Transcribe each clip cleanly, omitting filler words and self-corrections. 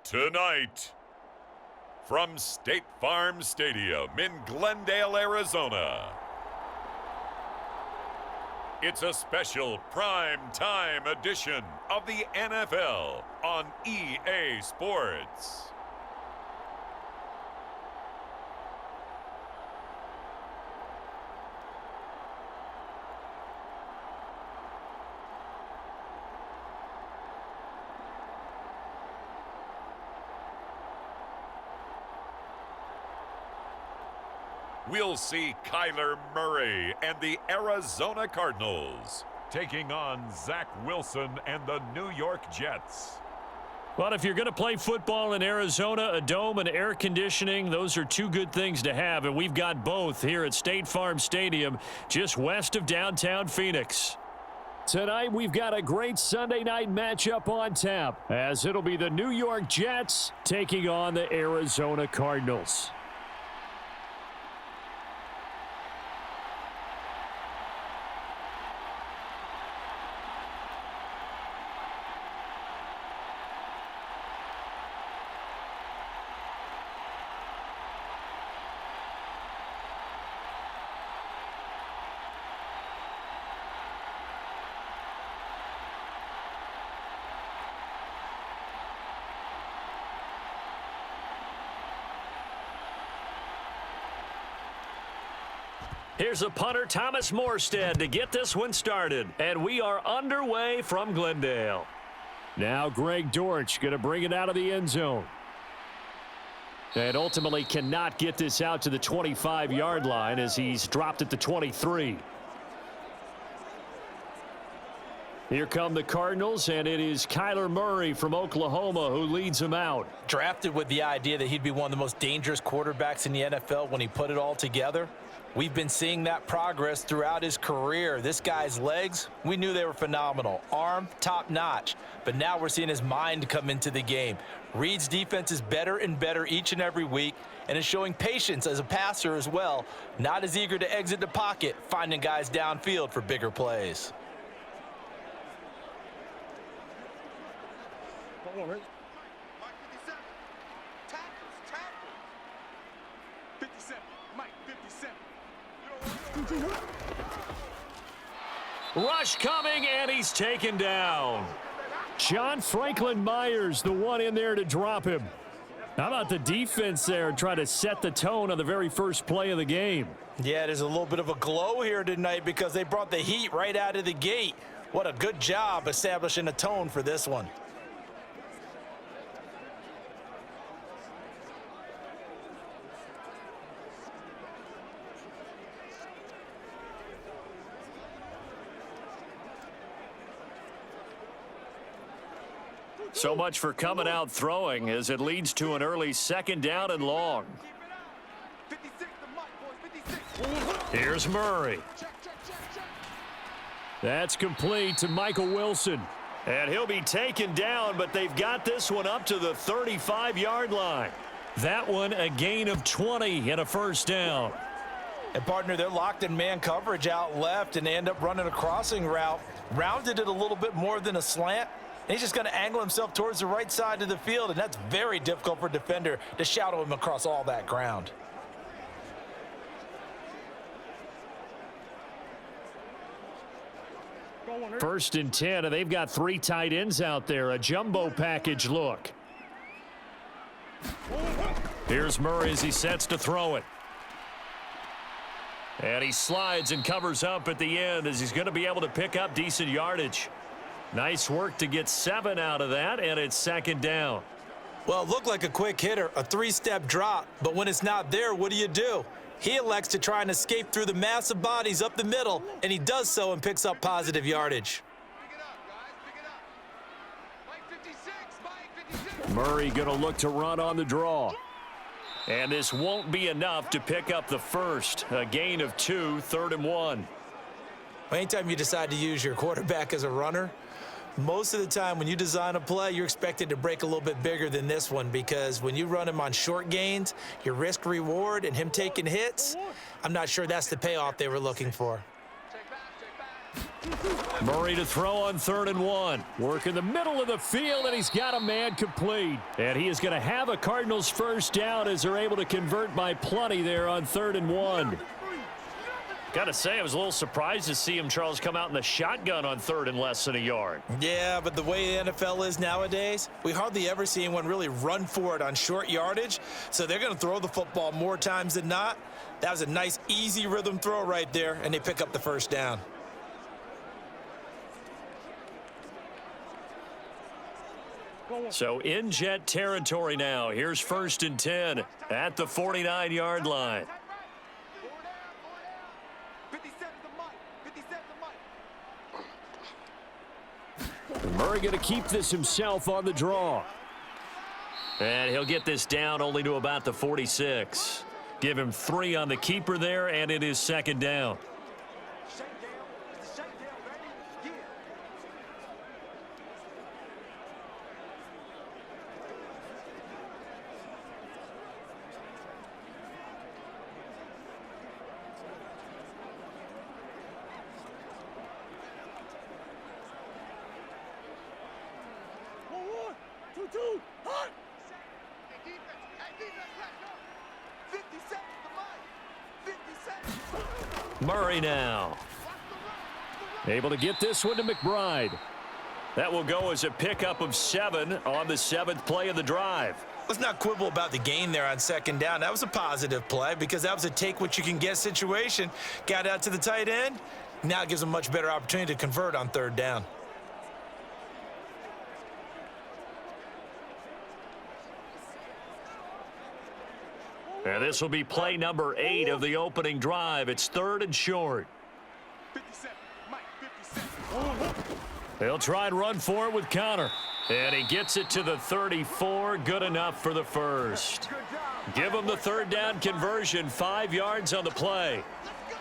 Tonight, from State Farm Stadium in Glendale, Arizona, it's a special prime time edition of the NFL on EA Sports. We'll see Kyler Murray and the Arizona Cardinals taking on Zach Wilson and the New York Jets. Well, if you're going to play football in Arizona, a dome and air conditioning, those are two good things to have, and we've got both here at State Farm Stadium, just west of downtown Phoenix. Tonight, we've got a great Sunday night matchup on tap, as it'll be the New York Jets taking on the Arizona Cardinals. Here's a punter, Thomas Morstead, to get this one started. And we are underway from Glendale. Now Greg Dortch going to bring it out of the end zone. And ultimately cannot get this out to the 25-yard line as he's dropped at the 23. Here come the Cardinals, and it is Kyler Murray from Oklahoma who leads them out. Drafted with the idea that he'd be one of the most dangerous quarterbacks in the NFL when he put it all together. We've been seeing that progress throughout his career. This guy's legs, we knew they were phenomenal. Arm, top-notch. But now we're seeing his mind come into the game. Reed's defense is better and better each and every week, and is showing patience as a passer as well. Not as eager to exit the pocket, finding guys downfield for bigger plays. Hold on, Rick. 57. Mike, 57. Rush coming, and he's taken down. John Franklin Myers, the one in there to drop him. How about the defense there trying to set the tone on the very first play of the game? Yeah, there's a little bit of a glow here tonight because they brought the heat right out of the gate. What a good job establishing a tone for this one. So much for coming out throwing as it leads to an early second down and long. Here's Murray. That's complete to Michael Wilson. And he'll be taken down, but they've got this one up to the 35-yard line. That one a gain of 20 and a first down. And partner, they're locked in man coverage out left and they end up running a crossing route. Rounded it a little bit more than a slant. He's just going to angle himself towards the right side of the field, and that's very difficult for a defender to shadow him across all that ground. First and 10, and they've got three tight ends out there. A jumbo package look. Here's Murray as he sets to throw it. And he slides and covers up at the end as he's going to be able to pick up decent yardage. Nice work to get 7 out of that, and it's second down. Well, it looked like a quick hitter, a three-step drop, but when it's not there, what do? He elects to try and escape through the massive bodies up the middle, and he does so and picks up positive yardage. Murray going to look to run on the draw. And this won't be enough to pick up the first. A gain of 2, 3rd and 1. Anytime you decide to use your quarterback as a runner, most of the time when you design a play, you're expected to break a little bit bigger than this one because when you run him on short gains, your risk reward and him taking hits, I'm not sure that's the payoff they were looking for. Murray to throw on 3rd and 1. Work in the middle of the field, and he's got a man complete. And he is going to have a Cardinals first down as they're able to convert by plenty there on 3rd and 1. Got to say, I was a little surprised to see him, Charles, come out in the shotgun on 3rd and less than a yard. Yeah, but the way the NFL is nowadays, we hardly ever see anyone really run for it on short yardage. So they're going to throw the football more times than not. That was a nice, easy rhythm throw right there, and they pick up the first down. So in Jet territory now. Here's 1st and 10 at the 49-yard line. 57 the mic. Murray going to keep this himself on the draw. And he'll get this down only to about the 46. Give him 3 on the keeper there, and it is 2nd down. Murray now. Able to get this one to McBride. That will go as a pickup of 7 on the 7th play of the drive. Let's not quibble about the gain there on 2nd down. That was a positive play because that was a take-what-you-can-get situation. Got out to the tight end. Now it gives them a much better opportunity to convert on 3rd down. And this will be play number 8 of the opening drive. It's 3rd and short. 57, Mike, 57. They'll try and run for it with Connor. And he gets it to the 34. Good enough for the first. Give him the 3rd down conversion. 5 yards on the play.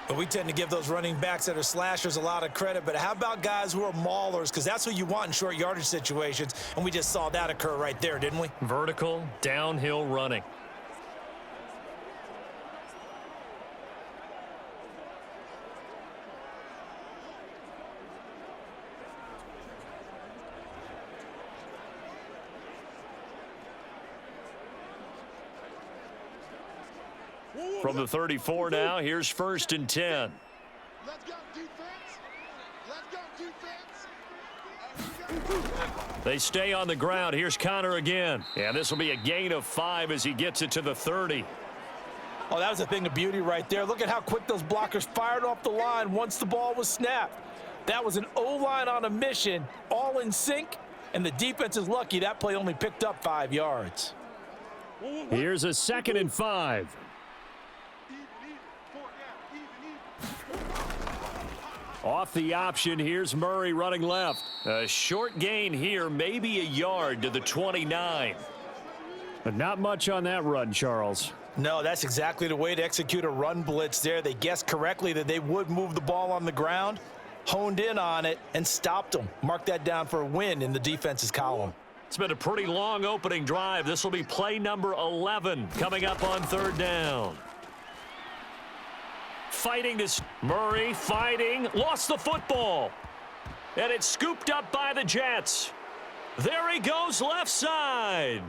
But we tend to give those running backs that are slashers a lot of credit. But how about guys who are maulers? Because that's what you want in short yardage situations. And we just saw that occur right there, didn't we? Vertical, downhill running. From the 34 now, here's 1st and 10. Let's go, defense. Let's go, defense. They stay on the ground. Here's Connor again. And this will be a gain of 5 as he gets it to the 30. Oh, that was a thing of beauty right there. Look at how quick those blockers fired off the line once the ball was snapped. That was an O-line on a mission, all in sync, and the defense is lucky that play only picked up 5 yards. Here's a 2nd and 5. Off the option, here's Murray running left. A short gain here, maybe a yard to the 29. But not much on that run, Charles. No, that's exactly the way to execute a run blitz there. They guessed correctly that they would move the ball on the ground, honed in on it, and stopped them. Mark that down for a win in the defense's column. It's been a pretty long opening drive. This will be play number 11 coming up on 3rd down. Fighting this. Murray fighting. Lost the football. And it's scooped up by the Jets. There he goes left side.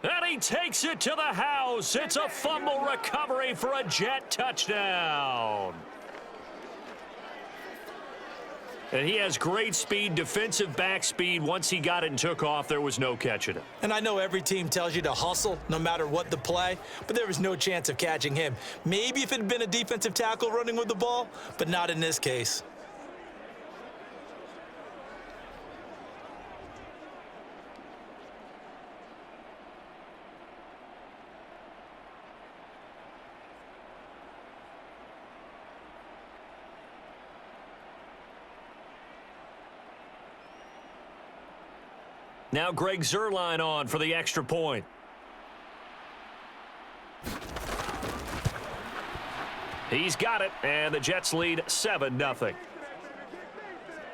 And he takes it to the house. It's a fumble recovery for a Jet touchdown. And he has great speed, defensive back speed. Once he got it and took off, there was no catching it. And I know every team tells you to hustle no matter what the play, but there was no chance of catching him. Maybe if it had been a defensive tackle running with the ball, but not in this case. Now Greg Zuerlein on for the extra point. He's got it, and the Jets lead 7-0.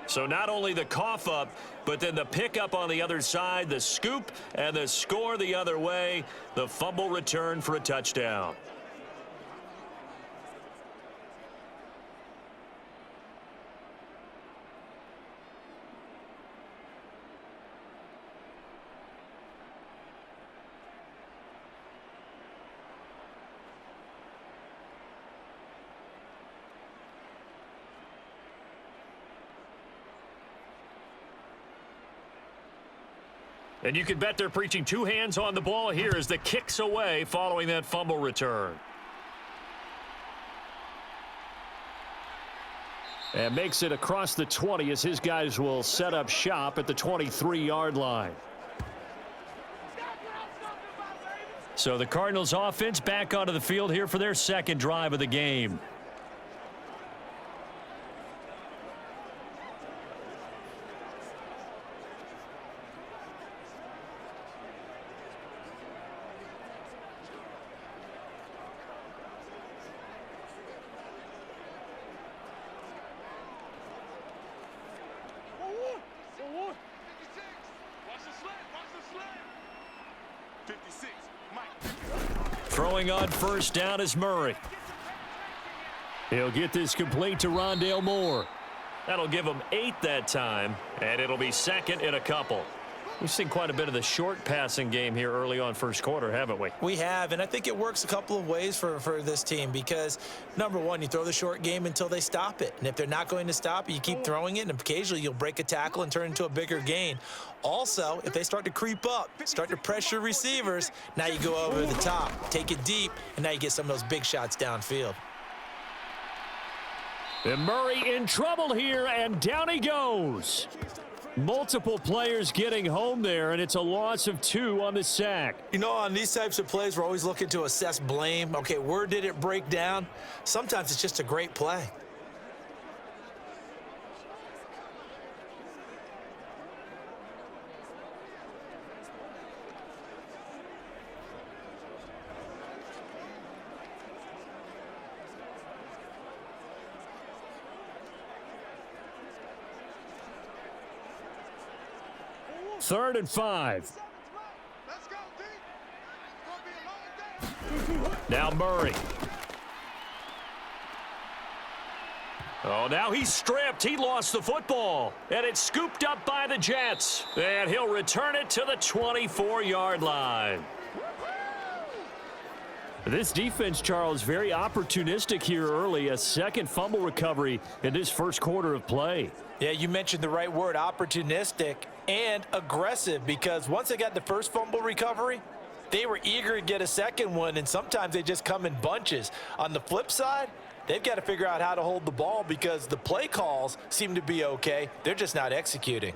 So not only the cough up, but then the pickup on the other side, the scoop, and the score the other way, the fumble return for a touchdown. And you can bet they're preaching two hands on the ball here as the kick's away following that fumble return. And makes it across the 20 as his guys will set up shop at the 23-yard line. So the Cardinals offense back onto the field here for their second drive of the game. Throwing on first down is Murray. He'll get this complete to Rondale Moore. That'll give him 8 that time, and it'll be second in a couple. We've seen quite a bit of the short passing game here early on first quarter, haven't we? We have, and I think it works a couple of ways for this team because, number one, you throw the short game until they stop it. And if they're not going to stop it, you keep throwing it, and occasionally you'll break a tackle and turn into a bigger gain. Also, if they start to creep up, start to pressure receivers, now you go over the top, take it deep, and now you get some of those big shots downfield. And Murray in trouble here, and down he goes. Multiple players getting home there, and it's a loss of 2 on the sack. You know, on these types of plays, we're always looking to assess blame. Okay, where did it break down? Sometimes it's just a great play. Third and 5. Let's go, D. It's gonna be a long day. Now Murray. Oh, now he's stripped. He lost the football. And it's scooped up by the Jets. And he'll return it to the 24-yard line. This defense, Charles, very opportunistic here early. A second fumble recovery in this first quarter of play. Yeah, you mentioned the right word, opportunistic and aggressive, because once they got the first fumble recovery, they were eager to get a second one, and sometimes they just come in bunches. On the flip side, they've got to figure out how to hold the ball because the play calls seem to be okay. They're just not executing.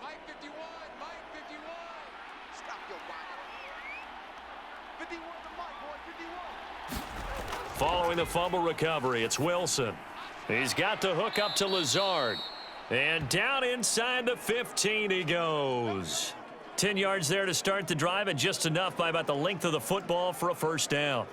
Mike 51, Mike 51. Stop your body. 51 to Mike, boy, 51. Following the fumble recovery, it's Wilson. He's got the hook up to Lazard. And down inside the 15 he goes. 10 yards there to start the drive, and just enough by about the length of the football for a first down.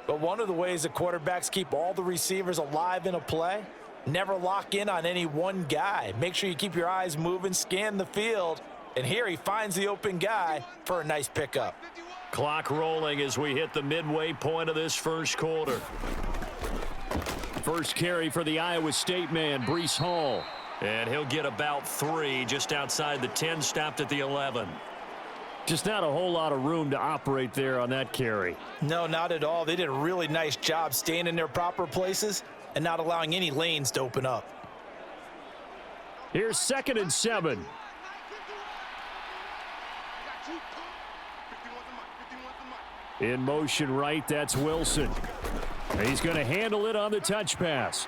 But one of the ways the quarterbacks keep all the receivers alive in a play, never lock in on any one guy. Make sure you keep your eyes moving, scan the field, and here he finds the open guy for a nice pickup. Clock rolling as we hit the midway point of this first quarter. First carry for the Iowa State man, Breece Hall. And he'll get about 3 just outside the 10, stopped at the 11. Just not a whole lot of room to operate there on that carry. No, not at all. They did a really nice job staying in their proper places and not allowing any lanes to open up. Here's 2nd and 7. Got two. 51 to Mike, 51 to Mike. In motion right, that's Wilson. He's going to handle it on the touch pass.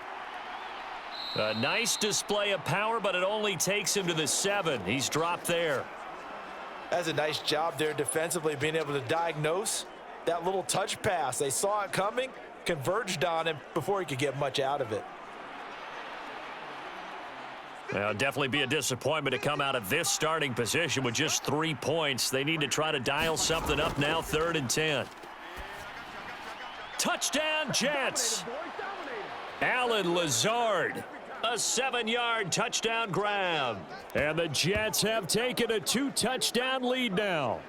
A nice display of power, but it only takes him to the 7. He's dropped there. That's a nice job there defensively, being able to diagnose that little touch pass. They saw it coming, converged on him before he could get much out of it. Well, definitely be a disappointment to come out of this starting position with just 3 points. They need to try to dial something up now, 3rd and 10. Touchdown, Jets. Allen Lazard. A 7-yard touchdown grab. And the Jets have taken a 2-touchdown lead now.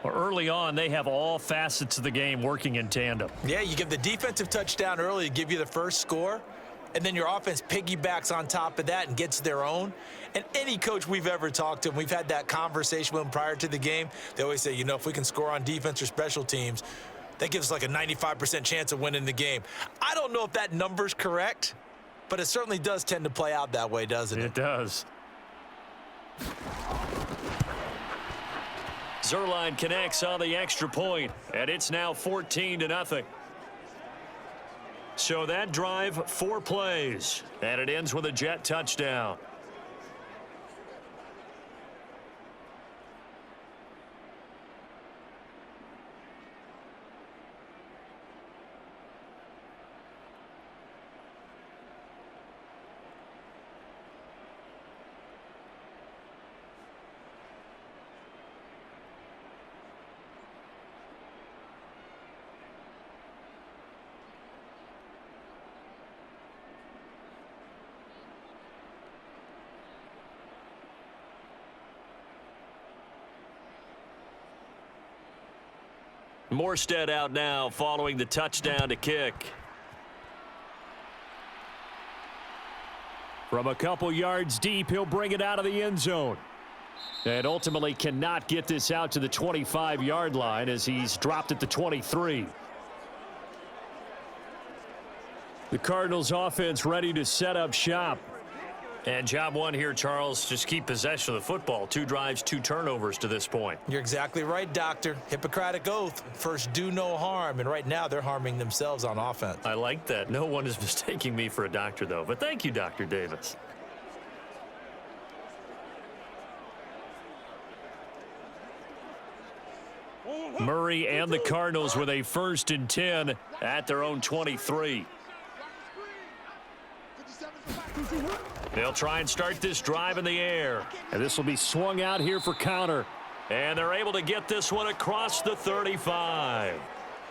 Well, early on, they have all facets of the game working in tandem. Yeah, you give the defensive touchdown early to give you the first score, and then your offense piggybacks on top of that and gets their own. And any coach we've ever talked to, and we've had that conversation with them prior to the game, they always say, you know, if we can score on defense or special teams, that gives us like a 95% chance of winning the game. I don't know if that number's correct, but it certainly does tend to play out that way, doesn't it? It does. Zerline connects on the extra point, and it's now 14-0. So that drive, 4 plays, and it ends with a Jet touchdown. Morstead out now following the touchdown to kick. From a couple yards deep, he'll bring it out of the end zone. And ultimately cannot get this out to the 25-yard line as he's dropped at the 23. The Cardinals offense ready to set up shop. And job one here, Charles, just keep possession of the football. 2 drives, 2 turnovers to this point. You're exactly right, Doctor. Hippocratic oath. First, do no harm. And right now, they're harming themselves on offense. I like that. No one is mistaking me for a doctor, though. But thank you, Dr. Davis. Murray and the Cardinals with a 1st and 10 at their own 23. They'll try and start this drive in the air. And this will be swung out here for counter. And they're able to get this one across the 35.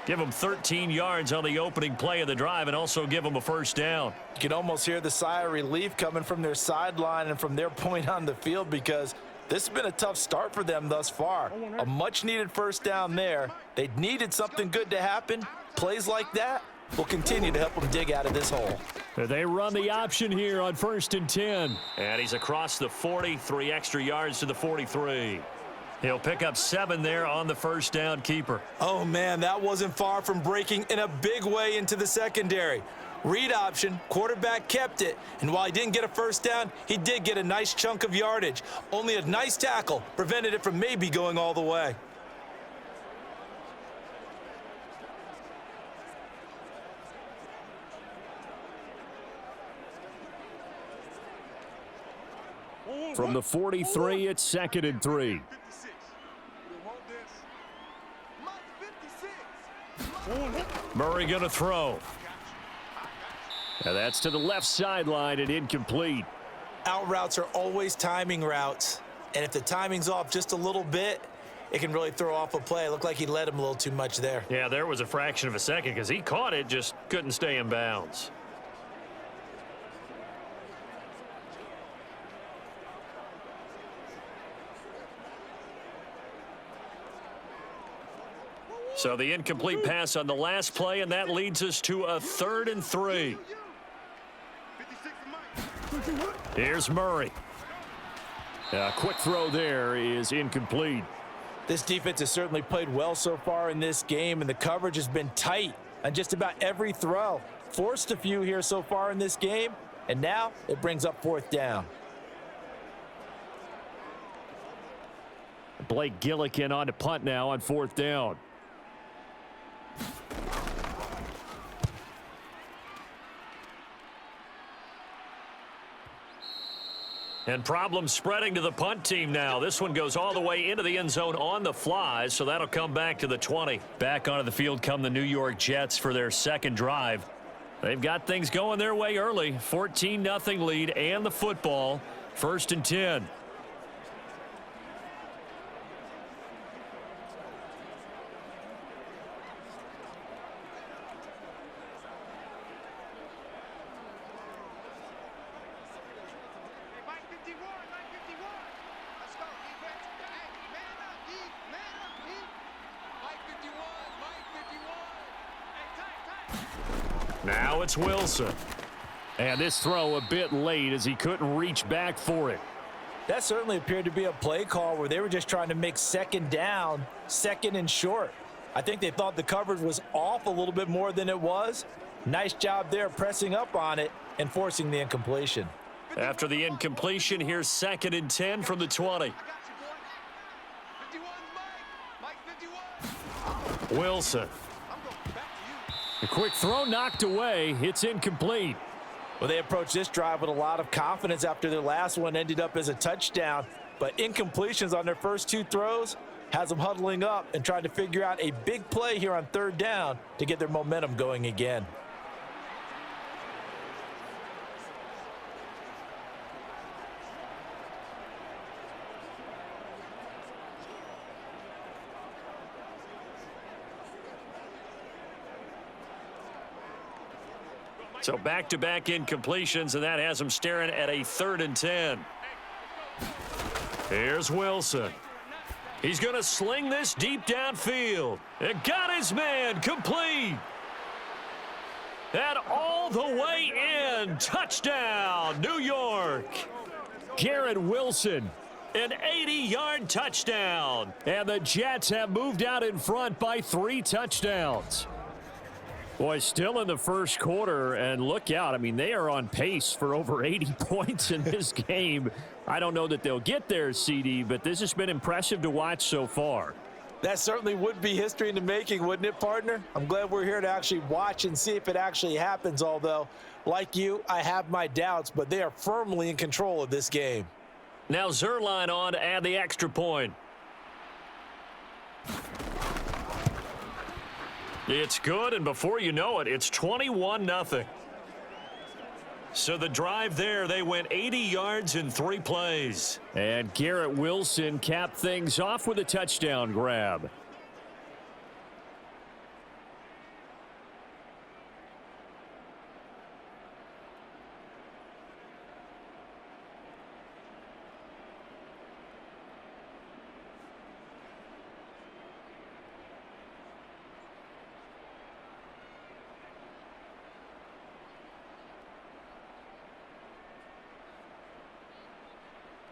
Give them 13 yards on the opening play of the drive and also give them a 1st down. You can almost hear the sigh of relief coming from their sideline and from their point on the field because this has been a tough start for them thus far. A much-needed 1st down there. They needed something good to happen. Plays like that will continue to help them dig out of this hole. They run the option here on 1st and 10. And he's across the 40, 3 extra yards to the 43. He'll pick up 7 there on the 1st down keeper. Oh, man, that wasn't far from breaking in a big way into the secondary. Read option, quarterback kept it, and while he didn't get a 1st down, he did get a nice chunk of yardage. Only a nice tackle prevented it from maybe going all the way. From the 43, it's 2nd and 3. Murray going to throw. Now that's to the left sideline and incomplete. Out routes are always timing routes, and if the timing's off just a little bit, it can really throw off a play. It looked like he led him a little too much there. Yeah, there was a fraction of a second because he caught it, just couldn't stay in bounds. So the incomplete pass on the last play, and that leads us to a 3rd and 3. Here's Murray. A quick throw there is incomplete. This defense has certainly played well so far in this game, and the coverage has been tight on just about every throw. Forced a few here so far in this game, and now it brings up 4th down. Blake Gillikin on to punt now on 4th down. And problems spreading to the punt team now. This one goes all the way into the end zone on the fly, so that'll come back to the 20. Back onto the field come the New York Jets for their 2nd drive. They've got things going their way early. 14-0 lead and the football. 1st and 10. Now it's Wilson. And this throw a bit late as he couldn't reach back for it. That certainly appeared to be a play call where they were just trying to make second down, second and short. I think they thought the coverage was off a little bit more than it was. Nice job there pressing up on it and forcing the incompletion. After the incompletion, here's 2nd and 10 from the 20. Wilson. A quick throw knocked away. It's incomplete. Well, they approached this drive with a lot of confidence after their last one ended up as a touchdown. But incompletions on their first 2 throws has them huddling up and trying to figure out a big play here on 3rd down to get their momentum going again. So back-to-back incompletions, and that has them staring at a 3rd and 10. Here's Wilson. He's going to sling this deep downfield. It got his man complete. And all the way in. Touchdown, New York. Garrett Wilson, an 80-yard touchdown. And the Jets have moved out in front by 3 touchdowns. Boy, still in the first quarter, and look out. I mean, they are on pace for over 80 points in this game. I don't know that they'll get there, CD, but this has been impressive to watch so far. That certainly would be history in the making, wouldn't it, partner? I'm glad we're here to actually watch and see if it actually happens, although, like you, I have my doubts, but they are firmly in control of this game. Now Zerline on to add the extra point. It's good, and before you know it, it's 21-0. So the drive there, they went 80 yards in 3 plays. And Garrett Wilson capped things off with a touchdown grab.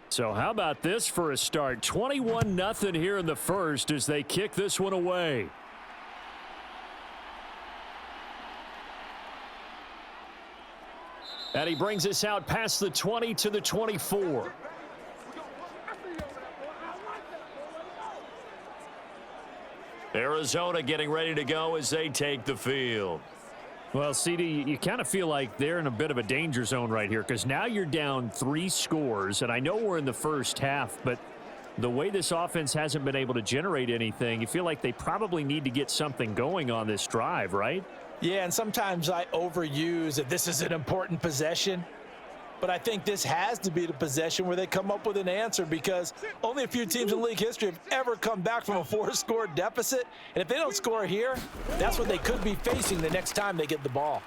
So how about this for a start? 21-0 here in the first as they kick this one away. And he brings us out past the 20 to the 24. Arizona getting ready to go as they take the field. Well, CD, you kind of feel like they're in a bit of a danger zone right here because now you're down 3 scores, and I know we're in the first half, but the way this offense hasn't been able to generate anything, you feel like they probably need to get something going on this drive, right? Yeah, and sometimes I overuse that this is an important possession, but I think this has to be the possession where they come up with an answer because only a few teams in league history have ever come back from a 4-score deficit. And if they don't score here, that's what they could be facing the next time they get the ball.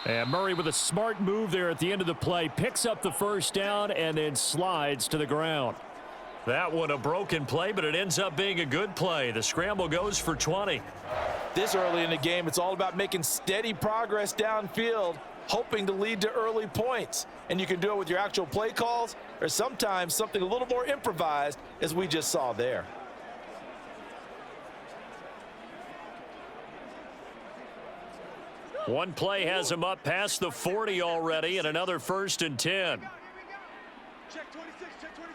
And Murray with a smart move there at the end of the play, picks up the first down and then slides to the ground. That one a broken play, but it ends up being a good play. The scramble goes for 20. This early in the game, it's all about making steady progress downfield, hoping to lead to early points. And you can do it with your actual play calls or sometimes something a little more improvised, as we just saw there. One play has him up past the 40 already, and another 1st and 10. Check 26, check 26.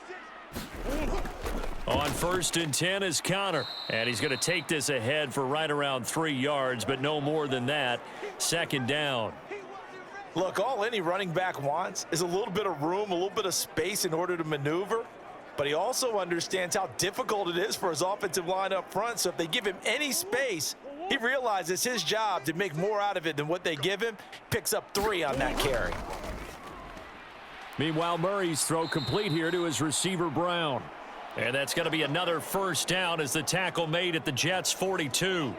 On 1st and 10 is Connor, and he's going to take this ahead for right around 3 yards, but no more than that. 2nd down. Look, all any running back wants is a little bit of room, a little bit of space in order to maneuver, but he also understands how difficult it is for his offensive line up front, so if they give him any space, he realizes his job to make more out of it than what they give him. Picks up 3 on that carry. Meanwhile, Murray's throw complete here to his receiver, Brown. And that's going to be another 1st down as the tackle made at the Jets' 42.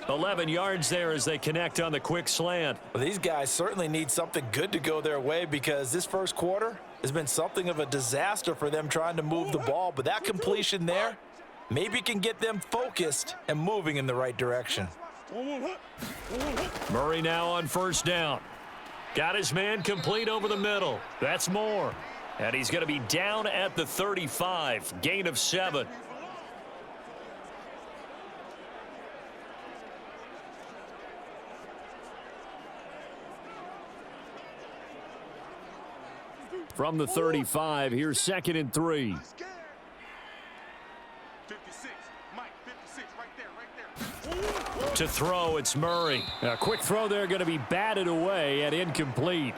11 yards there as they connect on the quick slant. Well, these guys certainly need something good to go their way because this first quarter has been something of a disaster for them trying to move the ball. But that completion there, maybe can get them focused and moving in the right direction. Murray now on first down. Got his man complete over the middle. That's more. And he's going to be down at the 35. Gain of 7. From the 35, here's 2nd and 3. 56, Mike, 56, right there. To throw, it's Murray. A quick throw there going to be batted away and incomplete.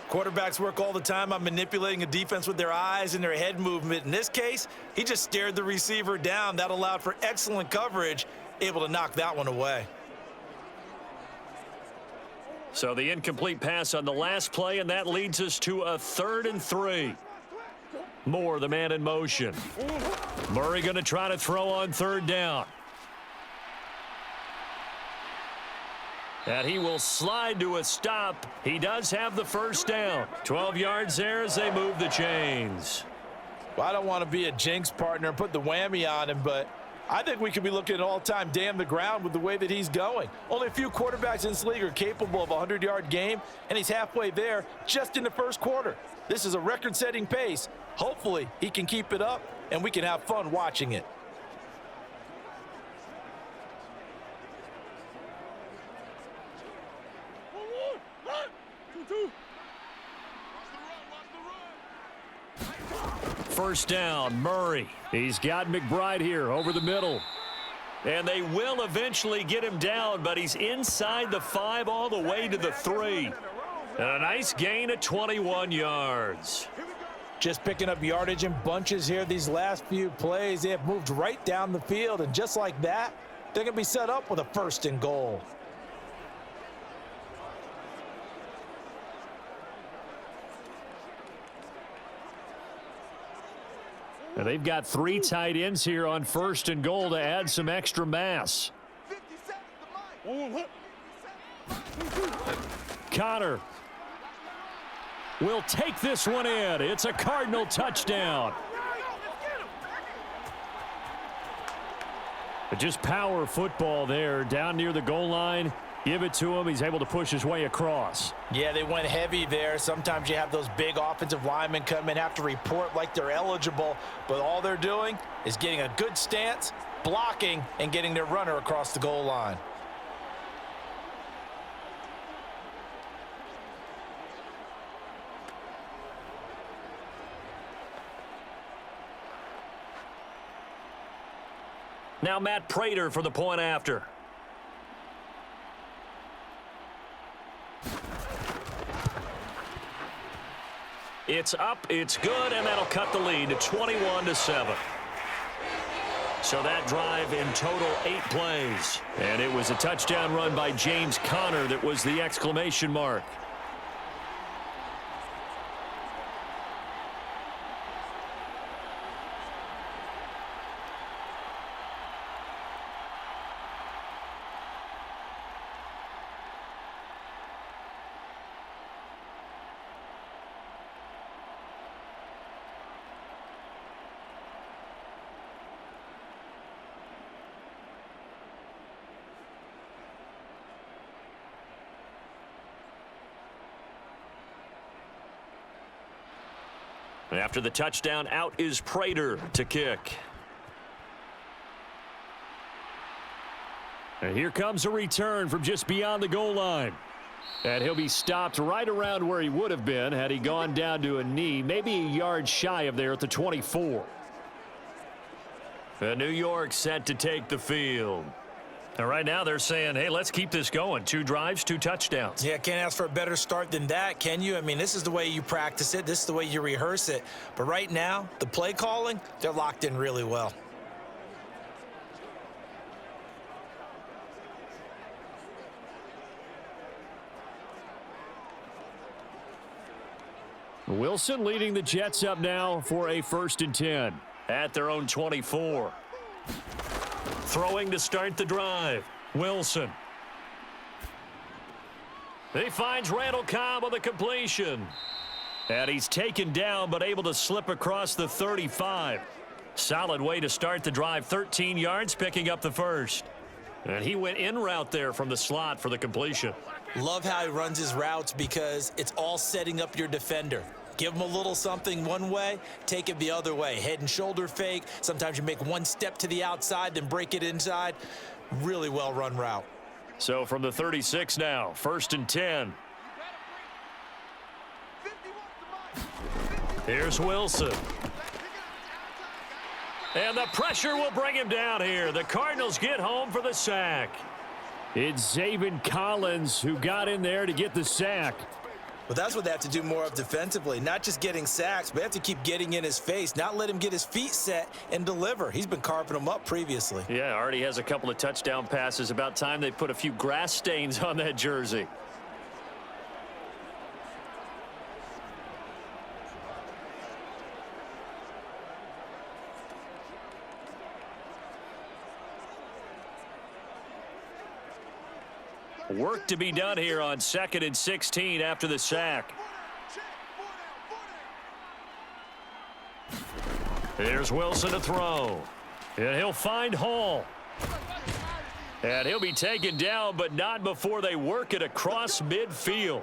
Quarterbacks work all the time on manipulating a defense with their eyes and their head movement. In this case, he just stared the receiver down. That allowed for excellent coverage, able to knock that one away. So the incomplete pass on the last play, and that leads us to a 3rd and 3. Moore, the man in motion. Murray going to try to throw on 3rd down. And he will slide to a stop. He does have the first down. 12 yards there as they move the chains. Well, I don't want to be a jinx partner and put the whammy on him, but I think we could be looking at all-time damn the ground with the way that he's going. Only a few quarterbacks in this league are capable of a 100-yard game, and he's halfway there just in the first quarter. This is a record-setting pace. Hopefully, he can keep it up, and we can have fun watching it. First down, Murray. He's got McBride here over the middle. And they will eventually get him down, but he's inside the 5 all the way to the 3. And a nice gain of 21 yards. Just picking up yardage in bunches here these last few plays. They have moved right down the field, and just like that, they're going to be set up with a 1st and goal. And they've got 3 tight ends here on 1st and goal to add some extra mass. Connor will take this one in. It's a Cardinal touchdown. But just power football there down near the goal line. Give it to him. He's able to push his way across. Yeah, they went heavy there. Sometimes you have those big offensive linemen come in, have to report like they're eligible, but all they're doing is getting a good stance, blocking, and getting their runner across the goal line. Now Matt Prater for the point after. It's up, it's good, and that'll cut the lead to 21-7. So that drive in total 8 plays. And it was a touchdown run by James Conner that was the exclamation mark. After the touchdown, out is Prater to kick. And here comes a return from just beyond the goal line. And he'll be stopped right around where he would have been had he gone down to a knee, maybe a yard shy of there at the 24. And New York set to take the field. And right now they're saying, hey, let's keep this going. 2 drives, 2 touchdowns. Yeah, can't ask for a better start than that, can you? I mean, this is the way you practice it. This is the way you rehearse it. But right now, the play calling, they're locked in really well. Wilson leading the Jets up now for a 1st and 10 at their own 24. Throwing to start the drive. Wilson. He finds Randall Cobb on the completion. And he's taken down but able to slip across the 35. Solid way to start the drive. 13 yards, picking up the first. And he went in route there from the slot for the completion. Love how he runs his routes because it's all setting up your defender. Give him a little something one way, take it the other way. Head and shoulder fake. Sometimes you make one step to the outside, then break it inside. Really well run route. So from the 36 now, 1st and 10. Here's Wilson. And the pressure will bring him down here. The Cardinals get home for the sack. It's Zaven Collins who got in there to get the sack. Well, that's what they have to do more of defensively. Not just getting sacks, but they have to keep getting in his face, not let him get his feet set and deliver. He's been carving them up previously. Yeah, already has a couple of touchdown passes. About time they put a few grass stains on that jersey. Work to be done here on 2nd and 16 after the sack. Here's Wilson to throw. And he'll find Hall. And he'll be taken down, but not before they work it across midfield.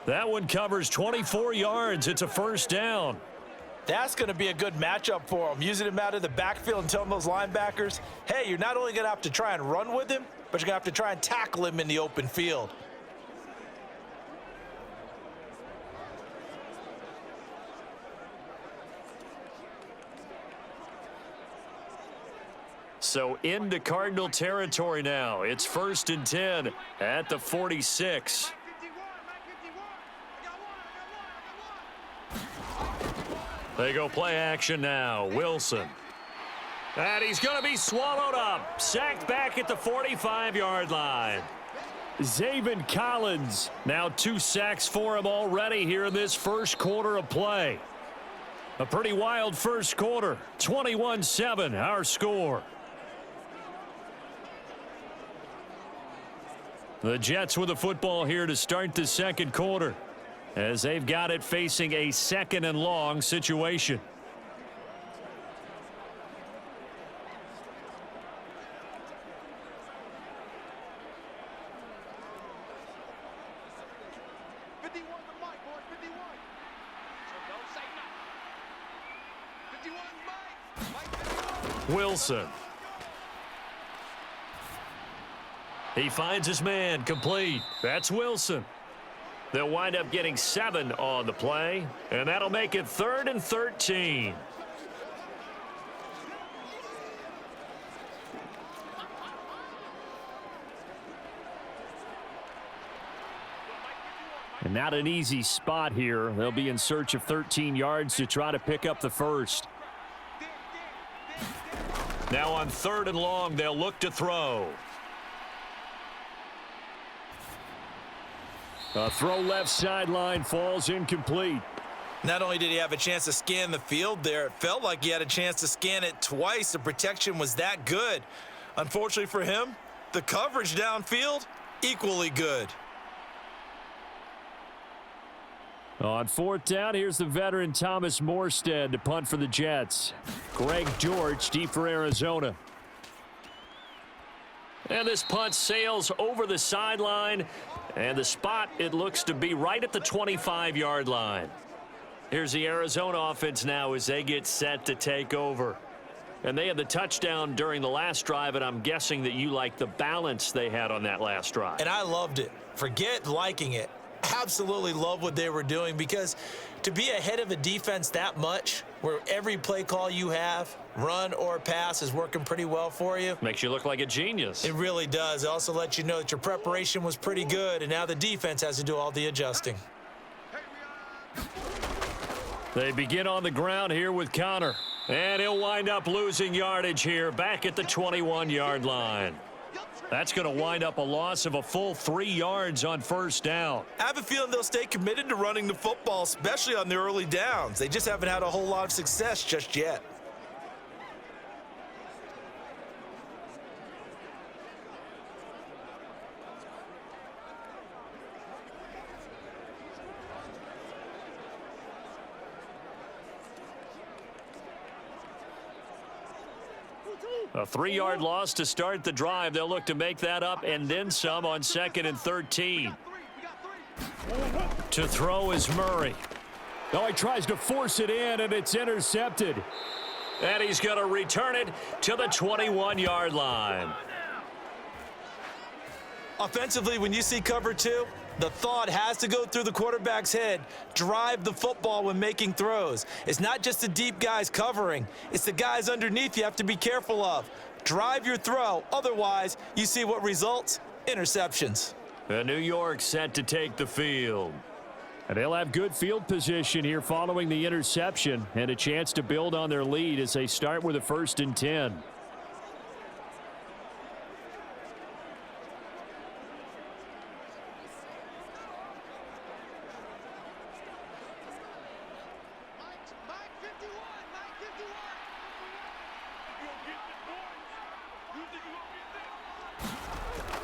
That one covers 24 yards. It's a first down. That's going to be a good matchup for him. Using him out of the backfield and telling those linebackers, hey, you're not only going to have to try and run with him, but you're going to have to try and tackle him in the open field. So into Cardinal territory now. It's 1st and 10 at the 46. They go play action now. Wilson. And he's going to be swallowed up. Sacked back at the 45-yard line. Zaven Collins. Now 2 sacks for him already here in this first quarter of play. A pretty wild first quarter. 21-7 our score. The Jets with the football here to start the second quarter, as they've got it facing a 2nd and long situation. Wilson. He finds his man, complete. That's Wilson. They'll wind up getting 7 on the play, and that'll make it 3rd and 13. And not an easy spot here. They'll be in search of 13 yards to try to pick up the first. Now on 3rd and long, they'll look to throw. A throw left sideline, falls incomplete. Not only did he have a chance to scan the field there, it felt like he had a chance to scan it twice. The protection was that good. Unfortunately for him, the coverage downfield, equally good. On 4th down, here's the veteran Thomas Morstead to punt for the Jets. Greg George deep for Arizona. And this punt sails over the sideline. And the spot, it looks to be right at the 25-yard line. Here's the Arizona offense now as they get set to take over. And they had the touchdown during the last drive, and I'm guessing that you like the balance they had on that last drive. And I loved it. Forget liking it. Absolutely love what they were doing, because to be ahead of a defense that much, where every play call you have, run or pass, is working pretty well for you. Makes you look like a genius. It really does. It also lets you know that your preparation was pretty good, and now the defense has to do all the adjusting. They begin on the ground here with Connor. And he'll wind up losing yardage here back at the 21-yard line. That's going to wind up a loss of a full 3 yards on 1st down. I have a feeling they'll stay committed to running the football, especially on the early downs. They just haven't had a whole lot of success just yet. A 3-yard loss to start the drive. They'll look to make that up and then some on 2nd and 13. To throw is Murray. Oh, he tries to force it in, and it's intercepted. And he's going to return it to the 21-yard line. Offensively, when you see cover 2, the thought has to go through the quarterback's head. Drive the football when making throws. It's not just the deep guys covering. It's the guys underneath you have to be careful of. Drive your throw. Otherwise, you see what results? Interceptions. New York set to take the field. And they'll have good field position here following the interception and a chance to build on their lead as they start with a 1st and 10.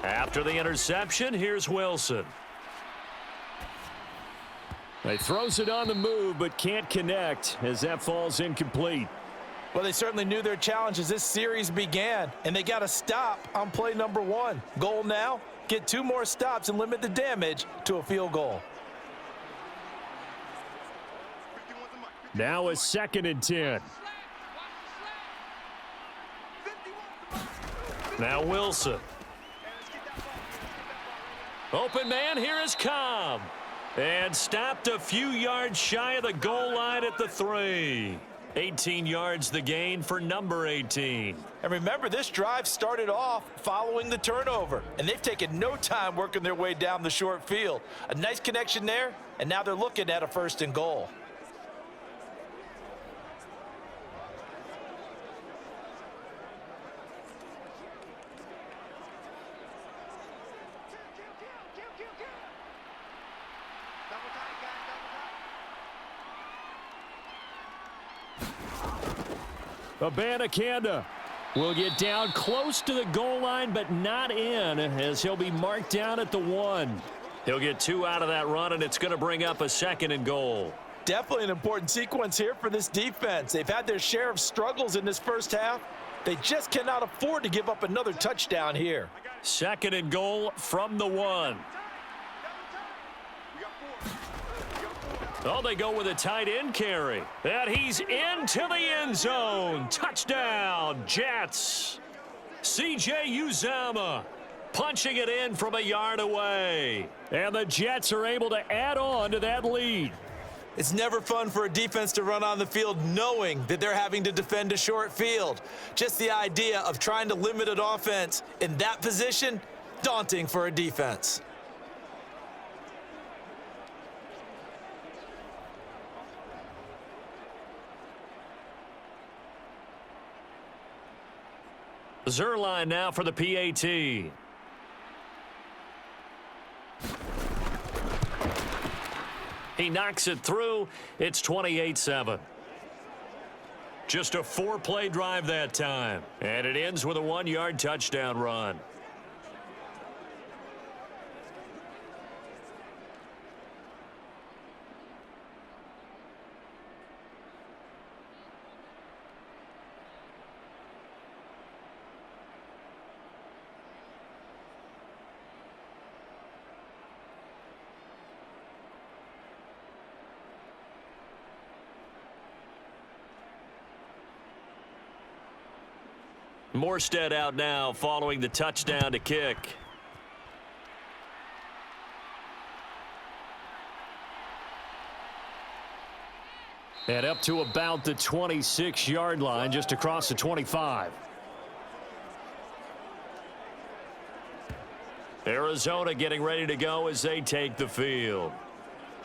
After the interception, here's Wilson. He throws it on the move but can't connect as that falls incomplete. Well, they certainly knew their challenge as this series began, and they got to stop on play number 1. Goal now, get 2 more stops and limit the damage to a field goal. Now a 2nd and 10. Now Wilson. Open man, here is Cobb. And stopped a few yards shy of the goal line at the 3. 18 yards the gain for number 18. And remember, this drive started off following the turnover, and they've taken no time working their way down the short field. A nice connection there, and now they're looking at a 1st and goal. Abanikanda will get down close to the goal line, but not in, as he'll be marked down at the 1. He'll get 2 out of that run, and it's going to bring up a 2nd and goal. Definitely an important sequence here for this defense. They've had their share of struggles in this first half. They just cannot afford to give up another touchdown here. 2nd and goal from the 1. Oh, they go with a tight end carry. And he's into the end zone. Touchdown, Jets. C.J. Uzama punching it in from a yard away. And the Jets are able to add on to that lead. It's never fun for a defense to run on the field knowing that they're having to defend a short field. Just the idea of trying to limit an offense in that position, daunting for a defense. Zerline now for the PAT. He knocks it through. It's 28-7. Just a 4-play drive that time. And it ends with a 1-yard touchdown run. Morstead out now following the touchdown to kick. And up to about the 26-yard line, just across the 25. Arizona getting ready to go as they take the field.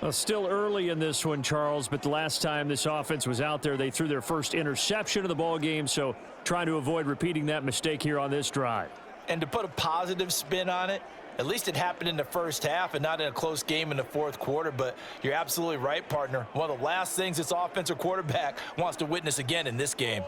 Well, still early in this one, Charles, but the last time this offense was out there, they threw their first interception of the ball game, so trying to avoid repeating that mistake here on this drive. And to put a positive spin on it, at least it happened in the first half and not in a close game in the fourth quarter, but you're absolutely right, partner. One of the last things this offensive quarterback wants to witness again in this game.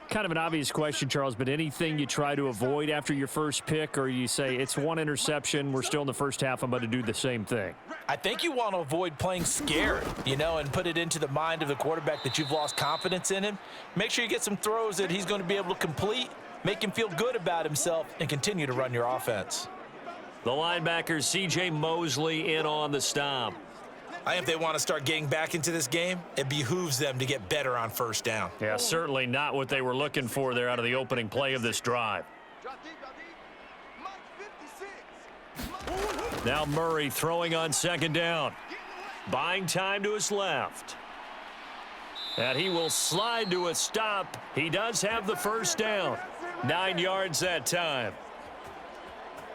Kind of an obvious question, Charles, but anything you try to avoid after your first pick, or you say it's one interception, we're still in the first half, I'm about to do the same thing? I think you want to avoid playing scared, and put it into the mind of the quarterback that you've lost confidence in him. Make sure you get some throws that he's going to be able to complete make him feel good about himself, and continue to run your offense. The linebacker C.J. Mosley in on the stop. I think if they want to start getting back into this game, it behooves them to get better on first down. Yeah, certainly not what they were looking for there out of the opening play of this drive. Now Murray throwing on second down. Buying time to his left. And he will slide to a stop. He does have the first down. 9 yards that time.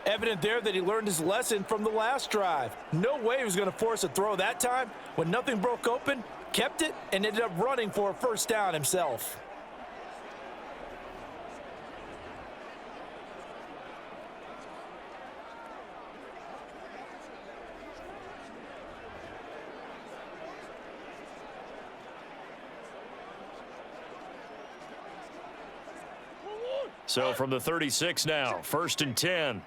Evident there that he learned his lesson from the last drive. No way he was going to force a throw that time. When nothing broke open, kept it, and ended up running for a first down himself. So from the 36 now, 1st and 10.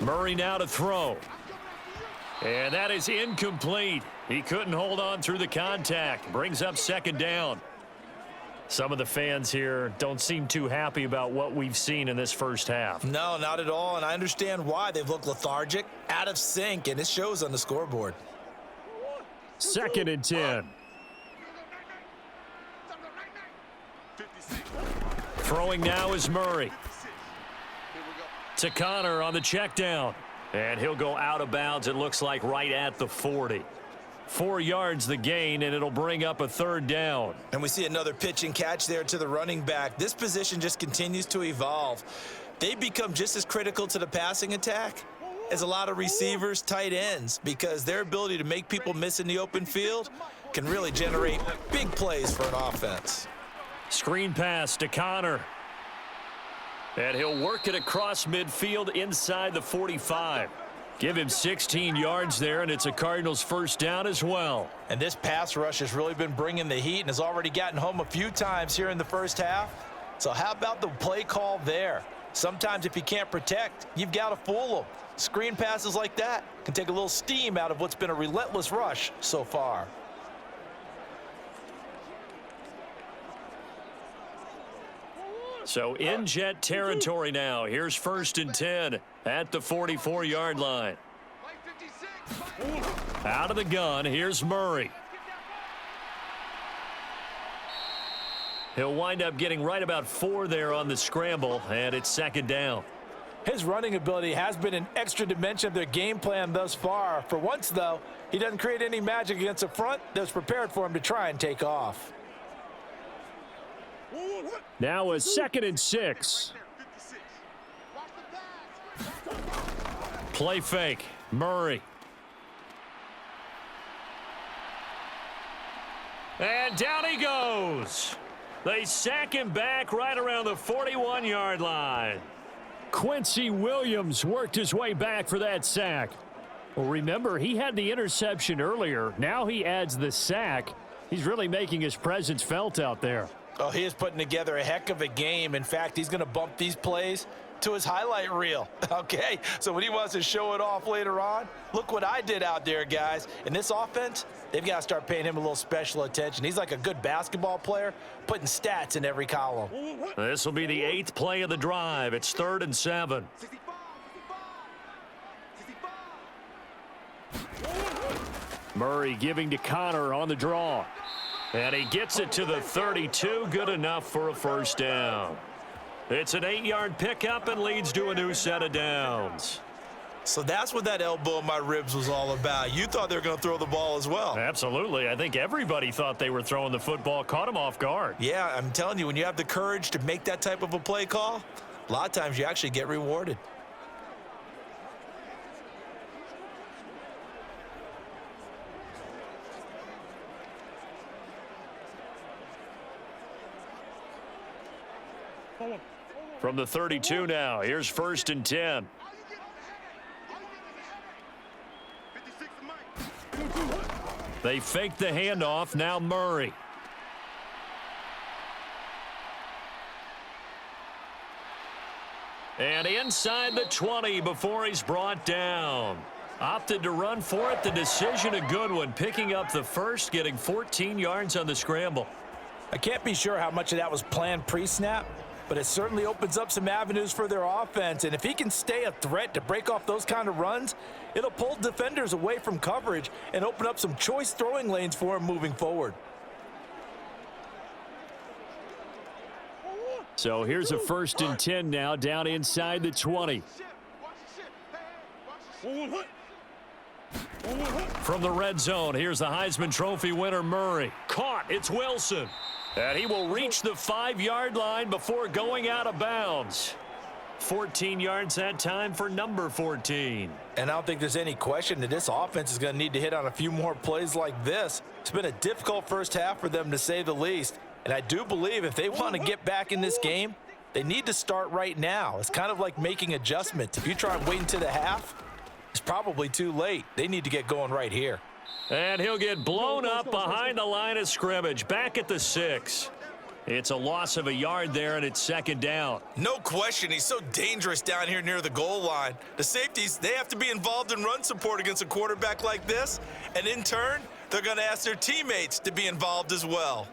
Murray now to throw. And that is incomplete. He couldn't hold on through the contact. Brings up second down. Some of the fans here don't seem too happy about what we've seen in this first half. No, not at all, and I understand why. They've looked lethargic, out of sync, and it shows on the scoreboard. 2nd and 10. Throwing now is Murray. To Connor on the check down. And he'll go out of bounds, it looks like, right at the 40. 4 yards the gain, and it'll bring up a third down. And we see another pitch and catch there to the running back. This position just continues to evolve. They become just as critical to the passing attack as a lot of receivers, tight ends, because their ability to make people miss in the open field can really generate big plays for an offense. Screen pass to Connor. And he'll work it across midfield inside the 45. Give him 16 yards there, and it's a Cardinals first down as well. And this pass rush has really been bringing the heat and has already gotten home a few times here in the first half. So how about the play call there? Sometimes if you can't protect, you've got to fool them. Screen passes like that can take a little steam out of what's been a relentless rush so far. So in Jet territory now. Here's 1st and 10 at the 44-yard line. Out of the gun, here's Murray. He'll wind up getting right about 4 there on the scramble, and it's second down. His running ability has been an extra dimension of their game plan thus far. For once, though, he doesn't create any magic against a front that's prepared for him to try and take off. Now a 2nd and 6. Play fake. Murray. And down he goes. They sack him back right around the 41-yard line. Quincy Williams worked his way back for that sack. Well, remember, he had the interception earlier. Now he adds the sack. He's really making his presence felt out there. Oh, he is putting together a heck of a game. In fact, he's going to bump these plays to his highlight reel. Okay, so when he wants to show it off later on, look what I did out there, guys. In this offense, they've got to start paying him a little special attention. He's like a good basketball player, putting stats in every column. This will be the 8th play of the drive. It's 3rd and 7. Murray giving to Connor on the draw. And he gets it to the 32, good enough for a first down. It's an 8-yard pickup and leads to a new set of downs. So that's what that elbow in my ribs was all about. You thought they were going to throw the ball as well. Absolutely. I think everybody thought they were throwing the football, caught him off guard. Yeah, I'm telling you, when you have the courage to make that type of a play call, a lot of times you actually get rewarded. From the 32 now, here's 1st and 10. They fake the handoff, now Murray. And inside the 20 before he's brought down. Opted to run for it. The decision a good one. Picking up the first, getting 14 yards on the scramble. I can't be sure how much of that was planned pre-snap, but it certainly opens up some avenues for their offense. And if he can stay a threat to break off those kind of runs, it'll pull defenders away from coverage and open up some choice throwing lanes for him moving forward. So here's a 1st and 10 now, down inside the 20. From the red zone, here's the Heisman Trophy winner Murray. Caught, it's Wilson. And he will reach the 5-yard line before going out of bounds. 14 yards that time for number 14. And I don't think there's any question that this offense is going to need to hit on a few more plays like this. It's been a difficult first half for them, to say the least. And I do believe if they want to get back in this game, they need to start right now. It's kind of like making adjustments. If you try and wait until the half, it's probably too late. They need to get going right here. And he'll get blown up behind the line of scrimmage, back at the 6. It's a loss of a yard there, and it's 2nd down. No question, he's so dangerous down here near the goal line. The safeties, they have to be involved in run support against a quarterback like this, and in turn, they're going to ask their teammates to be involved as well.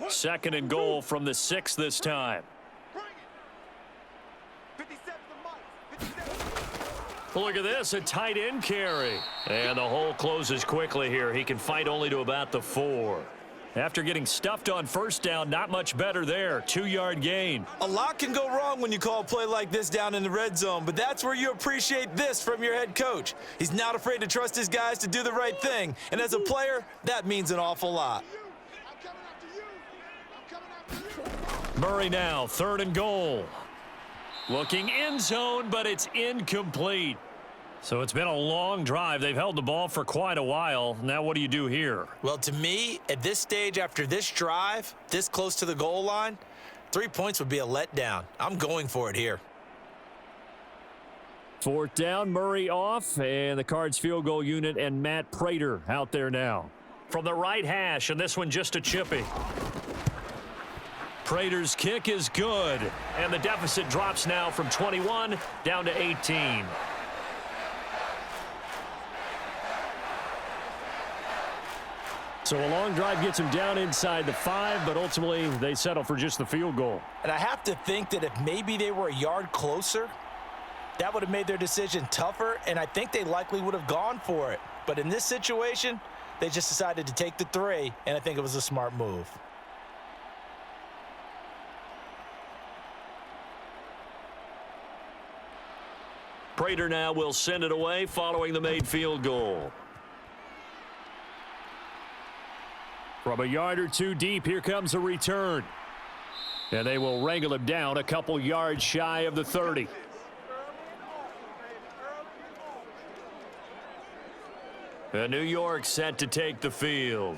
Second and goal from the 6 this time. Look at this, a tight end carry. And the hole closes quickly here. He can fight only to about the 4. After getting stuffed on 1st down, not much better there. 2-yard gain. A lot can go wrong when you call a play like this down in the red zone, but that's where you appreciate this from your head coach. He's not afraid to trust his guys to do the right thing, and as a player, that means an awful lot. Murray now, 3rd and goal. Looking end zone, but it's incomplete. So it's been a long drive. They've held the ball for quite a while. Now what do you do here? Well, to me, at this stage after this drive, this close to the goal line, 3 points would be a letdown. I'm going for it here. 4th down, Murray off, and the Cards field goal unit and Matt Prater out there now. From the right hash, and this one just a chippy. Prater's kick is good, and the deficit drops now from 21 down to 18. So a long drive gets him down inside the 5, but ultimately they settle for just the field goal. And I have to think that if maybe they were a yard closer, that would have made their decision tougher, and I think they likely would have gone for it. But in this situation, they just decided to take the 3, and I think it was a smart move. Prater now will send it away following the made field goal. From a yard or 2 deep, here comes a return. And they will wrangle him down a couple yards shy of the 30. And New York set to take the field.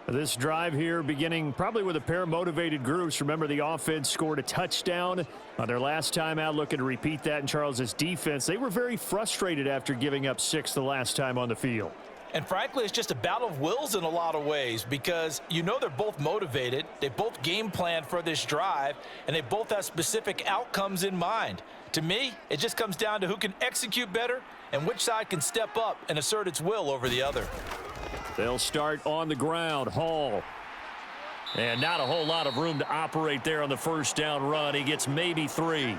This drive here beginning probably with a pair of motivated groups. Remember, the offense scored a touchdown on their last time out, looking to repeat that in Charles's defense. They were very frustrated after giving up 6 the last time on the field. And frankly, it's just a battle of wills in a lot of ways because you know they're both motivated. They both game plan for this drive, and they both have specific outcomes in mind. To me, it just comes down to who can execute better and which side can step up and assert its will over the other. They'll start on the ground. Hall. And not a whole lot of room to operate there on the 1st down run. He gets maybe 3.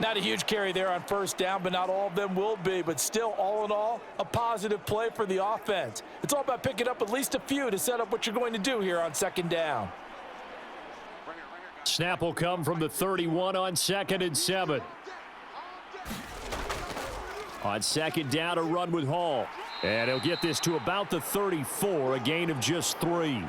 Not a huge carry there on 1st down, but not all of them will be. But still, all in all, a positive play for the offense. It's all about picking up at least a few to set up what you're going to do here on 2nd down. Snap will come from the 31 on 2nd and 7. On 2nd down, a run with Hall. And he'll get this to about the 34, a gain of just 3.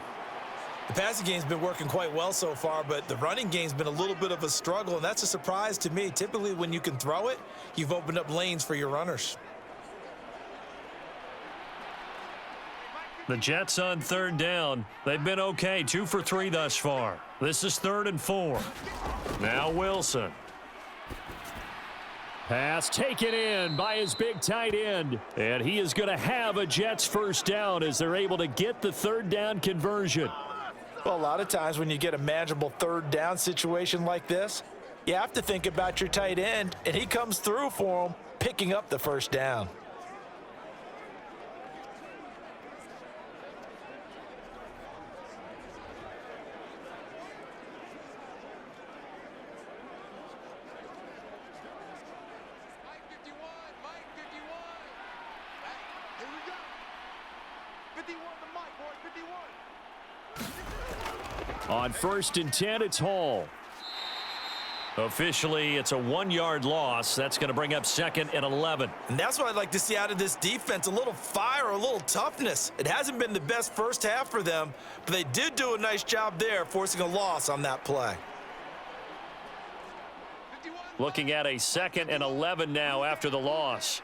The passing game's been working quite well so far, but the running game's been a little bit of a struggle, and that's a surprise to me. Typically, when you can throw it, you've opened up lanes for your runners. The Jets on 3rd down. They've been okay, 2 for 3 thus far. This is 3rd and 4. Now Wilson. Pass taken in by his big tight end. And he is going to have a Jets 1st down as they're able to get the 3rd down conversion. Well, a lot of times when you get a manageable third down situation like this, you have to think about your tight end, and he comes through for him, picking up the first down. Here we go. 51 the mic, boys. 51. On 1st and 10, it's Hall. Officially, it's a 1-yard loss. That's going to bring up 2nd and 11. And that's what I'd like to see out of this defense, a little fire, a little toughness. It hasn't been the best first half for them, but they did do a nice job there, forcing a loss on that play. Looking at a 2nd and 11 now after the loss.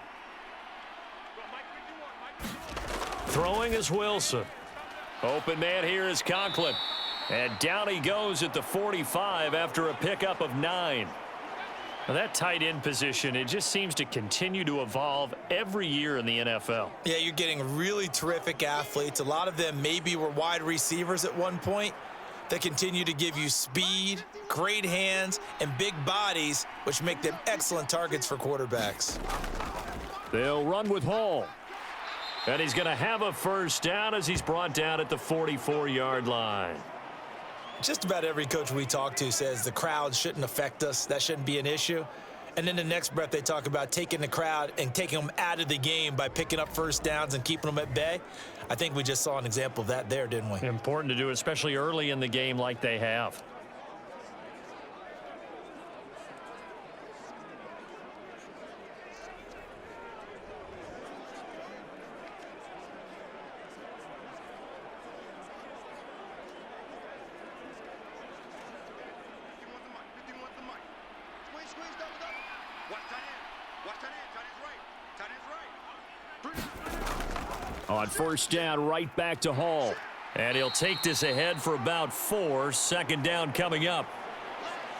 Throwing is Wilson. Open man here is Conklin. And down he goes at the 45 after a pickup of 9. Now that tight end position, it just seems to continue to evolve every year in the NFL. Yeah, you're getting really terrific athletes. A lot of them maybe were wide receivers at one point that continue to give you speed, great hands, and big bodies, which make them excellent targets for quarterbacks. They'll run with Hall. And he's going to have a first down as he's brought down at the 44-yard line. Just about every coach we talk to says the crowd shouldn't affect us. That shouldn't be an issue. And then the next breath they talk about taking the crowd and taking them out of the game by picking up first downs and keeping them at bay. I think we just saw an example of that there, didn't we? Important to do, especially early in the game like they have. On 1st down, right back to Hall. And he'll take this ahead for about 4. 2nd down coming up.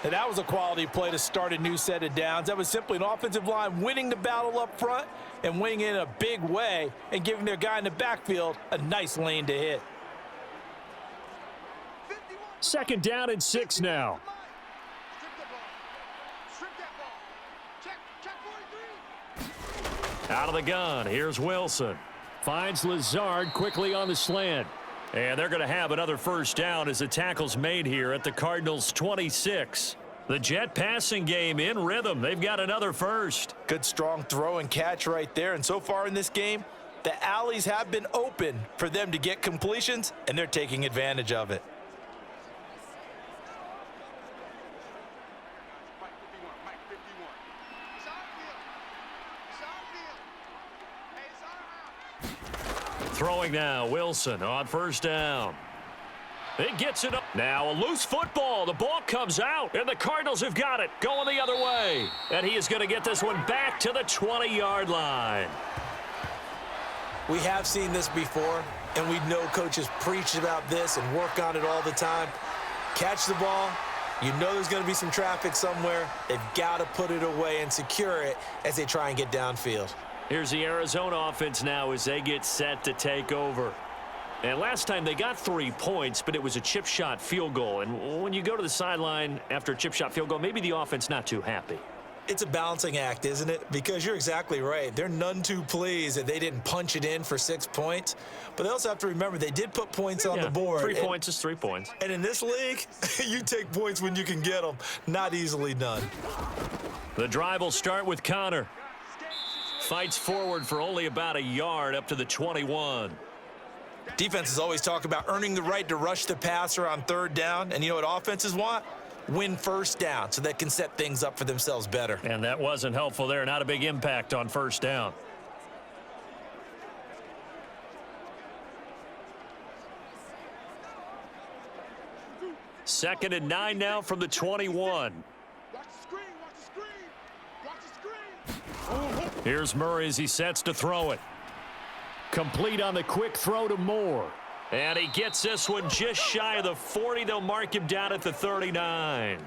And that was a quality play to start a new set of downs. That was simply an offensive line winning the battle up front and winning in a big way and giving their guy in the backfield a nice lane to hit. 2nd down and 6 now. Out of the gun, here's Wilson. Finds Lazard quickly on the slant. And they're going to have another first down as the tackle's made here at the Cardinals' 26. The Jet passing game in rhythm. They've got another first. Good strong throw and catch right there. And so far in this game, the alleys have been open for them to get completions, and they're taking advantage of it. Throwing now, Wilson on 1st down. It gets it up. Now a loose football. The ball comes out, and the Cardinals have got it. Going the other way. And he is going to get this one back to the 20-yard line. We have seen this before, and we know coaches preach about this and work on it all the time. Catch the ball. You know there's going to be some traffic somewhere. They've got to put it away and secure it as they try and get downfield. Here's the Arizona offense now as they get set to take over. And last time they got 3 points, but it was a chip shot field goal. And when you go to the sideline after a chip shot field goal, maybe the offense not too happy. It's a balancing act, isn't it? Because you're exactly right. They're none too pleased that they didn't punch it in for 6 points. But they also have to remember they did put points on the board. 3 points is 3 points. And in this league, you take points when you can get them. Not easily done. The drive will start with Connor. Fights forward for only about a yard up to the 21. Defenses always talk about earning the right to rush the passer on 3rd down. And you know what offenses want? Win 1st down so they can set things up for themselves better. And that wasn't helpful there. Not a big impact on 1st down. Second and 9 now from the 21. Here's Murray as he sets to throw it. Complete on the quick throw to Moore. And he gets this one just shy of the 40. They'll mark him down at the 39.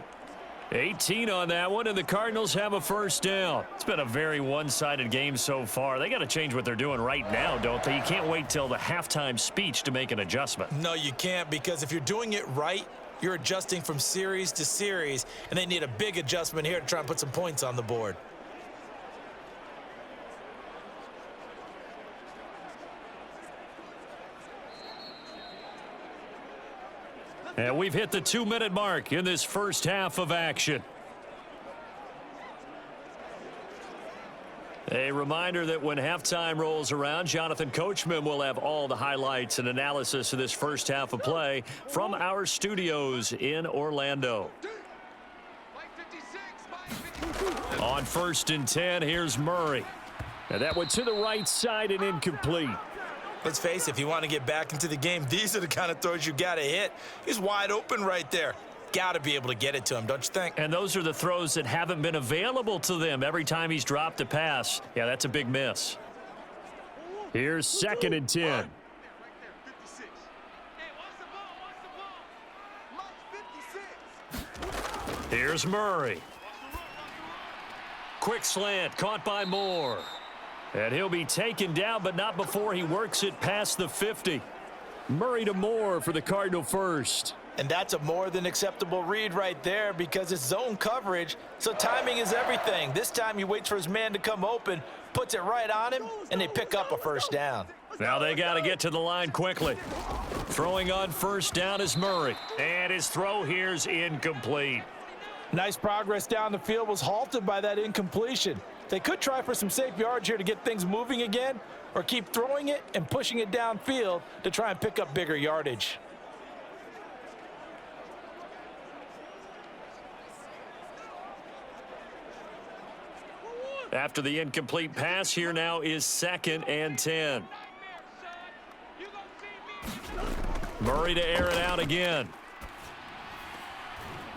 18 on that one, and the Cardinals have a first down. It's been a very one-sided game so far. They got to change what they're doing right now, don't they? You can't wait till the halftime speech to make an adjustment. No, you can't, because if you're doing it right, you're adjusting from series to series, and they need a big adjustment here to try and put some points on the board. And we've hit the 2-minute mark in this first half of action. A reminder that when halftime rolls around, Jonathan Coachman will have all the highlights and analysis of this first half of play from our studios in Orlando. On 1st and 10, here's Murray. And that went to the right side and incomplete. Let's face it, if you want to get back into the game, these are the kind of throws you got to hit. He's wide open right there. Got to be able to get it to him, don't you think? And those are the throws that haven't been available to them every time he's dropped a pass. Yeah, that's a big miss. Here's 2nd and 10. Here's Murray. Quick slant, caught by Moore. And he'll be taken down, but not before he works it past the 50. Murray to Moore for the Cardinal first. And that's a more than acceptable read right there, because it's zone coverage, so timing is everything. This time he waits for his man to come open, puts it right on him, and they pick up a first down. Now they got to get to the line quickly. Throwing on first down is Murray. And his throw here's incomplete. Nice progress down the field was halted by that incompletion. They could try for some safe yards here to get things moving again, or keep throwing it and pushing it downfield to try and pick up bigger yardage. After the incomplete pass, here now is 2nd and 10. Murray to air it out again.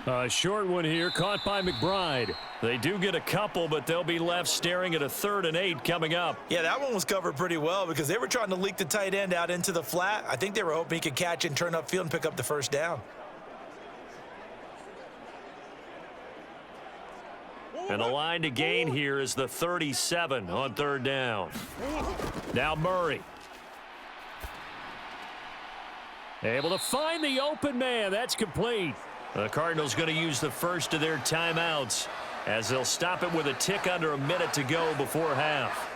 A short one here, caught by McBride. They do get a couple, but they'll be left staring at a 3rd and 8 coming up. Yeah, that one was covered pretty well because they were trying to leak the tight end out into the flat. I think they were hoping he could catch it and turn upfield and pick up the first down. And the line to gain here is the 37 on 3rd down. Now Murray. Able to find the open man. That's complete. The Cardinals going to use the first of their timeouts as they'll stop it with a tick under a minute to go before half.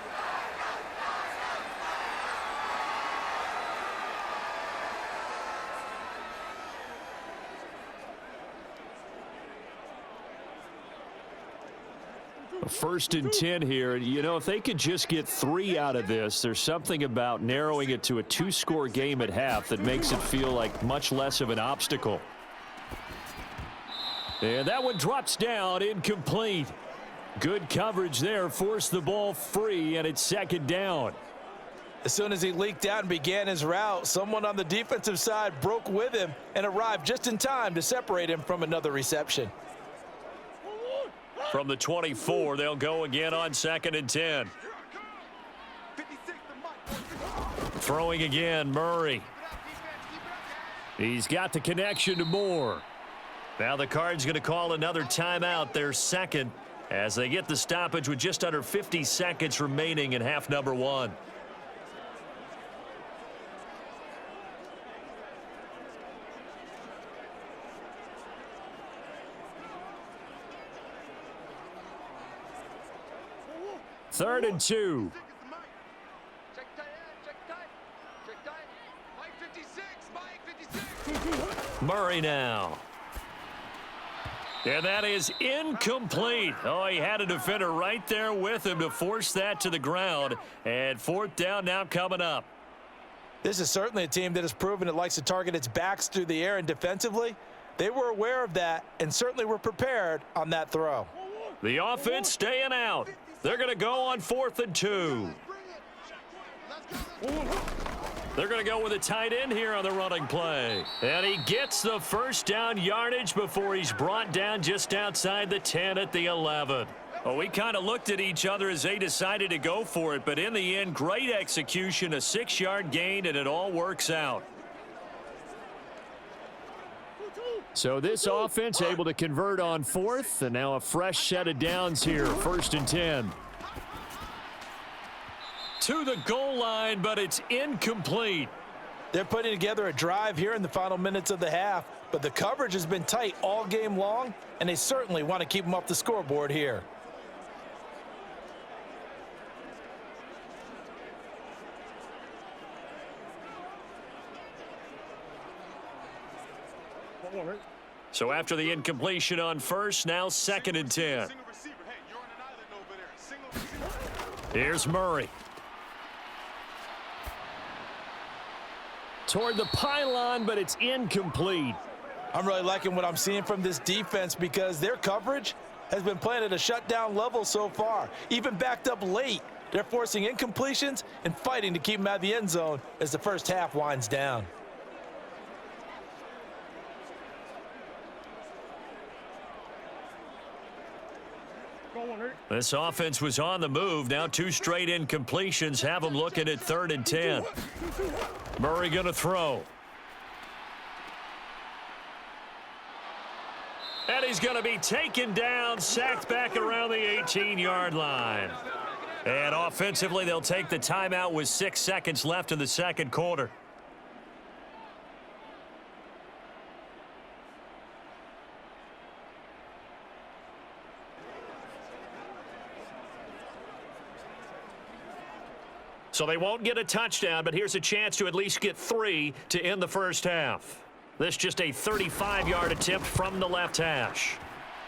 First and 10 here. You know, if they could just get 3 out of this, there's something about narrowing it to a 2-score game at half that makes it feel like much less of an obstacle. And that one drops down, incomplete. Good coverage there, forced the ball free, and it's 2nd down. As soon as he leaked out and began his route, someone on the defensive side broke with him and arrived just in time to separate him from another reception. From the 24, they'll go again on 2nd and 10. Throwing again, Murray. He's got the connection to Moore. Now the Cards going to call another timeout, their 2nd, as they get the stoppage with just under 50 seconds remaining in half number 1. Third and 2. Murray now. And that is incomplete. Oh, he had a defender right there with him to force that to the ground. And 4th down now coming up. This is certainly a team that has proven it likes to target its backs through the air, and defensively, they were aware of that and certainly were prepared on that throw. The offense staying out. They're going to go on 4th and 2. They're going to go with a tight end here on the running play. And he gets the first down yardage before he's brought down just outside the 10 at the 11. Well, we kind of looked at each other as they decided to go for it, but in the end, great execution, a 6-yard gain, and it all works out. So this offense able to convert on fourth, and now a fresh set of downs here, 1st and 10. To the goal line, but it's incomplete. They're putting together a drive here in the final minutes of the half, but the coverage has been tight all game long, and they certainly want to keep them off the scoreboard here. So after the incompletion on first, now 2nd and 10. Single receiver. Hey, you're on an island over there. Single receiver. Here's Murray. Toward the pylon, but it's incomplete. I'm really liking what I'm seeing from this defense because their coverage has been playing at a shutdown level so far. Even backed up late, they're forcing incompletions and fighting to keep them out of the end zone as the first half winds down. This offense was on the move. Now 2 straight incompletions have them looking at 3rd and 10. Murray going to throw. And he's going to be taken down, sacked back around the 18-yard line. And offensively, they'll take the timeout with 6 seconds left in the second quarter. So they won't get a touchdown, but here's a chance to at least get 3 to end the first half. This just a 35-yard attempt from the left hash.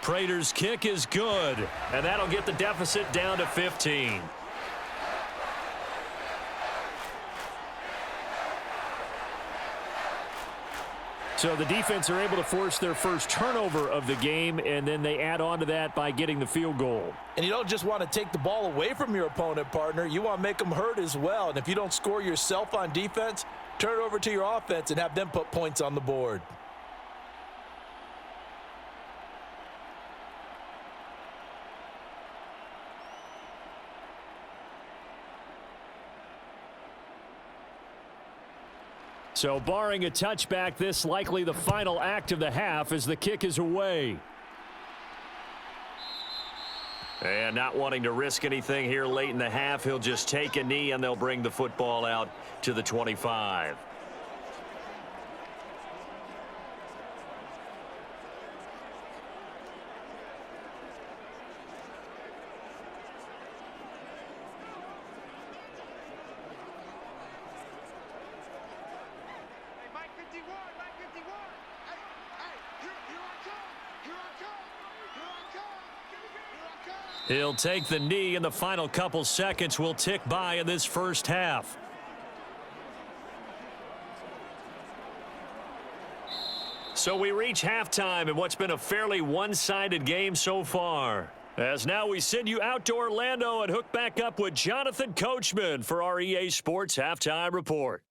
Prater's kick is good, and that'll get the deficit down to 15. So the defense are able to force their first turnover of the game, and then they add on to that by getting the field goal. And you don't just want to take the ball away from your opponent, partner. You want to make them hurt as well. And if you don't score yourself on defense, turn it over to your offense and have them put points on the board. So barring a touchback, this likely the final act of the half as the kick is away. And not wanting to risk anything here late in the half, he'll just take a knee and they'll bring the football out to the 25. Hey, Mike 51, Mike 51. Hey, here I come. Here I come. Here I come. Here I come. He'll take the knee, and the final couple seconds will tick by in this first half. So we reach halftime in what's been a fairly one-sided game so far. As now we send you out to Orlando and hook back up with Jonathan Coachman for our EA Sports Halftime Report.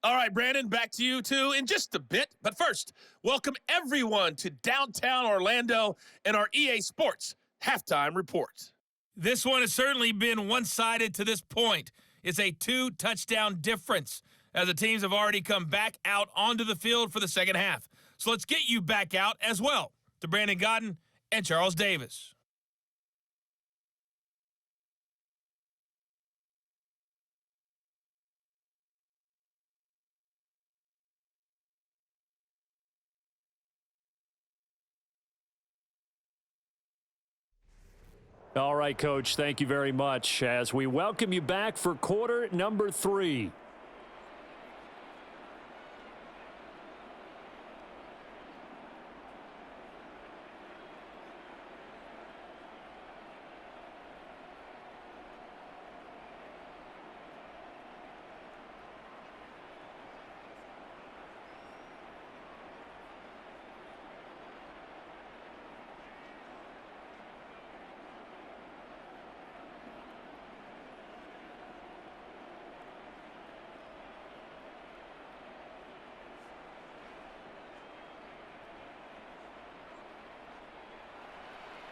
All right, Brandon, back to you two in just a bit. But first, welcome everyone to downtown Orlando and our EA Sports Halftime Report. This one has certainly been one-sided to this point. It's a 2-touchdown difference as the teams have already come back out onto the field for the second half. So let's get you back out as well to Brandon Godden and Charles Davis. All right, Coach, thank you very much as we welcome you back for quarter number 3.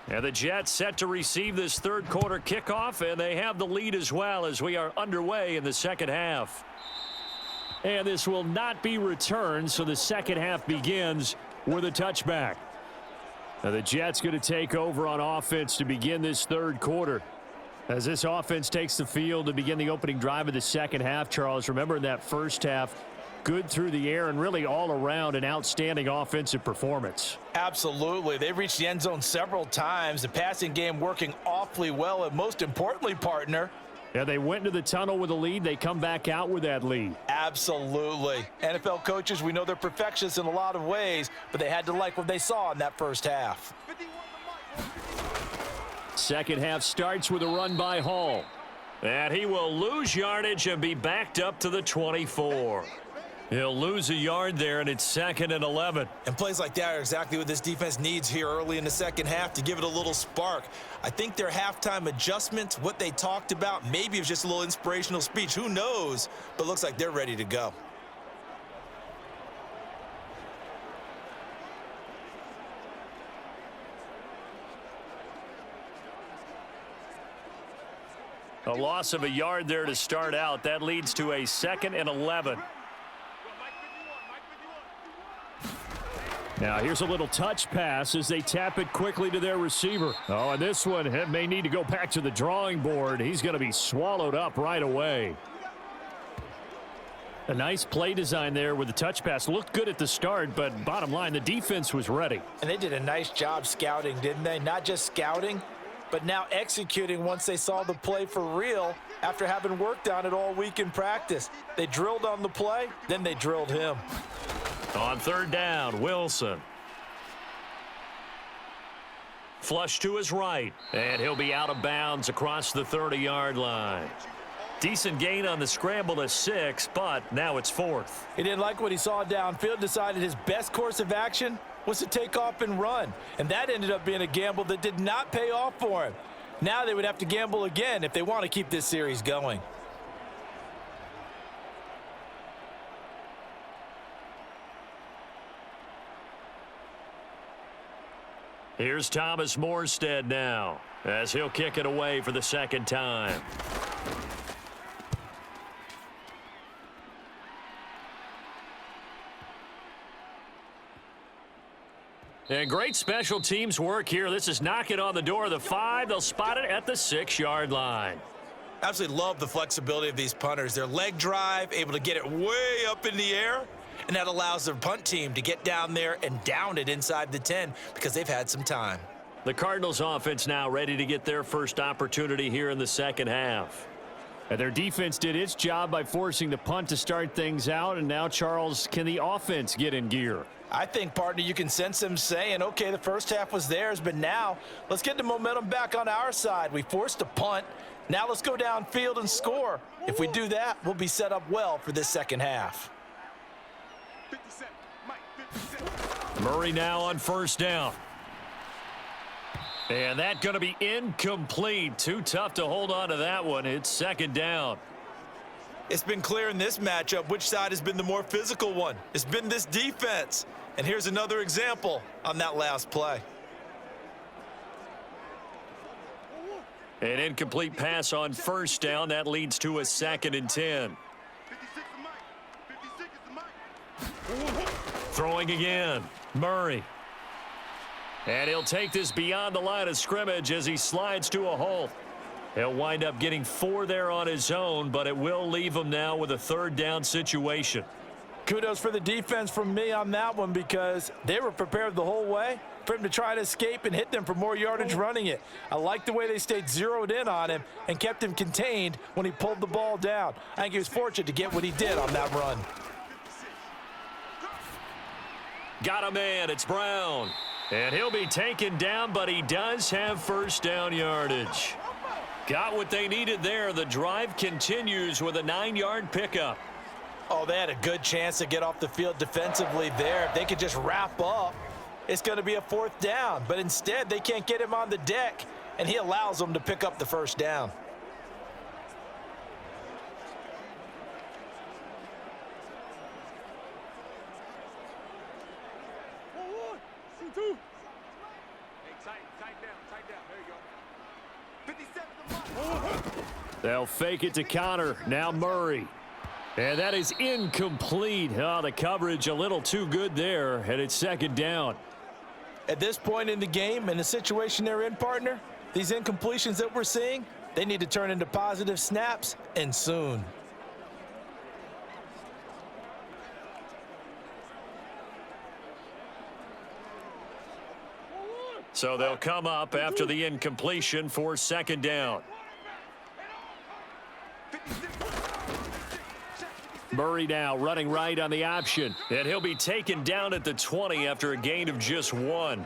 And the Jets set to receive this third quarter kickoff, and they have the lead as well as we are underway in the second half. And this will not be returned, so the second half begins with a touchback. Now the Jets going to take over on offense to begin this third quarter. As this offense takes the field to begin the opening drive of the second half, Charles, remember in that first half, good through the air and really all around an outstanding offensive performance. Absolutely. They reached the end zone several times. The passing game working awfully well, and most importantly, partner, yeah, they went into the tunnel with a lead. They come back out with that lead. Absolutely. NFL coaches, we know they're perfectionists in a lot of ways, but they had to like what they saw in that first half. Second half starts with a run by Hall. And he will lose yardage and be backed up to the 24. He'll lose a yard there, and it's 2nd and 11. And plays like that are exactly what this defense needs here early in the second half to give it a little spark. I think their halftime adjustments, what they talked about, maybe it was just a little inspirational speech. Who knows? But looks like they're ready to go. A loss of a yard there to start out. That leads to a 2nd and 11. Now here's a little touch pass as they tap it quickly to their receiver. Oh, and this one may need to go back to the drawing board. He's going to be swallowed up right away. A nice play design there with the touch pass. Looked good at the start, but bottom line, the defense was ready. And they did a nice job scouting, didn't they? Not just scouting, but now executing once they saw the play for real after having worked on it all week in practice. They drilled on the play, then they drilled him. On third down, Wilson. Flush to his right, and he'll be out of bounds across the 30-yard line. Decent gain on the scramble to 6, but now it's 4th. He didn't like what he saw downfield, decided his best course of action was to take off and run, and that ended up being a gamble that did not pay off for him. Now they would have to gamble again if they want to keep this series going. Here's Thomas Morstead now, as he'll kick it away for the second time. And great special teams work here. This is knocking on the door of the 5. They'll spot it at the 6-yard line. Absolutely love the flexibility of these punters. Their leg drive, able to get it way up in the air, and that allows their punt team to get down there and down it inside the 10 because they've had some time. The Cardinals offense now ready to get their first opportunity here in the second half. And their defense did its job by forcing the punt to start things out, and now, Charles, can the offense get in gear? I think, partner, you can sense them saying, okay, the first half was theirs, but now let's get the momentum back on our side. We forced a punt. Now let's go downfield and score. If we do that, we'll be set up well for this second half. Murray now on first down. And that's going to be incomplete. Too tough to hold on to that one. It's second down. It's been clear in this matchup which side has been the more physical one. It's been this defense. And here's another example on that last play. An incomplete pass on first down. That leads to a 2nd and 10. Throwing again. Murray. And he'll take this beyond the line of scrimmage as he slides to a halt. He'll wind up getting 4 there on his own, but it will leave him now with a third down situation. Kudos for the defense from me on that one because they were prepared the whole way for him to try to escape and hit them for more yardage running it. I like the way they stayed zeroed in on him and kept him contained when he pulled the ball down. I think he was fortunate to get what he did on that run. Got a man. It's Brown. And he'll be taken down, but he does have first down yardage. Got what they needed there. The drive continues with a 9-yard pickup. Oh, they had a good chance to get off the field defensively there. If they could just wrap up, it's going to be a 4th down. But instead, they can't get him on the deck, and he allows them to pick up the first down. They'll fake it to Connor. Now Murray. And that is incomplete. Oh, the coverage a little too good there, and it's second down. At this point in the game, in the situation they're in, partner, these incompletions that we're seeing, they need to turn into positive snaps, and soon. So they'll come up after the incompletion for second down. Murray now running right on the option. And he'll be taken down at the 20 after a gain of just 1.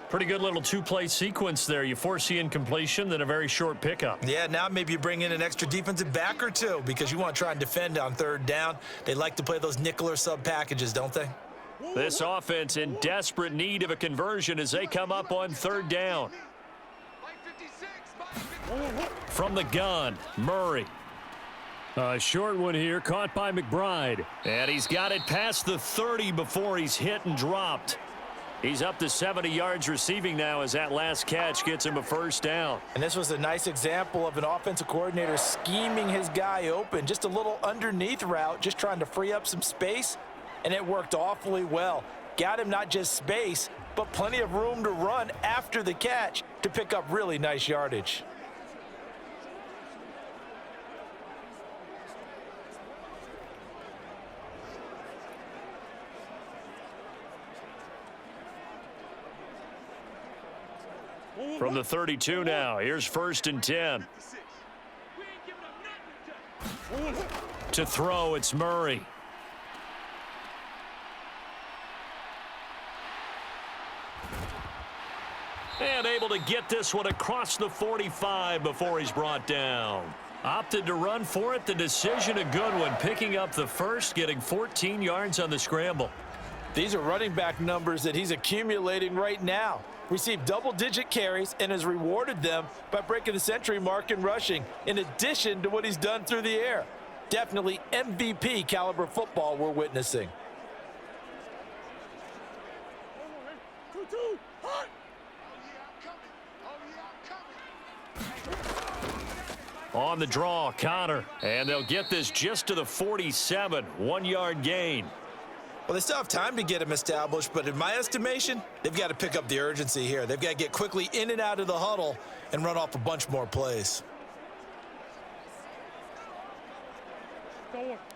Pretty good little two-play sequence there. You force the incompletion, then a very short pickup. Yeah, now maybe you bring in an extra defensive back or two because you want to try and defend on third down. They like to play those nickel or sub packages, don't they? This offense in desperate need of a conversion as they come up on third down. From the gun, Murray. A short one here, caught by McBride. And he's got it past the 30 before he's hit and dropped. He's up to 70 yards receiving now as that last catch gets him a first down. And this was a nice example of an offensive coordinator scheming his guy open. Just a little underneath route, just trying to free up some space, and it worked awfully well. Got him not just space, but plenty of room to run after the catch to pick up really nice yardage. From the 32 now, here's first and 10. To throw, it's Murray. And able to get this one across the 45 before he's brought down. Opted to run for it. The decision a good one. Picking up the first, getting 14 yards on the scramble. These are running back numbers that he's accumulating right now. Received double-digit carries and has rewarded them by breaking the century mark in rushing, in addition to what he's done through the air. Definitely MVP caliber football we're witnessing. On the draw, Connor. And they'll get this just to the 47. 1-yard gain. Well, they still have time to get him established, but in my estimation, they've got to pick up the urgency here. They've got to get quickly in and out of the huddle and run off a bunch more plays.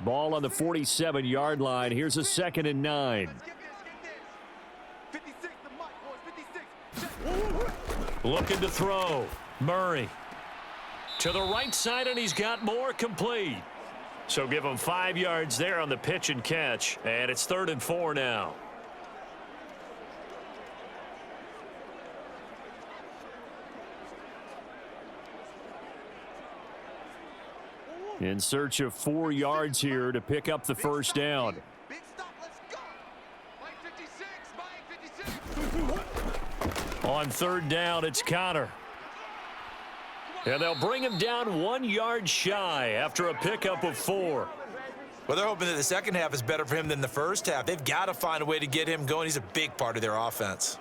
Ball on the 47-yard line. Here's a 2nd and 9. Looking to throw. Murray. To the right side, and he's got more, complete. So give him 5 yards there on the pitch and catch. And it's 3rd and 4 now. In search of 4 yards here to pick up the first down. Big stop, let's go. Mike 56. On 3rd down, it's Connor. And they'll bring him down 1 yard shy after a pickup of 4. Well, they're hoping that the second half is better for him than the first half. They've got to find a way to get him going. He's a big part of their offense.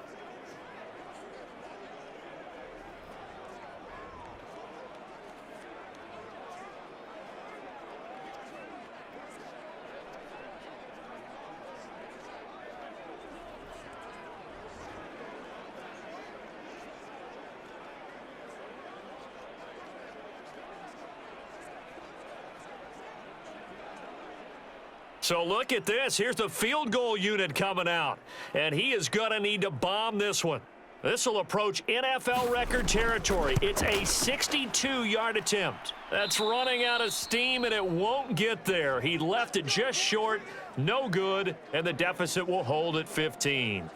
So look at this. Here's the field goal unit coming out. And he is going to need to bomb this one. This will approach NFL record territory. It's a 62-yard attempt. That's running out of steam, and it won't get there. He left it just short. No good, and the deficit will hold at 15.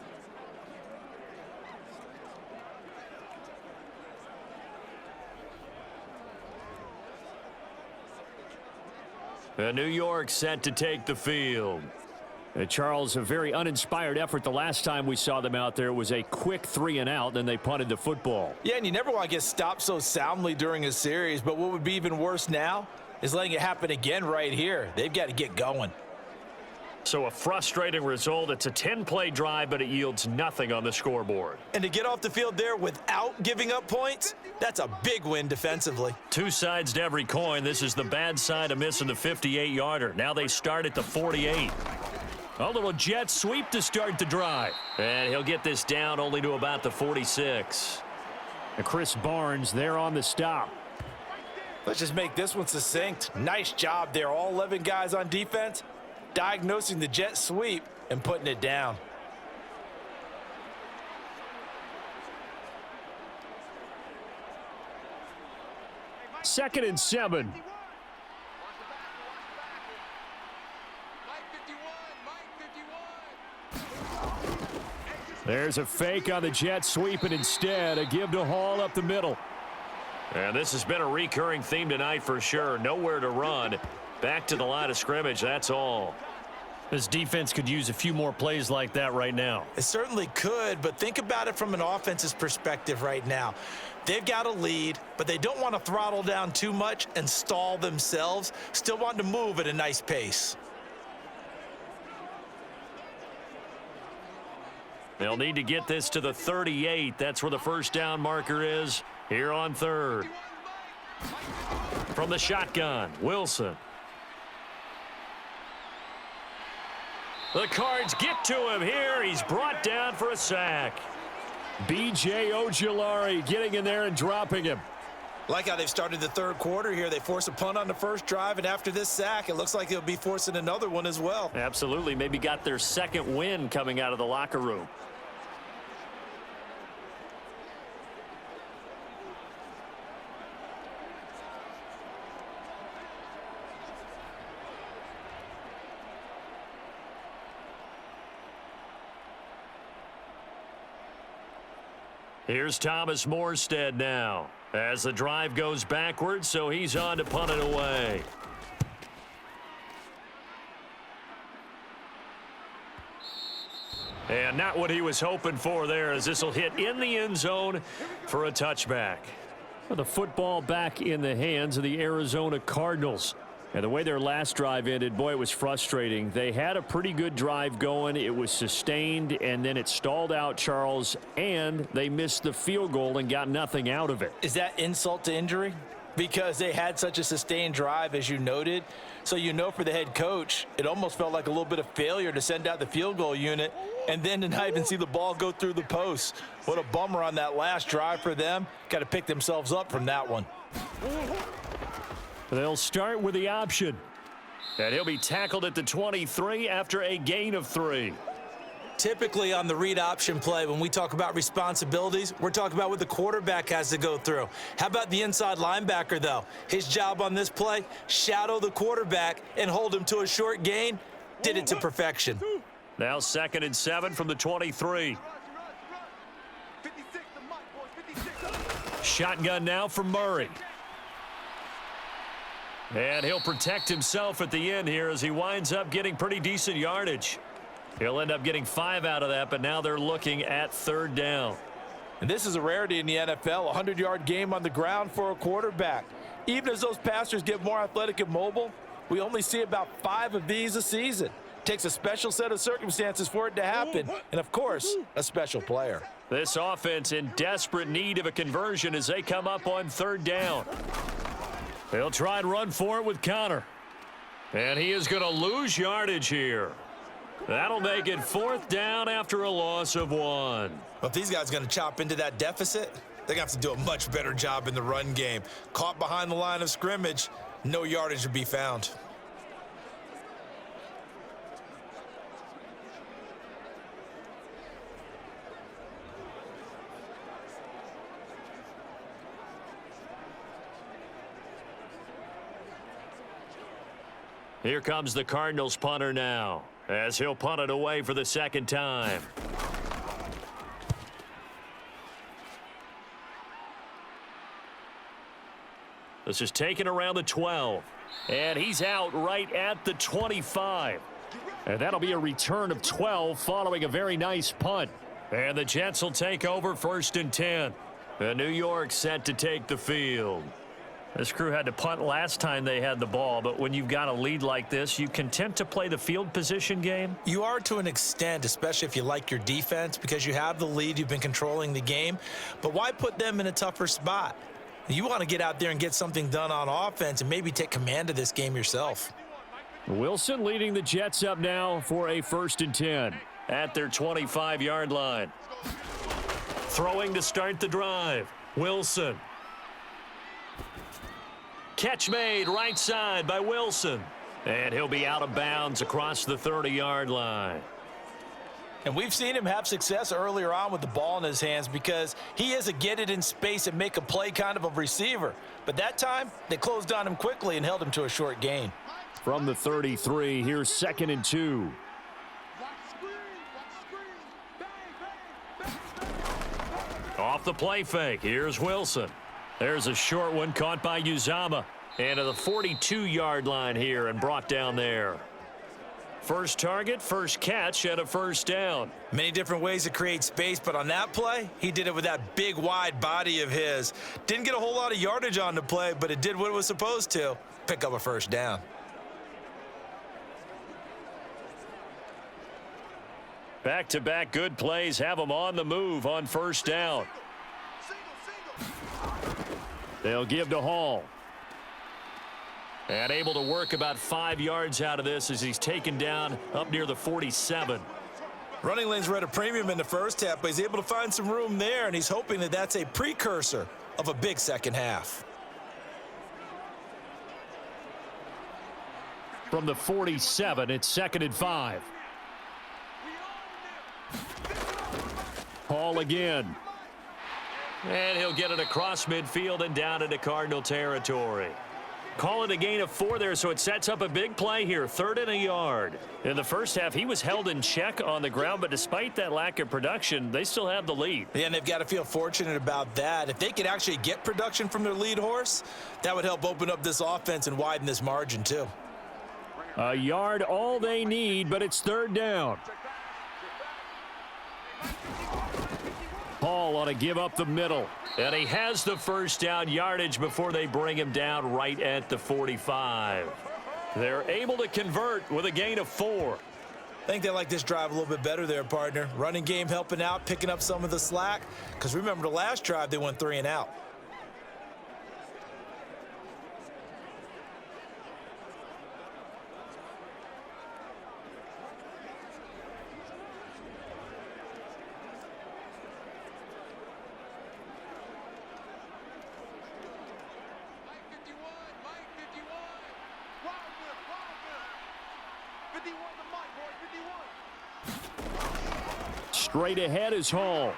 New York set to take the field. Charles, a very uninspired effort the last time we saw them out there. It was a quick 3 and out, then they punted the football. Yeah, and you never want to get stopped so soundly during a series, but what would be even worse now is letting it happen again right here. They've got to get going. So a frustrating result. It's a 10-play drive, but it yields nothing on the scoreboard. And to get off the field there without giving up points, that's a big win defensively. Two sides to every coin. This is the bad side of missing the 58-yarder. Now they start at the 48. A little jet sweep to start the drive. And he'll get this down only to about the 46. And Chris Barnes there on the stop. Let's just make this one succinct. Nice job there. All 11 guys on defense diagnosing the jet sweep and putting it down. Second and 7. There's a fake on the jet sweep, and instead a give to Hall up the middle. And this has been a recurring theme tonight for sure. Nowhere to run. Back to the line of scrimmage, that's all. This defense could use a few more plays like that right now. It certainly could, but think about it from an offense's perspective right now. They've got a lead, but they don't want to throttle down too much and stall themselves. Still want to move at a nice pace. They'll need to get this to the 38. That's where the first down marker is here on third. From the shotgun, Wilson. The Cards get to him here. He's brought down for a sack. B.J. Ojulari getting in there and dropping him. Like how they've started the third quarter here. They force a punt on the first drive, and after this sack, it looks like they'll be forcing another one as well. Absolutely. Maybe got their second win coming out of the locker room. Here's Thomas Morstead now as the drive goes backwards, so he's on to punt it away. And not what he was hoping for there, as this will hit in the end zone for a touchback. Well, the football back in the hands of the Arizona Cardinals. And the way their last drive ended, boy, it was frustrating. They had a pretty good drive going. It was sustained, and then it stalled out, Charles, and they missed the field goal and got nothing out of it. Is that insult to injury? Because they had such a sustained drive, as you noted. So you know for the head coach, it almost felt like a little bit of failure to send out the field goal unit and then to not even see the ball go through the post. What a bummer on that last drive for them. Got to pick themselves up from that one. They'll start with the option. And he'll be tackled at the 23 after a gain of 3. Typically on the read option play, when we talk about responsibilities, we're talking about what the quarterback has to go through. How about the inside linebacker, though? His job on this play, shadow the quarterback and hold him to a short gain. Did it to perfection. Now 2nd and 7 from the 23. Shotgun now for Murray. And he'll protect himself at the end here as he winds up getting pretty decent yardage. He'll end up getting 5 out of that, but now they're looking at 3rd down. And this is a rarity in the NFL, a 100-yard game on the ground for a quarterback. Even as those passers get more athletic and mobile, we only see about 5 of these a season. Takes a special set of circumstances for it to happen, and of course, a special player. This offense in desperate need of a conversion as they come up on 3rd down. They'll try and run for it with Connor. And he is going to lose yardage here. That'll make it 4th down after a loss of 1. Well, if these guys are going to chop into that deficit, they're going to have to do a much better job in the run game. Caught behind the line of scrimmage, no yardage to be found. Here comes the Cardinals punter now, as he'll punt it away for the 2nd time. This is taken around the 12, and he's out right at the 25. And that'll be a return of 12 following a very nice punt. And the Jets will take over 1st and 10. The New York set to take the field. This crew had to punt last time they had the ball, but when you've got a lead like this, you content to play the field position game? You are to an extent, especially if you like your defense, because you have the lead, you've been controlling the game. But why put them in a tougher spot? You want to get out there and get something done on offense and maybe take command of this game yourself. Wilson leading the Jets up now for a 1st and 10. At their 25-yard line. Throwing to start the drive. Wilson. Catch made right side by Wilson. And he'll be out of bounds across the 30-yard line. And we've seen him have success earlier on with the ball in his hands because he is a get it in space and make a play kind of a receiver. But that time, they closed on him quickly and held him to a short gain. From the 33, here's 2nd and 2. Off the play fake. Here's Wilson. There's a short one caught by Uzama. And to the 42-yard line here and brought down there. First target, first catch, and a 1st down. Many different ways to create space, but on that play, he did it with that big, wide body of his. Didn't get a whole lot of yardage on the play, but it did what it was supposed to. Pick up a 1st down. Back-to-back good plays have them on the move on 1st down. They'll give to Hall. And able to work about 5 yards out of this as he's taken down up near the 47. Running lanes were at a premium in the first half, but he's able to find some room there, and he's hoping that that's a precursor of a big second half. From the 47, it's 2nd and 5. Hall again. And he'll get it across midfield and down into Cardinal territory. Call it a gain of 4 there, so it sets up a big play here. 3rd and a yard. In the first half, he was held in check on the ground, but despite that lack of production, they still have the lead. Yeah, and they've got to feel fortunate about that. If they could actually get production from their lead horse, that would help open up this offense and widen this margin too. A yard all they need, but it's 3rd down. Hall on a give up the middle. And he has the 1st down yardage before they bring him down right at the 45. They're able to convert with a gain of 4. I think they like this drive a little bit better there, partner. Running game helping out, picking up some of the slack. Because remember the last drive, they went 3 and out. Straight ahead is Hall.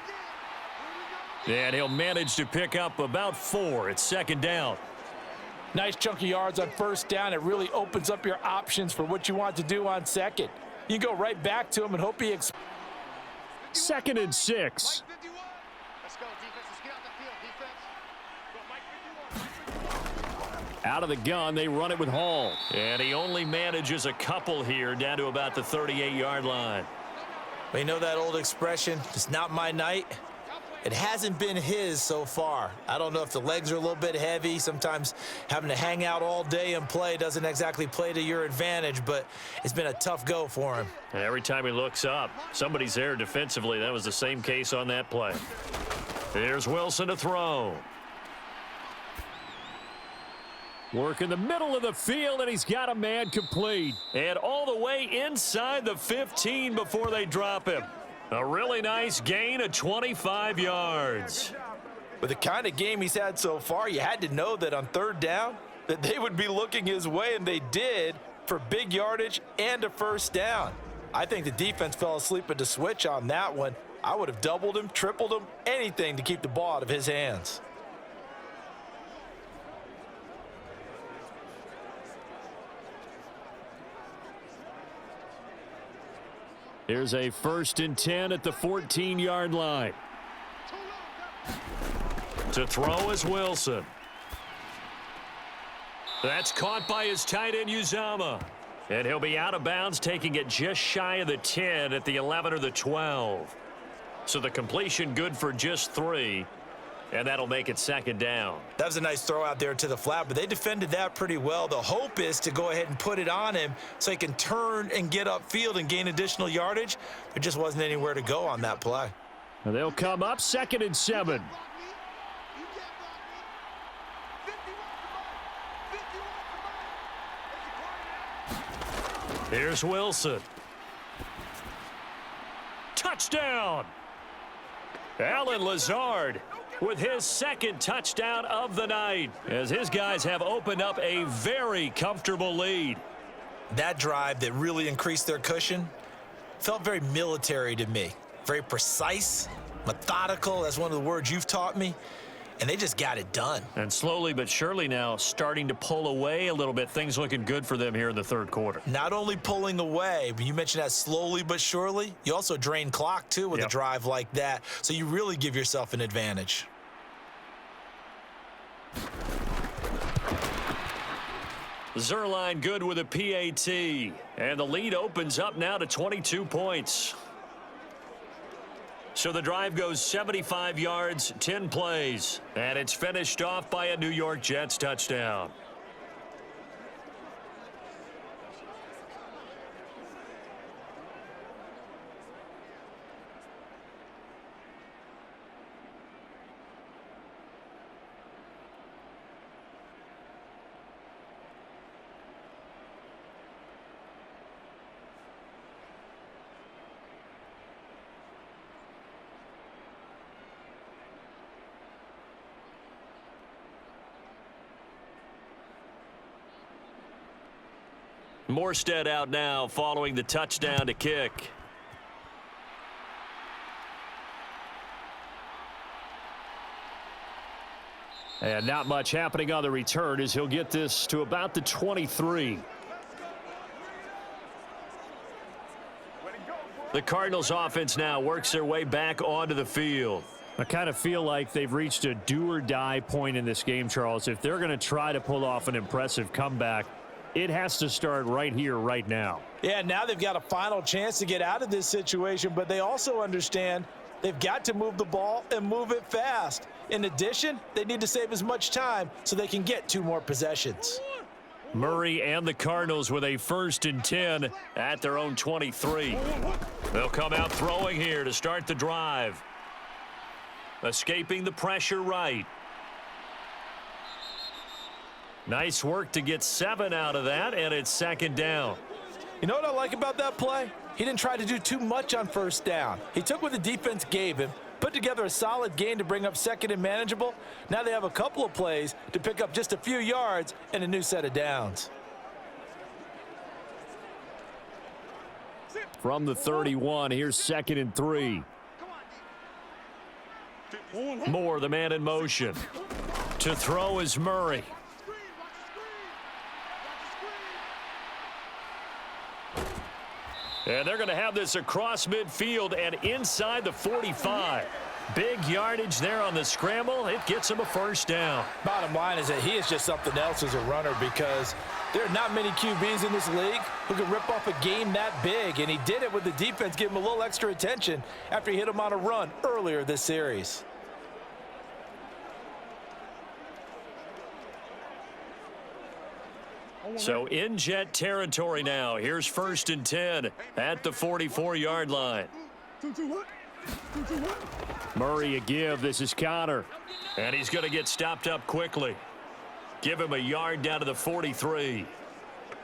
And he'll manage to pick up about 4. It's 2nd down. Nice chunk of yards on 1st down. It really opens up your options for what you want to do on 2nd. You go right back to him and hope he 2nd and 6. Let's go, defense. Let's get out the field, defense. Out of the gun, they run it with Hall. And he only manages a couple here down to about the 38-yard line. But you know that old expression, it's not my night? It hasn't been his so far. I don't know if the legs are a little bit heavy. Sometimes having to hang out all day and play doesn't exactly play to your advantage, but it's been a tough go for him. And every time he looks up, somebody's there defensively. That was the same case on that play. Here's Wilson to throw. Work in the middle of the field, and he's got a man complete. And all the way inside the 15 before they drop him. A really nice gain of 25 yards. With the kind of game he's had so far, you had to know that on 3rd down that they would be looking his way, and they did, for big yardage and a 1st down. I think the defense fell asleep at the switch on that one. I would have doubled him, tripled him, anything to keep the ball out of his hands. Here's a 1st and 10 at the 14-yard line. To throw is Wilson. That's caught by his tight end, Uzama. And he'll be out of bounds, taking it just shy of the 10 at the 11 or the 12. So the completion good for just 3. And that'll make it second down. That was a nice throw out there to the flat, but they defended that pretty well. The hope is to go ahead and put it on him so he can turn and get upfield and gain additional yardage. There just wasn't anywhere to go on that play. And they'll come up 2nd and 7. Here's Wilson. Touchdown! Alan Lazard with his 2nd touchdown of the night as his guys have opened up a very comfortable lead. That drive that really increased their cushion felt very military to me. Very precise, methodical. That's one of the words you've taught me. And they just got it done. And slowly but surely now starting to pull away a little bit. Things looking good for them here in the 3rd quarter. Not only pulling away, but you mentioned that slowly but surely. You also drain clock, too, with a drive like that. So you really give yourself an advantage. Zerline good with a PAT. And the lead opens up now to 22 points. So the drive goes 75 yards, 10 plays, and it's finished off by a New York Jets touchdown. Morstead out now following the touchdown to kick. And not much happening on the return as he'll get this to about the 23. The Cardinals offense now works their way back onto the field. I kind of feel like they've reached a do-or-die point in this game, Charles. If they're going to try to pull off an impressive comeback, it has to start right here, right now. Yeah, now they've got a final chance to get out of this situation, but they also understand they've got to move the ball and move it fast. In addition, they need to save as much time so they can get 2 more possessions. Murray and the Cardinals with a 1st and 10 at their own 23. They'll come out throwing here to start the drive. Escaping the pressure right. Nice work to get 7 out of that, and it's 2nd down. You know what I like about that play? He didn't try to do too much on 1st down. He took what the defense gave him, put together a solid gain to bring up 2nd and manageable. Now they have a couple of plays to pick up just a few yards and a new set of downs. From the 31, here's 2nd and 3. Moore, the man in motion. To throw is Murray. And they're going to have this across midfield and inside the 45. Big yardage there on the scramble. It gets him a 1st down. Bottom line is that he is just something else as a runner because there are not many QBs in this league who can rip off a game that big, and he did it with the defense giving him a little extra attention after he hit him on a run earlier this series. So in Jet territory now. Here's 1st and 10 at the 44-yard line. Murray a give. This is Connor. And he's going to get stopped up quickly. Give him a yard down to the 43.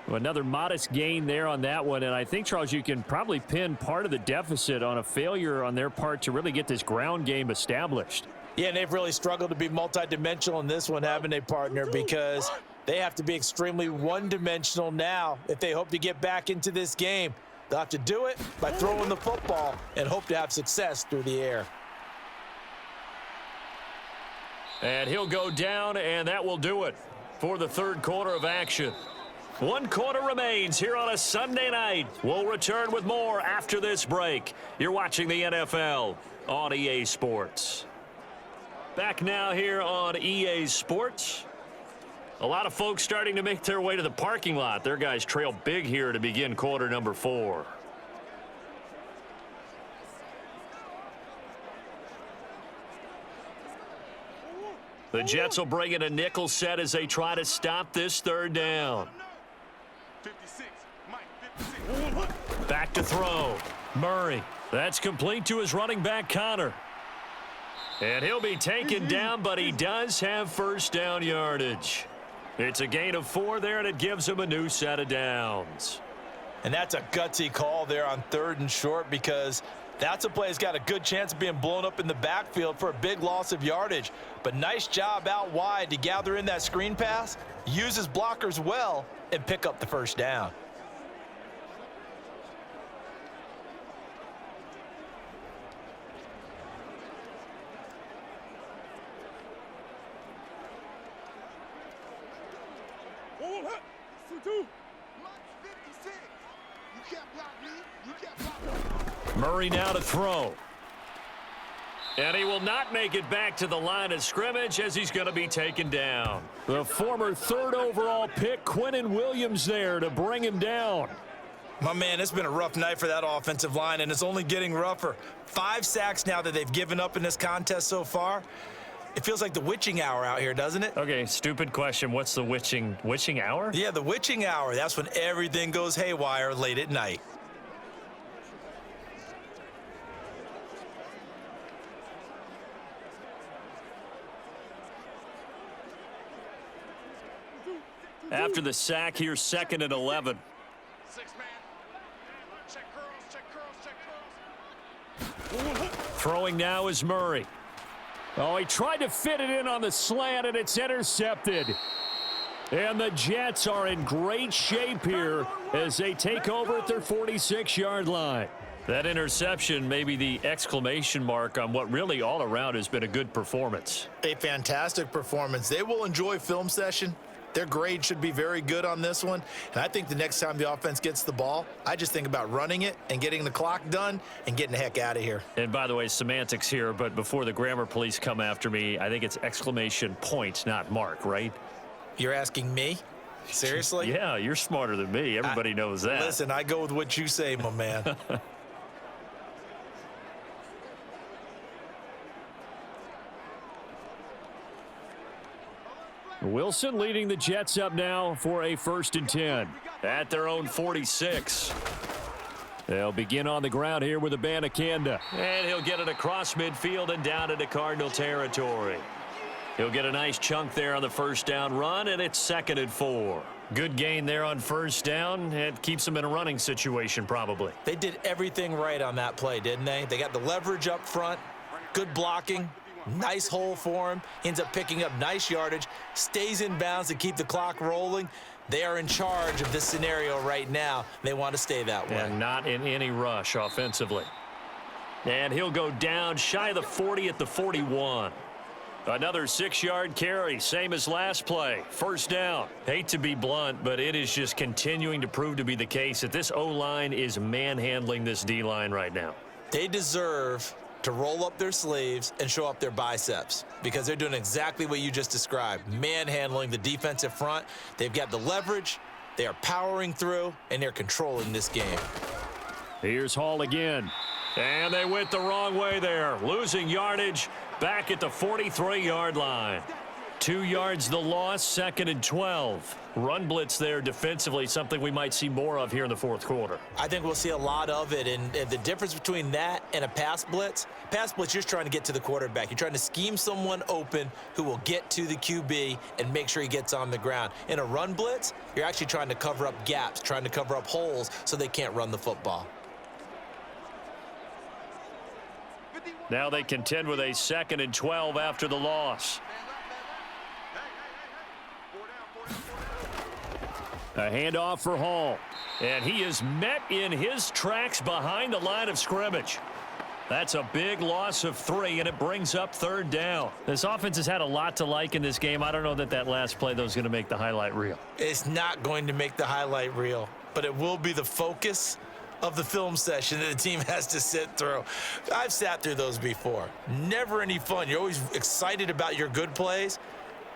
Well, another modest gain there on that one. And I think, Charles, you can probably pin part of the deficit on a failure on their part to really get this ground game established. Yeah, and they've really struggled to be multidimensional in this one, haven't they, partner? Because they have to be extremely one-dimensional now if they hope to get back into this game. They'll have to do it by throwing the football and hope to have success through the air. And he'll go down, and that will do it for the 3rd quarter of action. 1 quarter remains here on a Sunday night. We'll return with more after this break. You're watching the NFL on EA Sports. Back now here on EA Sports. A lot of folks starting to make their way to the parking lot. Their guys trail big here to begin quarter number 4. The Jets will bring in a nickel set as they try to stop this third down. 56, Mike, 56. Back to throw. Murray. That's complete to his running back, Connor. And he'll be taken down, but he does have first down yardage. It's a gain of 4 there, and it gives him a new set of downs. And that's a gutsy call there on 3rd and short, because that's a play that's got a good chance of being blown up in the backfield for a big loss of yardage. But nice job out wide to gather in that screen pass, use his blockers well, and pick up the first down. Mike, 56. You can't block me. You can't block me. Murray now to throw. And he will not make it back to the line of scrimmage as he's going to be taken down. The former 3rd overall pick, Quinnen Williams, there to bring him down. My man, it's been a rough night for that offensive line, and it's only getting rougher. 5 sacks now that they've given up in this contest so far. It feels like the witching hour out here, doesn't it? Okay, stupid question. What's the witching hour? Yeah, the witching hour. That's when everything goes haywire late at night. After the sack, here's 2nd and 11. 6 man. Check curls. Throwing now is Murray. Oh, he tried to fit it in on the slant, and it's intercepted. And the Jets are in great shape here as they take over at their 46-yard line. That interception may be the exclamation mark on what really all around has been a good performance. A fantastic performance. They will enjoy film session. Their grade should be very good on this one. And I think the next time the offense gets the ball, I just think about running it and getting the clock done and getting the heck out of here. And by the way, semantics here, but before the grammar police come after me, I think it's exclamation point, not mark, right? You're asking me? Seriously? Yeah, you're smarter than me. Everybody knows that. Listen, I go with what you say, my man. Wilson leading the Jets up now for a 1st and 10. At their own 46. They'll begin on the ground here with Abanikanda. And he'll get it across midfield and down into Cardinal territory. He'll get a nice chunk there on the first down run, and it's 2nd and 4. Good gain there on first down. It keeps them in a running situation probably. They did everything right on that play, didn't they? They got the leverage up front, good blocking, nice hole for him, ends up picking up nice yardage, stays in bounds to keep the clock rolling. They are in charge of this scenario right now. They want to stay that way. And not in any rush offensively. And he'll go down shy of the 40 at the 41. Another 6-yard carry, same as last play. First down. Hate to be blunt, but it is just continuing to prove to be the case that this O-line is manhandling this D-line right now. They deserve to roll up their sleeves and show up their biceps because they're doing exactly what you just described, manhandling the defensive front. They've got the leverage, they are powering through, and they're controlling this game. Here's Hall again. And they went the wrong way there, losing yardage back at the 43-yard line. 2 yards the loss, 2nd and 12. Run blitz there defensively, something we might see more of here in the fourth quarter. I think we'll see a lot of it, and the difference between that and a pass blitz, you're just trying to get to the quarterback. You're trying to scheme someone open who will get to the QB and make sure he gets on the ground. In a run blitz, you're actually trying to cover up gaps, trying to cover up holes so they can't run the football. Now they contend with a 2nd and 12 after the loss. A handoff for Hall. And he is met in his tracks behind the line of scrimmage. That's a big loss of 3, and it brings up 3rd down. This offense has had a lot to like in this game. I don't know that last play, though, is going to make the highlight reel. It's not going to make the highlight reel, but it will be the focus of the film session that the team has to sit through. I've sat through those before. Never any fun. You're always excited about your good plays,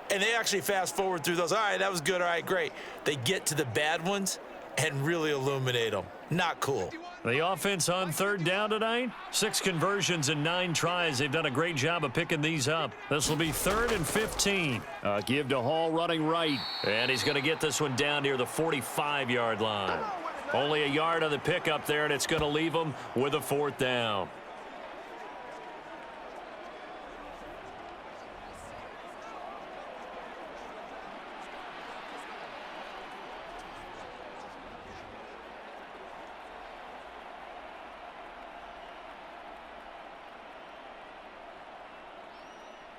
and they actually fast forward through those. All right, that was good. All right, great. They get to the bad ones, and really illuminate them. Not cool. The offense on third down tonight, 6 conversions and 9 tries. They've done a great job of picking these up. This will be 3rd and 15. Give to Hall running right. And he's going to get this one down near the 45-yard line. Only a yard on the pickup there, and it's going to leave him with a 4th down.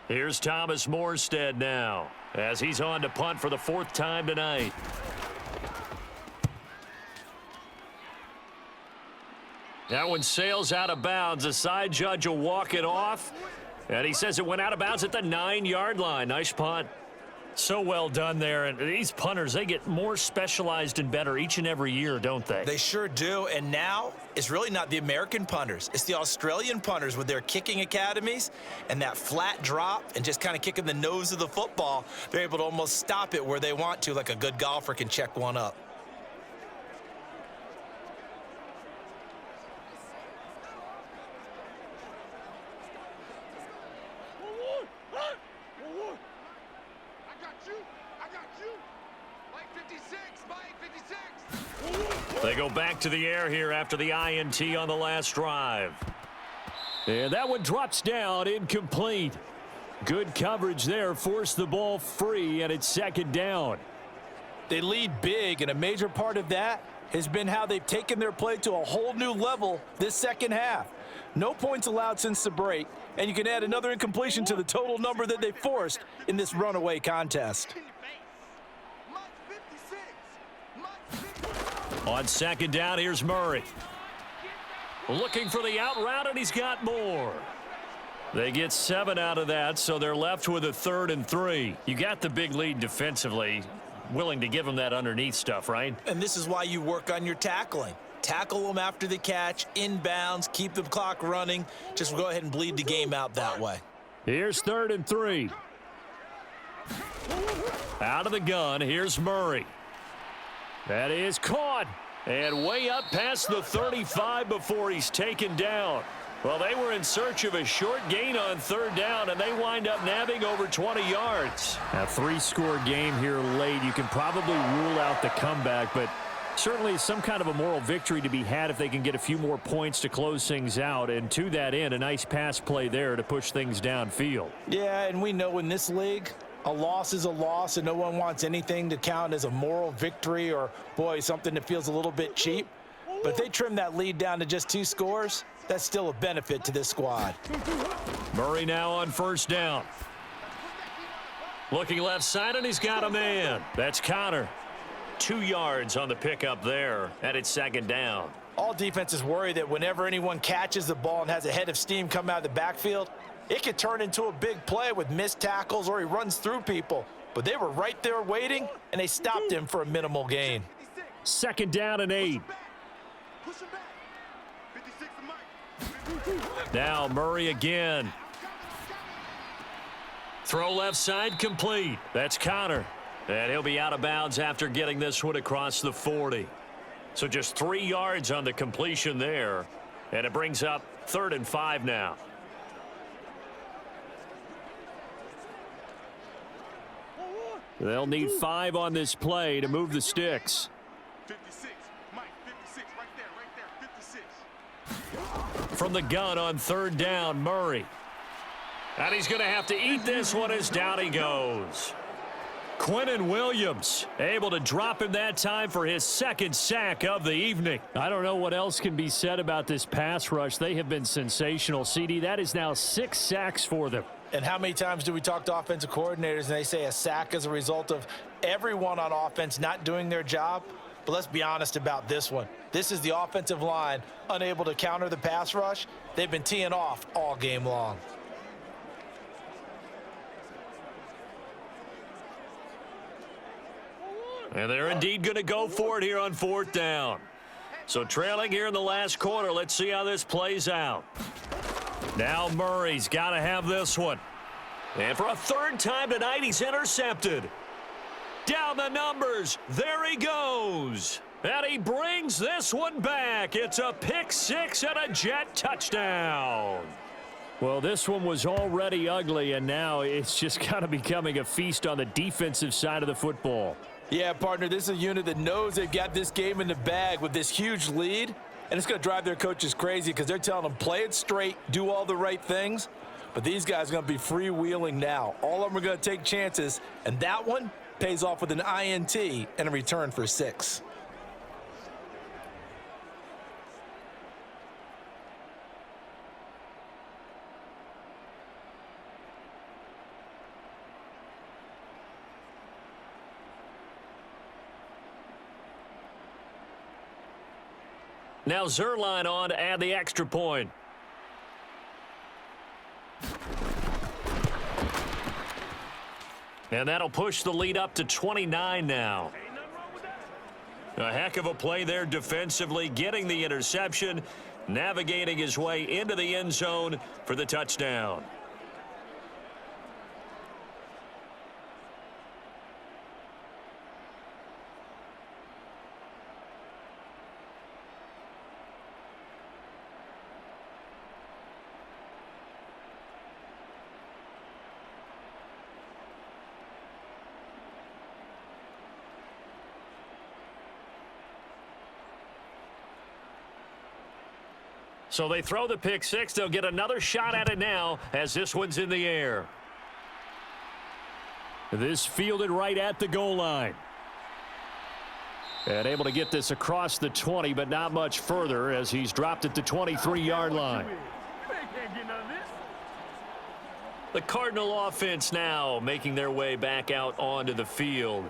Here's Thomas Morstead now, as he's on to punt for the 4th time tonight. That one sails out of bounds. The side judge will walk it off, and he says it went out of bounds at the 9-yard line. Nice punt. So well done there. And these punters, they get more specialized and better each and every year, don't they? They sure do. And now it's really not the American punters. It's the Australian punters with their kicking academies and that flat drop and just kind of kicking the nose of the football. They're able to almost stop it where they want to, like a good golfer can check one up. They go back to the air here after the INT on the last drive. And that one drops down, incomplete. Good coverage there, forced the ball free, and it's 2nd down. They lead big, and a major part of that has been how they've taken their play to a whole new level this second half. No points allowed since the break, and you can add another incompletion to the total number that they forced in this runaway contest. On 2nd down, here's Murray. Looking for the out route, and he's got more. They get 7 out of that, so they're left with a 3rd and 3. You got the big lead defensively. Willing to give them that underneath stuff, right? And this is why you work on your tackling. Tackle them after the catch, inbounds, keep the clock running. Just go ahead and bleed the game out that way. Here's 3rd and 3. Out of the gun, here's Murray. That is caught. And way up past the 35 before he's taken down. Well, they were in search of a short gain on 3rd down, and they wind up nabbing over 20 yards. A 3-score game here late. You can probably rule out the comeback, but certainly some kind of a moral victory to be had if they can get a few more points to close things out. And to that end, a nice pass play there to push things downfield. Yeah, and we know in this league, a loss is a loss, and no one wants anything to count as a moral victory or, boy, something that feels a little bit cheap. But if they trim that lead down to just 2 scores, that's still a benefit to this squad. Murray now on 1st down. Looking left side, and he's got a man. That's Connor. 2 yards on the pickup there, and it's 2nd down. All defenses worry that whenever anyone catches the ball and has a head of steam come out of the backfield, it could turn into a big play with missed tackles or he runs through people. But they were right there waiting, and they stopped him for a minimal gain. 2nd down and 8. Now Murray again. Throw left side complete. That's Connor. And he'll be out of bounds after getting this one across the 40. So just 3 yards on the completion there. And it brings up 3rd and 5 now. They'll need 5 on this play to move the sticks. 56, Mike, 56, right there, 56. From the gun on 3rd down, Murray. And he's going to have to eat this one as down he goes. Quinnen Williams able to drop him that time for his 2nd sack of the evening. I don't know what else can be said about this pass rush. They have been sensational, CD. That is now 6 sacks for them. And how many times do we talk to offensive coordinators and they say a sack is a result of everyone on offense not doing their job? But let's be honest about this one. This is the offensive line unable to counter the pass rush. They've been teeing off all game long. And they're indeed going to go for it here on 4th down. So trailing here in the last quarter. Let's see how this plays out. Now Murray's got to have this one. And for a 3rd time tonight, he's intercepted. Down the numbers. There he goes. And he brings this one back. It's a pick six and a Jet touchdown. Well, this one was already ugly, and now it's just kind of becoming a feast on the defensive side of the football. Yeah, partner, this is a unit that knows they've got this game in the bag with this huge lead, and it's going to drive their coaches crazy because they're telling them play it straight, do all the right things, but these guys are going to be freewheeling now. All of them are going to take chances, and that one pays off with an INT and a return for 6. Now Zerline on to add the extra point. And that'll push the lead up to 29 now. A heck of a play there defensively, getting the interception, navigating his way into the end zone for the touchdown. So they throw the pick six. They'll get another shot at it now as this one's in the air. This fielded right at the goal line. And able to get this across the 20, but not much further as he's dropped at the 23-yard line. The Cardinal offense now making their way back out onto the field.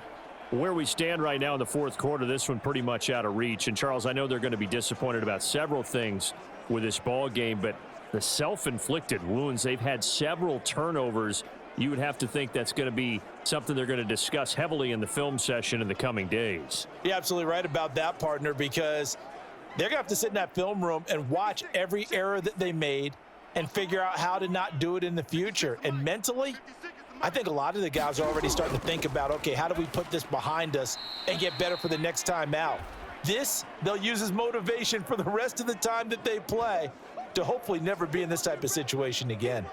Where we stand right now in the fourth quarter, this one pretty much out of reach. And, Charles, I know they're going to be disappointed about several things with this ball game, but the self-inflicted wounds, they've had several turnovers. You would have to think that's going to be something they're going to discuss heavily in the film session in the coming days. You're absolutely right about that, partner, because they're going to have to sit in that film room and watch every error that they made and figure out how to not do it in the future. And mentally, I think a lot of the guys are already starting to think about, okay, how do we put this behind us and get better for the next time out? This, they'll use as motivation for the rest of the time that they play to hopefully never be in this type of situation again.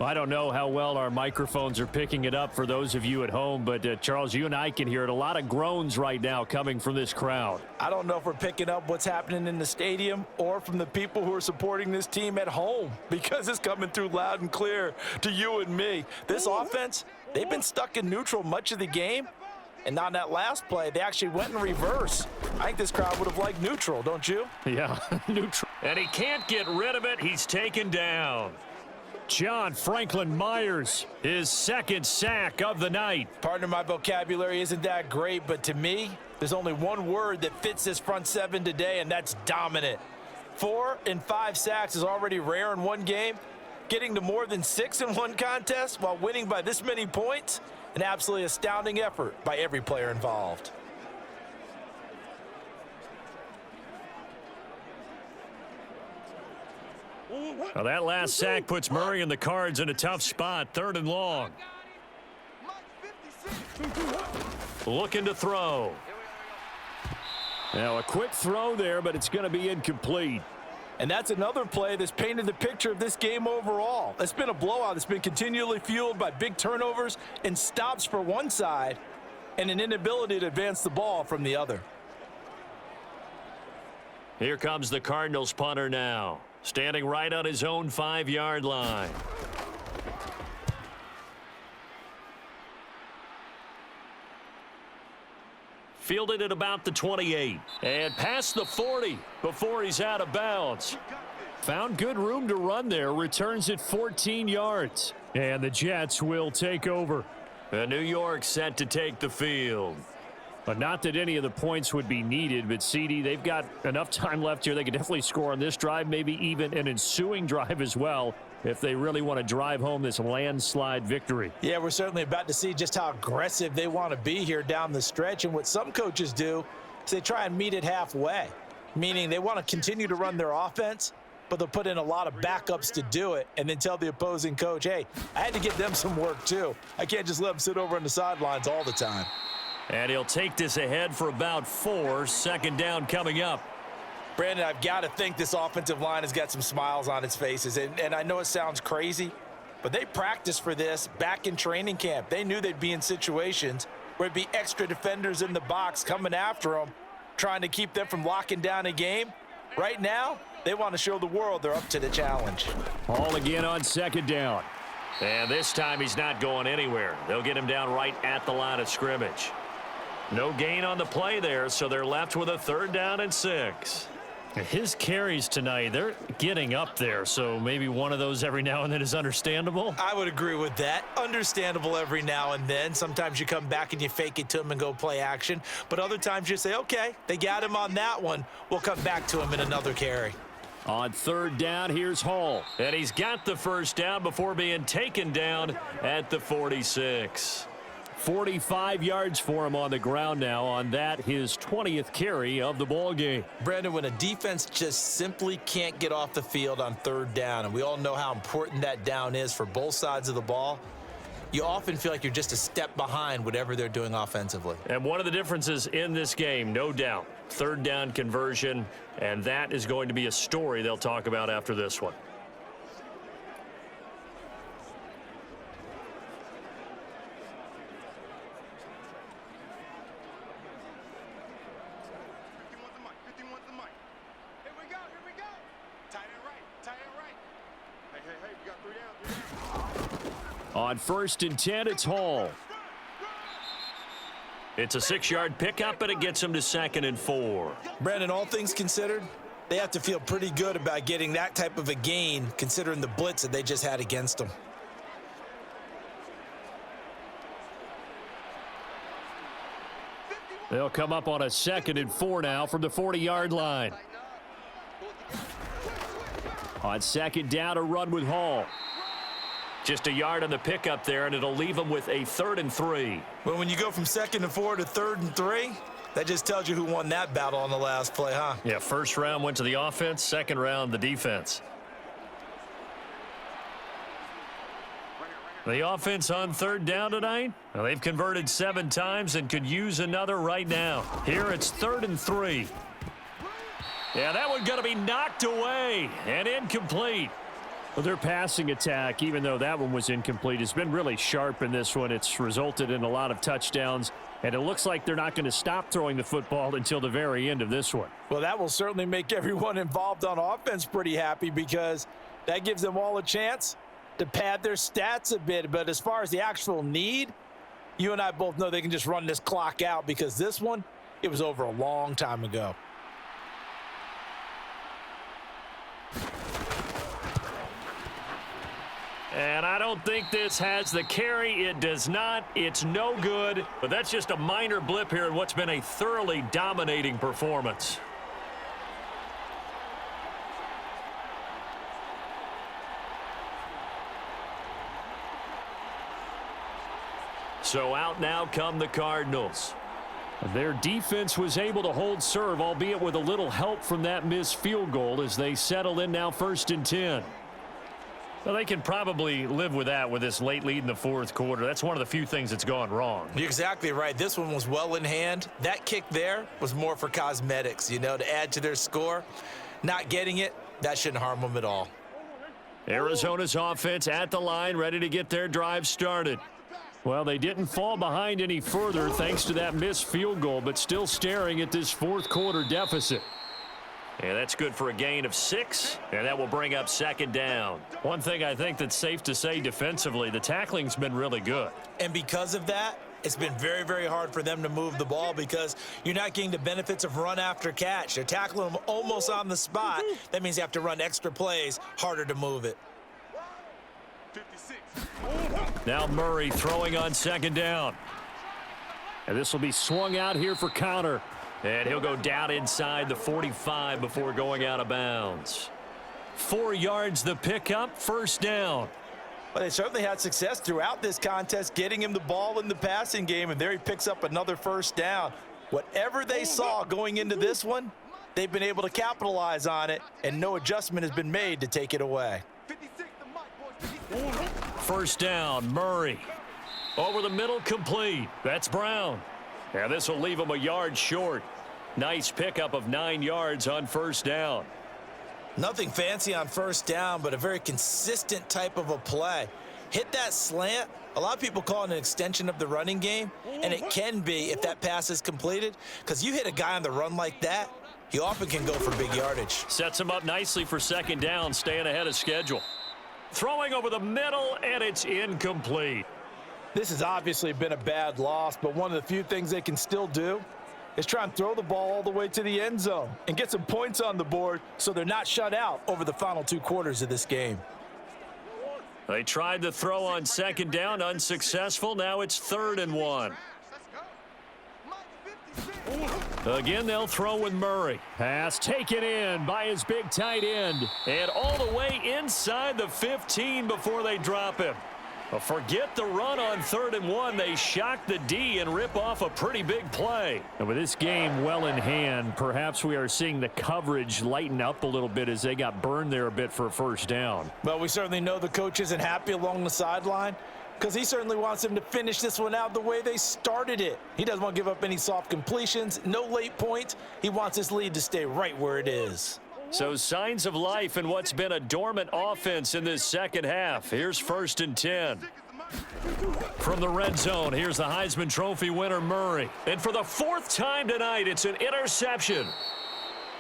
I don't know how well our microphones are picking it up for those of you at home, but Charles, you and I can hear it. A lot of groans right now coming from this crowd. I don't know if we're picking up what's happening in the stadium or from the people who are supporting this team at home, because it's coming through loud and clear to you and me. This offense, they've been stuck in neutral much of the game, and on that last play, they actually went in reverse. I think this crowd would have liked neutral, don't you? Yeah, neutral. And he can't get rid of it. He's taken down. John Franklin Myers, his second sack of the night. Partner, my vocabulary isn't that great, but to me, there's only one word that fits this front seven today, and that's dominant. 4 and 5 sacks is already rare in one game. Getting to more than 6 in one contest while winning by this many points, an absolutely astounding effort by every player involved. Well, that last sack puts Murray and the Cards in a tough spot, 3rd and long. Looking to throw. Now a quick throw there, but it's going to be incomplete. And that's another play that's painted the picture of this game overall. It's been a blowout. It's been continually fueled by big turnovers and stops for one side and an inability to advance the ball from the other. Here comes the Cardinals punter now, standing right on his own 5-yard line. Fielded at about the 28 and past the 40 before he's out of bounds. Found good room to run there. Returns at 14 yards. And the Jets will take over. New York set to take the field. But not that any of the points would be needed, but CD, they've got enough time left here. They could definitely score on this drive, maybe even an ensuing drive as well, if they really want to drive home this landslide victory. Yeah, we're certainly about to see just how aggressive they want to be here down the stretch. And what some coaches do is they try and meet it halfway, meaning they want to continue to run their offense, but they'll put in a lot of backups to do it and then tell the opposing coach, hey, I had to get them some work too. I can't just let them sit over on the sidelines all the time. And he'll take this ahead for about 4. Second down coming up. Brandon, I've got to think this offensive line has got some smiles on its faces. And I know it sounds crazy, but they practiced for this back in training camp. They knew they'd be in situations where there'd be extra defenders in the box coming after them, trying to keep them from locking down a game. Right now, they want to show the world they're up to the challenge. Ball again on second down. And this time he's not going anywhere. They'll get him down right at the line of scrimmage. No gain on the play there, so they're left with a 3rd down and 6. His carries tonight, they're getting up there, so maybe one of those every now and then is understandable. I would agree with that. Understandable every now and then. Sometimes you come back and you fake it to him and go play action. But other times you say, okay, they got him on that one. We'll come back to him in another carry. On 3rd down, here's Hall. And he's got the 1st down before being taken down at the 46. 45 yards for him on the ground now on that, his 20th carry of the ball game. Brandon, when a defense just simply can't get off the field on 3rd down, and we all know how important that down is for both sides of the ball, you often feel like you're just a step behind whatever they're doing offensively. And one of the differences in this game, no doubt, 3rd down conversion, and that is going to be a story they'll talk about after this one. On 1st and 10, it's Hall. It's a 6-yard pickup, and it gets him to 2nd and 4. Brandon, all things considered, they have to feel pretty good about getting that type of a gain, considering the blitz that they just had against them. They'll come up on a 2nd and 4 now from the 40-yard line. On 2nd down, a run with Hall. Just a yard on the pickup there, and it'll leave them with a 3rd and 3. Well, when you go from 2nd and 4 to 3rd and 3, that just tells you who won that battle on the last play, huh? Yeah, 1st round went to the offense, 2nd round the defense. The offense on 3rd down tonight, well, they've converted 7 times and could use another right now. Here it's 3rd and 3. Yeah, that one's going to be knocked away and incomplete. Well, their passing attack, even though that one was incomplete, has been really sharp in this one. It's resulted in a lot of touchdowns, and it looks like they're not going to stop throwing the football until the very end of this one. Well, that will certainly make everyone involved on offense pretty happy, because that gives them all a chance to pad their stats a bit. But as far as the actual need, you and I both know they can just run this clock out, because this one, it was over a long time ago. And I don't think this has the carry. It does not. It's no good. But that's just a minor blip here in what's been a thoroughly dominating performance. So out now come the Cardinals. Their defense was able to hold serve, albeit with a little help from that missed field goal, as they settle in now 1st and 10. Well, they can probably live with that with this late lead in the 4th quarter. That's one of the few things that's gone wrong. You're exactly right. This one was well in hand. That kick there was more for cosmetics, you know, to add to their score. Not getting it, that shouldn't harm them at all. Arizona's offense at the line, ready to get their drive started. Well, they didn't fall behind any further thanks to that missed field goal, but still staring at this 4th quarter deficit. Yeah, that's good for a gain of 6, and that will bring up 2nd down. One thing I think that's safe to say defensively, the tackling's been really good. And because of that, it's been very, very hard for them to move the ball, because you're not getting the benefits of run after catch. They're tackling them almost on the spot. That means you have to run extra plays, harder to move it. 56. Now Murray throwing on 2nd down. And this will be swung out here for counter. And he'll go down inside the 45 before going out of bounds. 4 yards the pickup, 1st down. Well, they certainly had success throughout this contest, getting him the ball in the passing game, and there he picks up another 1st down. Whatever they saw going into this one, they've been able to capitalize on it, and no adjustment has been made to take it away. 56, the mic, boys. 1st down, Murray. Over the middle, complete. That's Brown. And this will leave him a yard short. Nice pickup of 9 yards on first down. Nothing fancy on first down, but a very consistent type of a play. Hit that slant. A lot of people call it an extension of the running game, and it can be if that pass is completed, because you hit a guy on the run like that, he often can go for big yardage. Sets him up nicely for second down, staying ahead of schedule. Throwing over the middle, and it's incomplete. This has obviously been a bad loss, but one of the few things they can still do is try and throw the ball all the way to the end zone and get some points on the board so they're not shut out over the final 2 quarters of this game. They tried to throw on second down, unsuccessful. Now it's 3rd and 1. Again, they'll throw with Murray. Pass taken in by his big tight end. And all the way inside the 15 before they drop him. Well, forget the run on 3rd and 1. They shock the D and rip off a pretty big play. And with this game well in hand, perhaps we are seeing the coverage lighten up a little bit as they got burned there a bit for a first down. Well, we certainly know the coach isn't happy along the sideline because he certainly wants them to finish this one out the way they started it. He doesn't want to give up any soft completions, no late points. He wants his lead to stay right where it is. So signs of life in what's been a dormant offense in this second half. Here's 1st and 10. From the red zone, here's the Heisman Trophy winner, Murray. And for the 4th time tonight, it's an interception.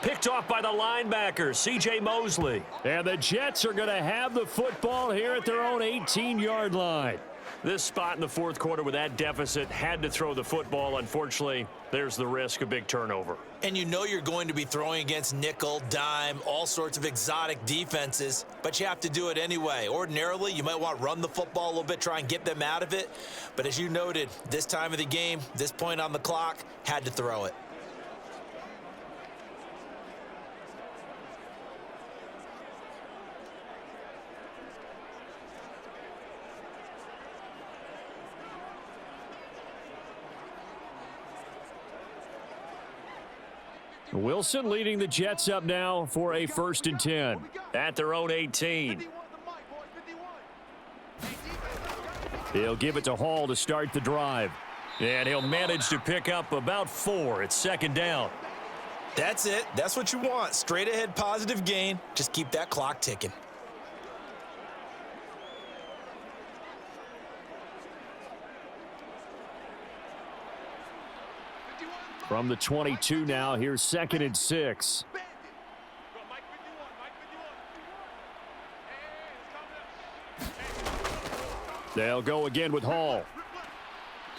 Picked off by the linebacker, C.J. Mosley. And the Jets are going to have the football here at their own 18-yard line. This spot in the 4th quarter with that deficit, had to throw the football. Unfortunately, there's the risk of big turnover. And you know you're going to be throwing against nickel, dime, all sorts of exotic defenses, but you have to do it anyway. Ordinarily, you might want to run the football a little bit, try and get them out of it. But as you noted, this time of the game, this point on the clock, had to throw it. Wilson leading the Jets up now for a 1st and 10. At their own 18. He'll give it to Hall to start the drive. And he'll manage to pick up about 4. It's 2nd down. That's it. That's what you want. Straight ahead positive gain. Just keep that clock ticking. From the 22 now, here's 2nd and 6. They'll go again with Hall.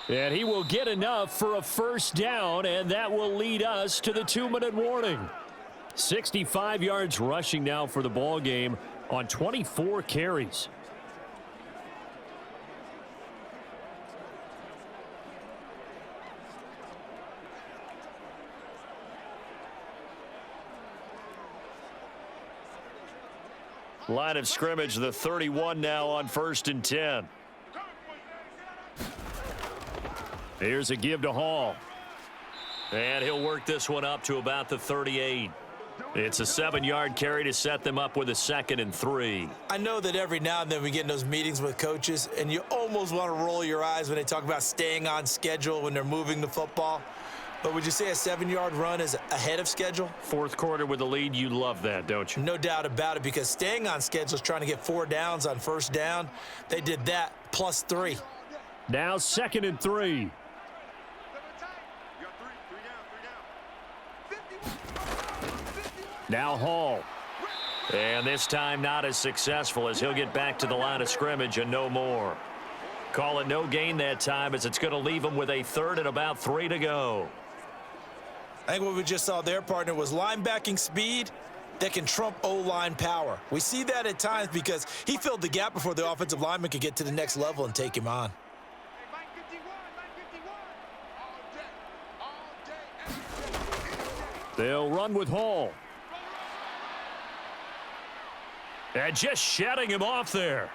And he will get enough for a first down, and that will lead us to the 2-minute warning. 65 yards rushing now for the ball game on 24 carries. Line of scrimmage, the 31 now on 1st and 10. Here's a give to Hall. And he'll work this one up to about the 38. It's a 7-yard carry to set them up with a 2nd and 3. I know that every now and then we get in those meetings with coaches, and you almost want to roll your eyes when they talk about staying on schedule when they're moving the football. But would you say a 7-yard run is ahead of schedule? 4th quarter with the lead, you love that, don't you? No doubt about it, because staying on schedule is trying to get 4 downs on first down. They did that plus 3. Now 2nd and 3. Now Hall. And this time not as successful as he'll get back to the line of scrimmage and no more. Call it no gain that time as it's going to leave him with a 3rd and about 3 to go. I think what we just saw there, partner, was linebacking speed that can trump O-line power. We see that at times because he filled the gap before the offensive lineman could get to the next level and take him on. They'll run with Hall. And just shutting him off there.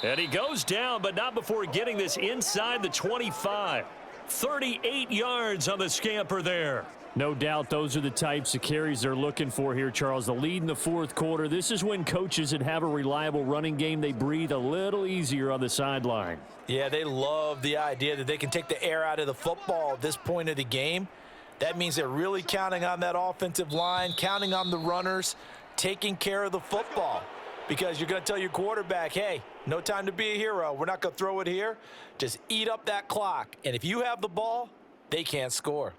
And he goes down, but not before getting this inside the 25. 38 yards on the scamper there. No doubt those are the types of carries they're looking for here, Charles. The lead in the fourth quarter. This is when coaches that have a reliable running game, they breathe a little easier on the sideline. Yeah, they love the idea that they can take the air out of the football at this point of the game. That means they're really counting on that offensive line, counting on the runners, taking care of the football. Because you're going to tell your quarterback, hey, no time to be a hero. We're not going to throw it here. Just eat up that clock. And if you have the ball, they can't score.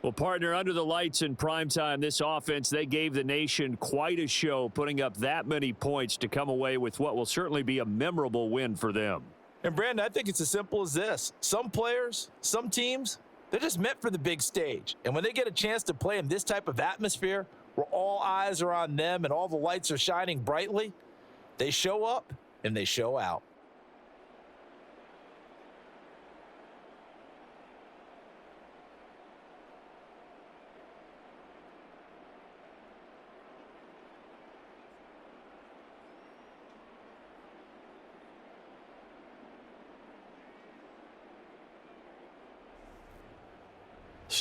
Well, partner, under the lights in primetime, this offense, they gave the nation quite a show, putting up that many points to come away with what will certainly be a memorable win for them. And, Brandon, I think it's as simple as this. Some players, some teams, they're just meant for the big stage. And when they get a chance to play in this type of atmosphere where all eyes are on them and all the lights are shining brightly, they show up and they show out.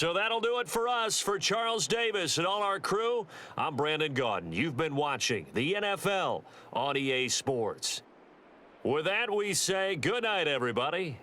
So that'll do it for us. For Charles Davis and all our crew, I'm Brandon Gaudin. You've been watching the NFL on EA Sports. With that, we say good night, everybody.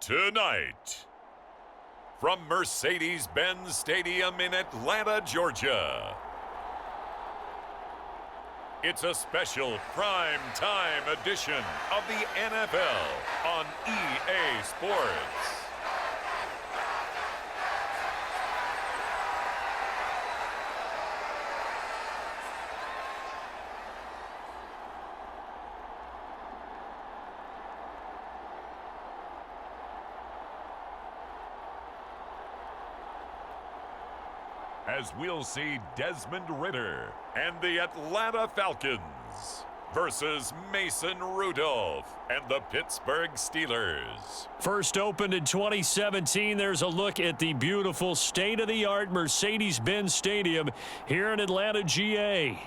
Tonight, from Mercedes-Benz Stadium in Atlanta, Georgia, it's a special prime time edition of the NFL on EA Sports. As we'll see Desmond Ridder and the Atlanta Falcons versus Mason Rudolph and the Pittsburgh Steelers. First opened in 2017, there's a look at the beautiful state-of-the-art Mercedes-Benz Stadium here in Atlanta, GA.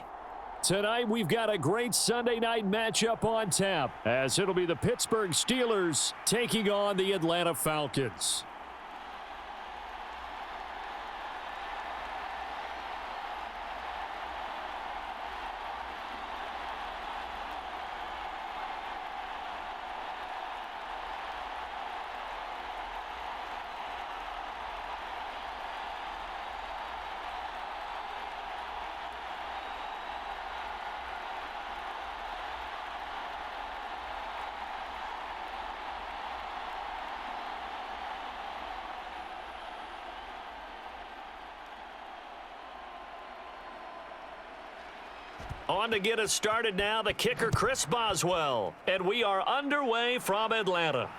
Tonight, we've got a great Sunday night matchup on tap, as it'll be the Pittsburgh Steelers taking on the Atlanta Falcons. On to get us started now, the kicker, Chris Boswell. And we are underway from Atlanta.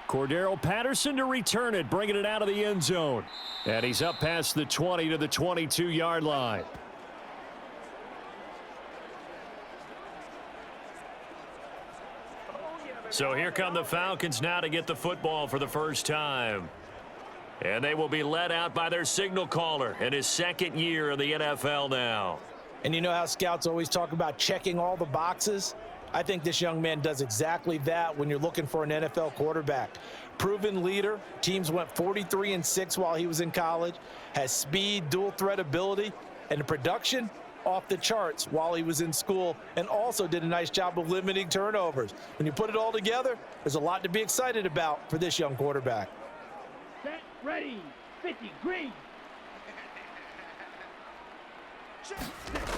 Cordero Patterson to return it, bringing it out of the end zone. And he's up past the 20 to the 22-yard line. So here come the Falcons now to get the football for the first time. And they will be led out by their signal caller in his second year in the NFL now. And you know how scouts always talk about checking all the boxes? I think this young man does exactly that when you're looking for an NFL quarterback. Proven leader. Teams went 43-6 while he was in college. Has speed, dual threat ability, and the production off the charts while he was in school, and also did a nice job of limiting turnovers. When you put it all together, there's a lot to be excited about for this young quarterback. Set, ready, 50, green.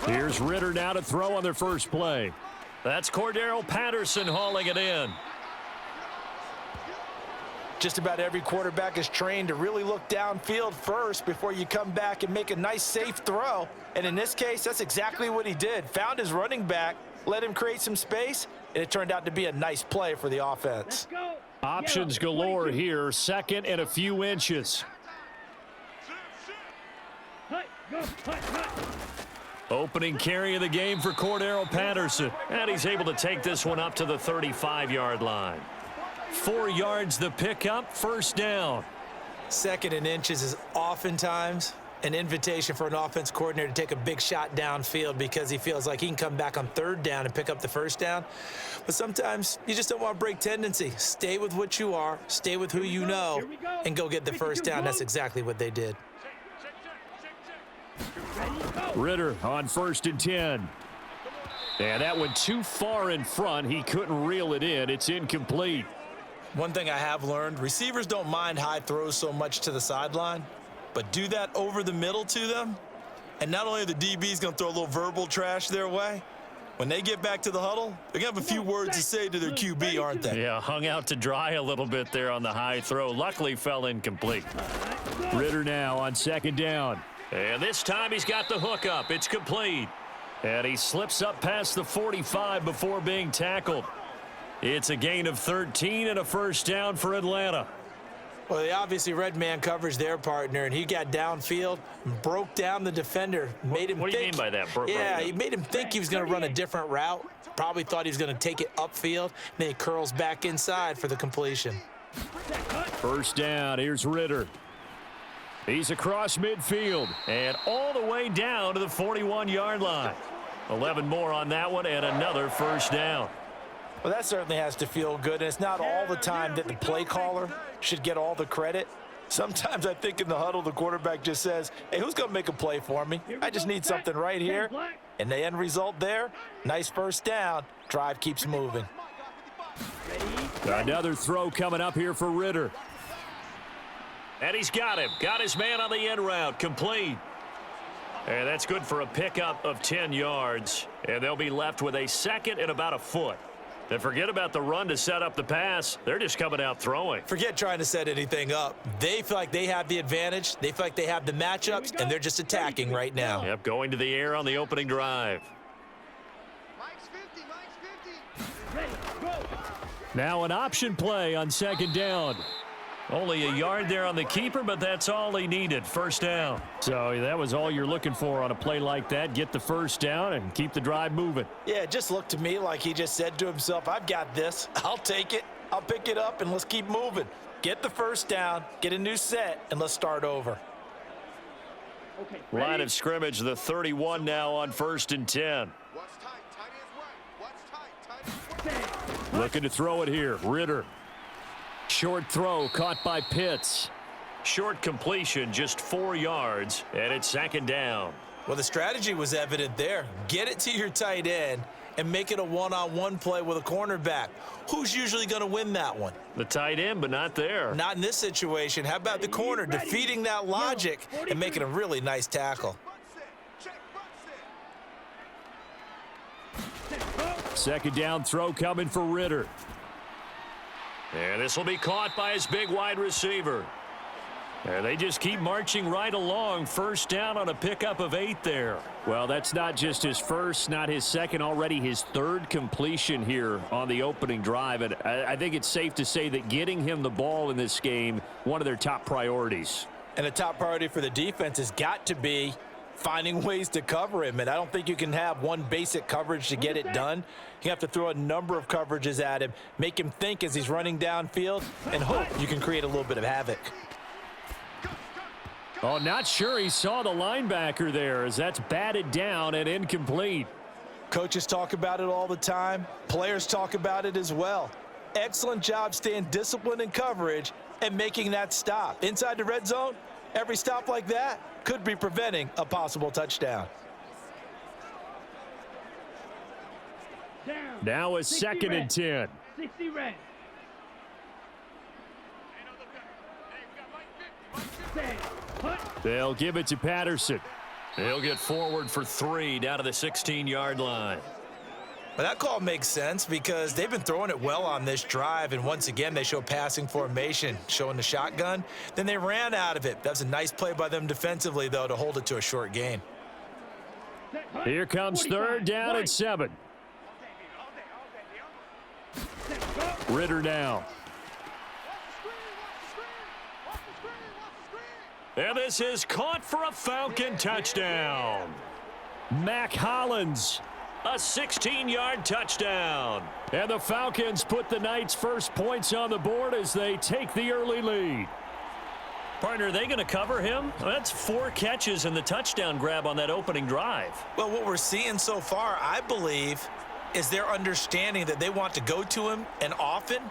Here's Ridder now to throw on their first play. That's Cordero Patterson hauling it in. Just about every quarterback is trained to really look downfield first before you come back and make a nice, safe throw. And in this case, that's exactly what he did. Found his running back, let him create some space, and it turned out to be a nice play for the offense. Let's go. Options galore here. Second and a few inches. Hut, go, hut, hut. Opening carry of the game for Cordero Patterson. And he's able to take this one up to the 35-yard line. 4 yards the pickup, first down. Second and inches is oftentimes an invitation for an offense coordinator to take a big shot downfield because he feels like he can come back on third down and pick up the first down. But sometimes you just don't want to break tendency. Stay with what you are, stay with who you know, and go get the first down. That's exactly what they did. Ridder on 1st and 10. And that went too far in front. He couldn't reel it in. It's incomplete. One thing I have learned, receivers don't mind high throws so much to the sideline, but do that over the middle to them, and not only are the DBs going to throw a little verbal trash their way, when they get back to the huddle, they're going to have a few words to say to their QB, aren't they? Yeah, hung out to dry a little bit there on the high throw. Luckily fell incomplete. Ridder now on 2nd down. And this time he's got the hook up. It's complete. And he slips up past the 45 before being tackled. It's a gain of 13 and a first down for Atlanta. Well, they obviously read man coverage their partner, and he got downfield, broke down the defender, made him What do you mean by that? Yeah, he made him think he was going to run a different route. Probably thought he was going to take it upfield. Then he curls back inside for the completion. First down. Here's Ridder. He's across midfield And all the way down to the 41-yard line. 11 more on that one and another first down. Well, that certainly has to feel good. And it's not all the time that the play caller should get all the credit. Sometimes I think in the huddle, the quarterback just says, hey, who's going to make a play for me? I just need something right here. And the end result there, nice first down. Drive keeps moving. Ready? Another throw coming up here for Ritter. And he's got him. Got his man on the end route. Complete. And that's good for a pickup of 10 yards. And they'll be left with a second and about a foot. And forget about the run to set up the pass. They're just coming out throwing. Forget trying to set anything up. They feel like they have the advantage. They feel like they have the matchups, and they're just attacking right now. Yep, going to the air on the opening drive. Mike's 50, Mike's 50. Ready? Go! Now an option play on second down. Only a yard there on the keeper, but that's all he needed. First down. So that was all you're looking for on a play like that. Get the first down and keep the drive moving. Yeah, it just looked to me like he just said to himself, I've got this. I'll take it. I'll pick it up, and let's keep moving. Get the first down, get a new set, and let's start over. Okay. Line Ready? of scrimmage, the 31 now on 1st and 10. What's tight? Tight ends right. What's tight? Tight ends right. Looking to throw it here. Ritter. Short throw caught by Pitts. Short completion, just 4 yards, and it's second down. Well, the strategy was evident there. Get it to your tight end and make it a one-on-one play with a cornerback. Who's usually going to win that one? The tight end, but not there. Not in this situation. How about the corner defeating that logic and making a really nice tackle? Check, butt set. Second down throw coming for Ritter. And this will be caught by his big wide receiver. And they just keep marching right along. First down on a pickup of 8 there. Well, that's not just his first, not his second, already his third completion here on the opening drive. And I think it's safe to say that getting him the ball in this game, one of their top priorities. And a top priority for the defense has got to be finding ways to cover him. And I don't think you can have one basic coverage to get it done. You have to throw a number of coverages at him, make him think as he's running downfield, and hope you can create a little bit of havoc. Oh, not sure he saw the linebacker there as that's batted down and incomplete. Coaches talk about it all the time. Players talk about it as well. Excellent job staying disciplined in coverage and making that stop. Inside the red zone, every stop like that could be preventing a possible touchdown. Down. Now a 60 second and red. 10. 60 red. Set. Put. They'll give it to Patterson. He'll get forward for 3 down to the 16-yard line. But that call makes sense because they've been throwing it well on this drive, and once again they show passing formation, showing the shotgun. Then they ran out of it. That was a nice play by them defensively, though, to hold it to a short gain. Set. Put. Here comes 45. third down Right. and 7. Set. Go. Ritter now. And this is caught for a Falcon touchdown. Mac Hollins. A 16-yard touchdown. And the Falcons put the Knights' first points on the board as they take the early lead. Partner, are they going to cover him? That's 4 catches and the touchdown grab on that opening drive. Well, what we're seeing so far, I believe, is their understanding that they want to go to him and often,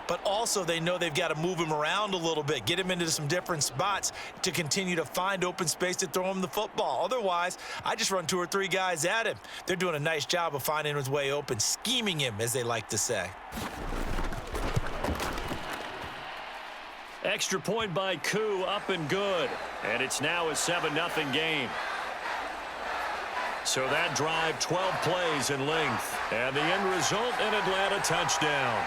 but also they know they've got to move him around a little bit, get him into some different spots to continue to find open space to throw him the football. Otherwise, I just run 2 or 3 guys at him. They're doing a nice job of finding his way open, scheming him, as they like to say. Extra point by Koo, up and good. And it's now a 7-0 game. So that drive, 12 plays in length. And the end result, an Atlanta touchdown.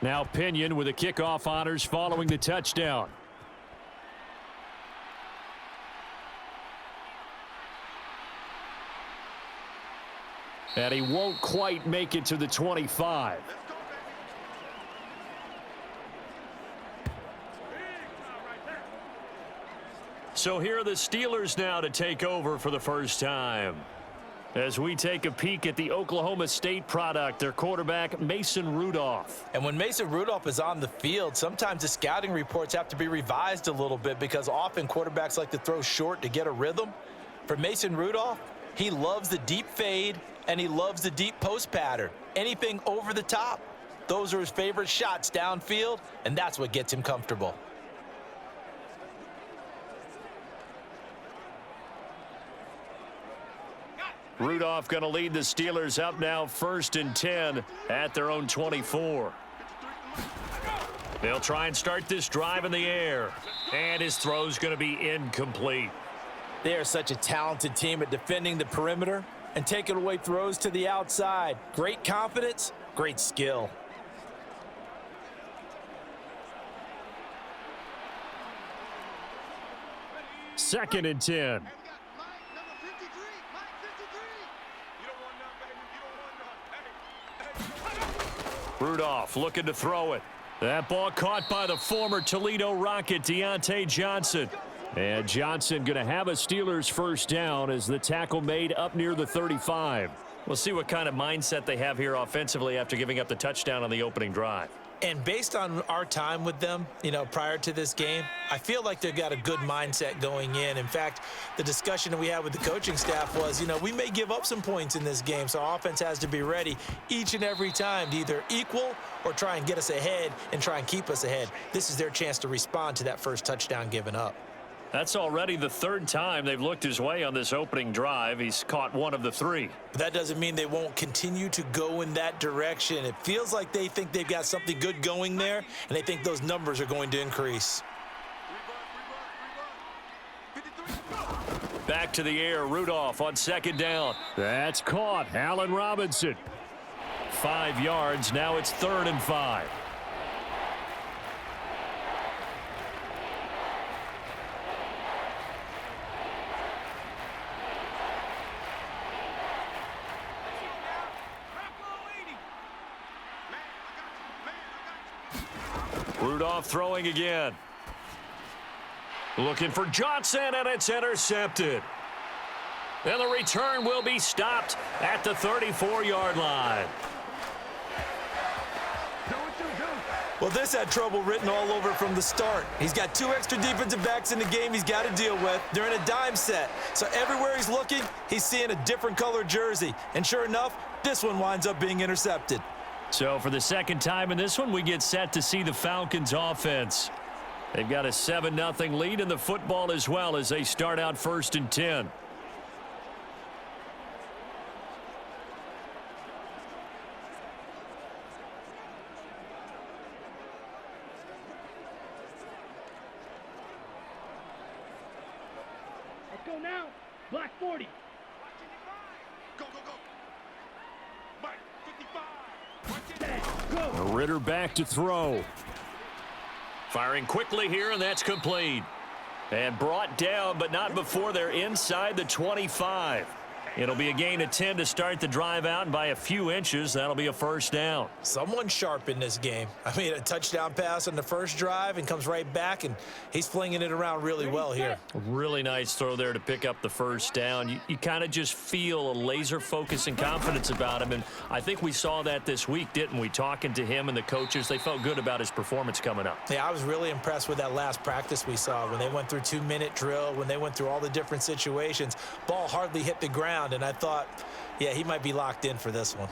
Now Pinion with the kickoff honors following the touchdown. And he won't quite make it to the 25. So here are the Steelers now to take over for the first time. As we take a peek at the Oklahoma State product, their quarterback, Mason Rudolph. And when Mason Rudolph is on the field, sometimes the scouting reports have to be revised a little bit because often quarterbacks like to throw short to get a rhythm. For Mason Rudolph, he loves the deep fade and he loves the deep post pattern. Anything over the top, those are his favorite shots downfield, and that's what gets him comfortable. Rudolph going to lead the Steelers up now 1st and 10 at their own 24. They'll try and start this drive in the air. And his throw's going to be incomplete. They are such a talented team at defending the perimeter and taking away throws to the outside. Great confidence, great skill. Second and 10. And we got Mike, number 53. Mike, 53. You don't want none, baby. You don't want none. Hey. Rudolph looking to throw it. That ball caught by the former Toledo Rocket, Deontay Johnson. And Johnson going to have a Steelers first down as the tackle made up near the 35. We'll see what kind of mindset they have here offensively after giving up the touchdown on the opening drive. And based on our time with them, prior to this game, I feel like they've got a good mindset going in. In fact, the discussion that we had with the coaching staff was, we may give up some points in this game, so our offense has to be ready each and every time to either equal or try and get us ahead and try and keep us ahead. This is their chance to respond to that first touchdown given up. That's already the 3rd time they've looked his way on this opening drive. He's caught 1 of the 3. But that doesn't mean they won't continue to go in that direction. It feels like they think they've got something good going there, and they think those numbers are going to increase. Back to the air, Rudolph on 2nd down. That's caught. Allen Robinson. 5 yards, now it's 3rd and 5. Rudolph throwing again. Looking for Johnson, and it's intercepted. And the return will be stopped at the 34-yard line. Well, this had trouble written all over from the start. He's got 2 extra defensive backs in the game he's got to deal with. They're in a dime set. So everywhere he's looking, he's seeing a different color jersey. And sure enough, this one winds up being intercepted. So for the 2nd time in this one, we get set to see the Falcons offense. They've got a 7-0 lead in the football as well as they start out 1st and 10. Let's go now. Block 40. Go, go, go. Mike, 55. Go. Ritter back to throw. Firing quickly here, and that's complete. And brought down, but not before they're inside the 25. It'll be a gain of 10 to start the drive out, and by a few inches, that'll be a first down. Someone sharp in this game. I mean, a touchdown pass on the first drive and comes right back, and he's flinging it around really well here. Really nice throw there to pick up the first down. You kind of just feel a laser focus and confidence about him, and I think we saw that this week, didn't we? Talking to him and the coaches, they felt good about his performance coming up. Yeah, I was really impressed with that last practice we saw when they went through 2-minute drill, when they went through all the different situations. Ball hardly hit the ground, and I thought, yeah, he might be locked in for this one.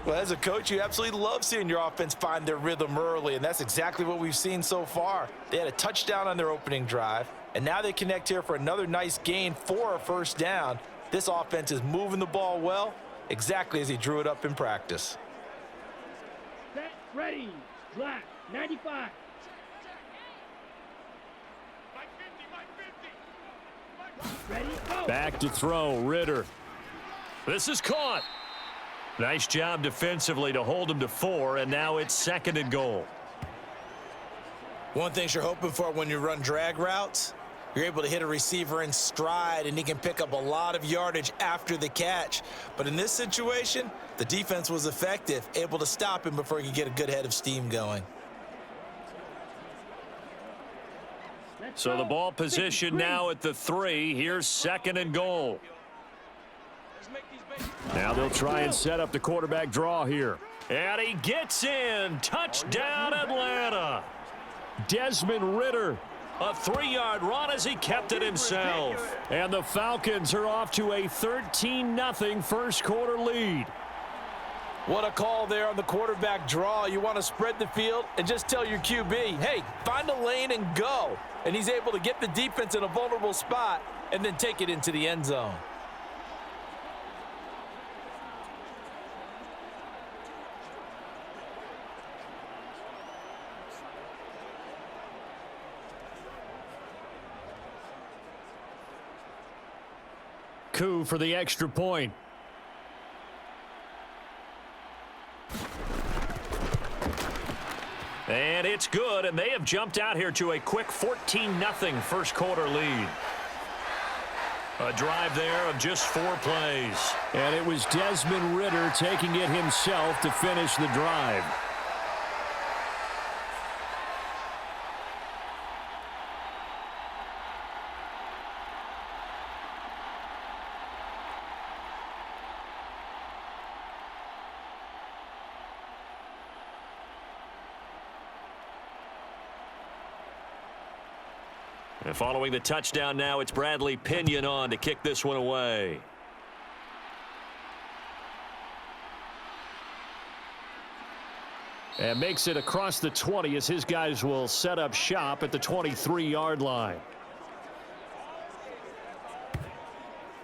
Well, as a coach, you absolutely love seeing your offense find their rhythm early, and that's exactly what we've seen so far. They had a touchdown on their opening drive, and now they connect here for another nice gain for a first down. This offense is moving the ball well, exactly as he drew it up in practice. Set. Ready. Black. 95. Mike 50, Mike 50. Ready. Go. Back to throw, Ritter. This is caught. Nice job defensively to hold him to 4, and now it's 2nd and goal. One thing you're hoping for when you run drag routes, you're able to hit a receiver in stride, and he can pick up a lot of yardage after the catch. But in this situation, the defense was effective, able to stop him before he could get a good head of steam going. Let's So go. the ball position 53. now at the 3. Here's 2nd and goal. Now they'll try and set up the quarterback draw here. And he gets in. Touchdown, Atlanta. Desmond Ridder. A 3-yard run as he kept it himself. And the Falcons are off to a 13-0 first quarter lead. What a call there on the quarterback draw. You want to spread the field and just tell your QB, hey, find a lane and go. And he's able to get the defense in a vulnerable spot and then take it into the end zone. Coup for the extra point. And it's good, and they have jumped out here to a quick 14-0 first quarter lead. A drive there of just 4 plays. And it was Desmond Ridder taking it himself to finish the drive. And following the touchdown now, it's Bradley Pinion on to kick this one away. And makes it across the 20 as his guys will set up shop at the 23-yard line.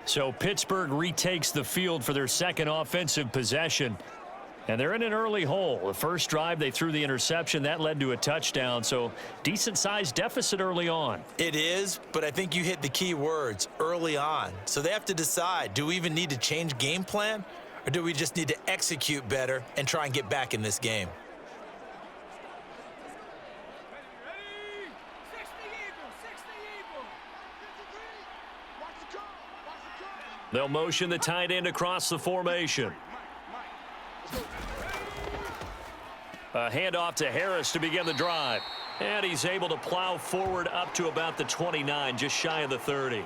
So Pittsburgh retakes the field for their second offensive possession. And they're in an early hole. The first drive, they threw the interception. That led to a touchdown. So decent-sized deficit early on. It is, but I think you hit the key words, early on. So they have to decide, do we even need to change game plan? Or do we just need to execute better and try and get back in this game? They'll motion the tight end across the formation. A handoff to Harris to begin the drive. And he's able to plow forward up to about the 29, just shy of the 30.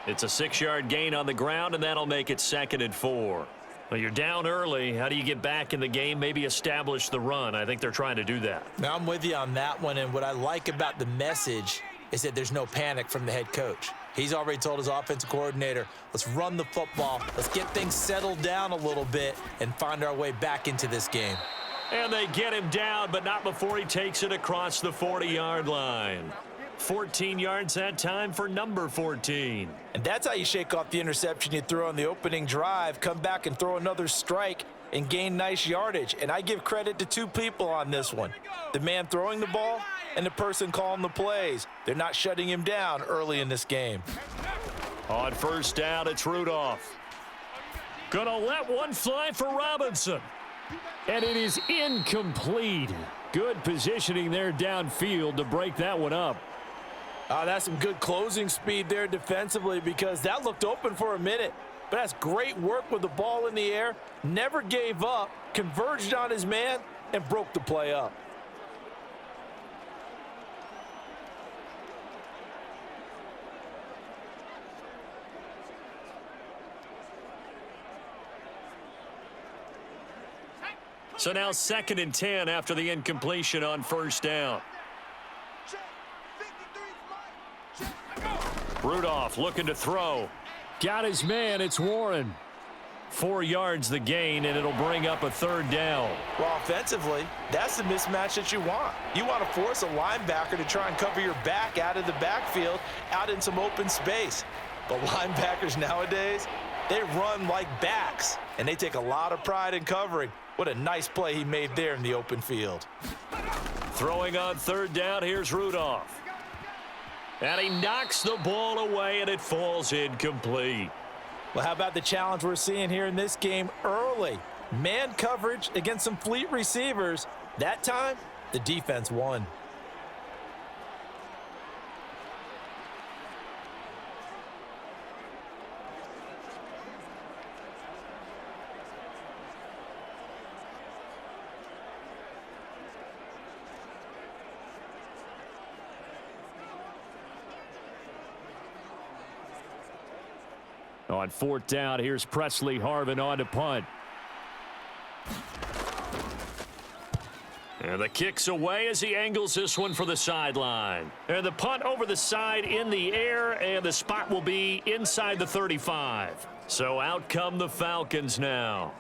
It's a 6-yard gain on the ground, and that'll make it 2nd and 4. Well, you're down early. How do you get back in the game? Maybe establish the run. I think they're trying to do that. Now, I'm with you on that one, and what I like about the message is that there's no panic from the head coach. He's already told his offensive coordinator, let's run the football, let's get things settled down a little bit and find our way back into this game. And they get him down, but not before he takes it across the 40-yard line. 14 yards that time for number 14. And that's how you shake off the interception you threw on the opening drive, come back and throw another strike and gain nice yardage. And I give credit to 2 people on this one. The man throwing the ball and the person calling the plays. They're not shutting him down early in this game. On first down, it's Rudolph. Gonna let one fly for Robinson. And it is incomplete. Good positioning there downfield to break that one up. That's some good closing speed there defensively because that looked open for a minute. But that's great work with the ball in the air. Never gave up, converged on his man, and broke the play up. So now 2nd and 10 after the incompletion on first down. Rudolph looking to throw. Got his man. It's Warren. 4 yards the gain, and it'll bring up a 3rd down. Well, offensively, that's the mismatch that you want. You want to force a linebacker to try and cover your back out of the backfield, out in some open space. But linebackers nowadays, they run like backs, and they take a lot of pride in covering. What a nice play he made there in the open field. Throwing on 3rd down, here's Rudolph. And he knocks the ball away, and it falls incomplete. Well, how about the challenge we're seeing here in this game early? Man coverage against some fleet receivers. That time, the defense won. On 4th down, here's Presley Harvin on to punt. And the kick's away as he angles this one for the sideline. And the punt over the side in the air, and the spot will be inside the 35. So out come the Falcons now.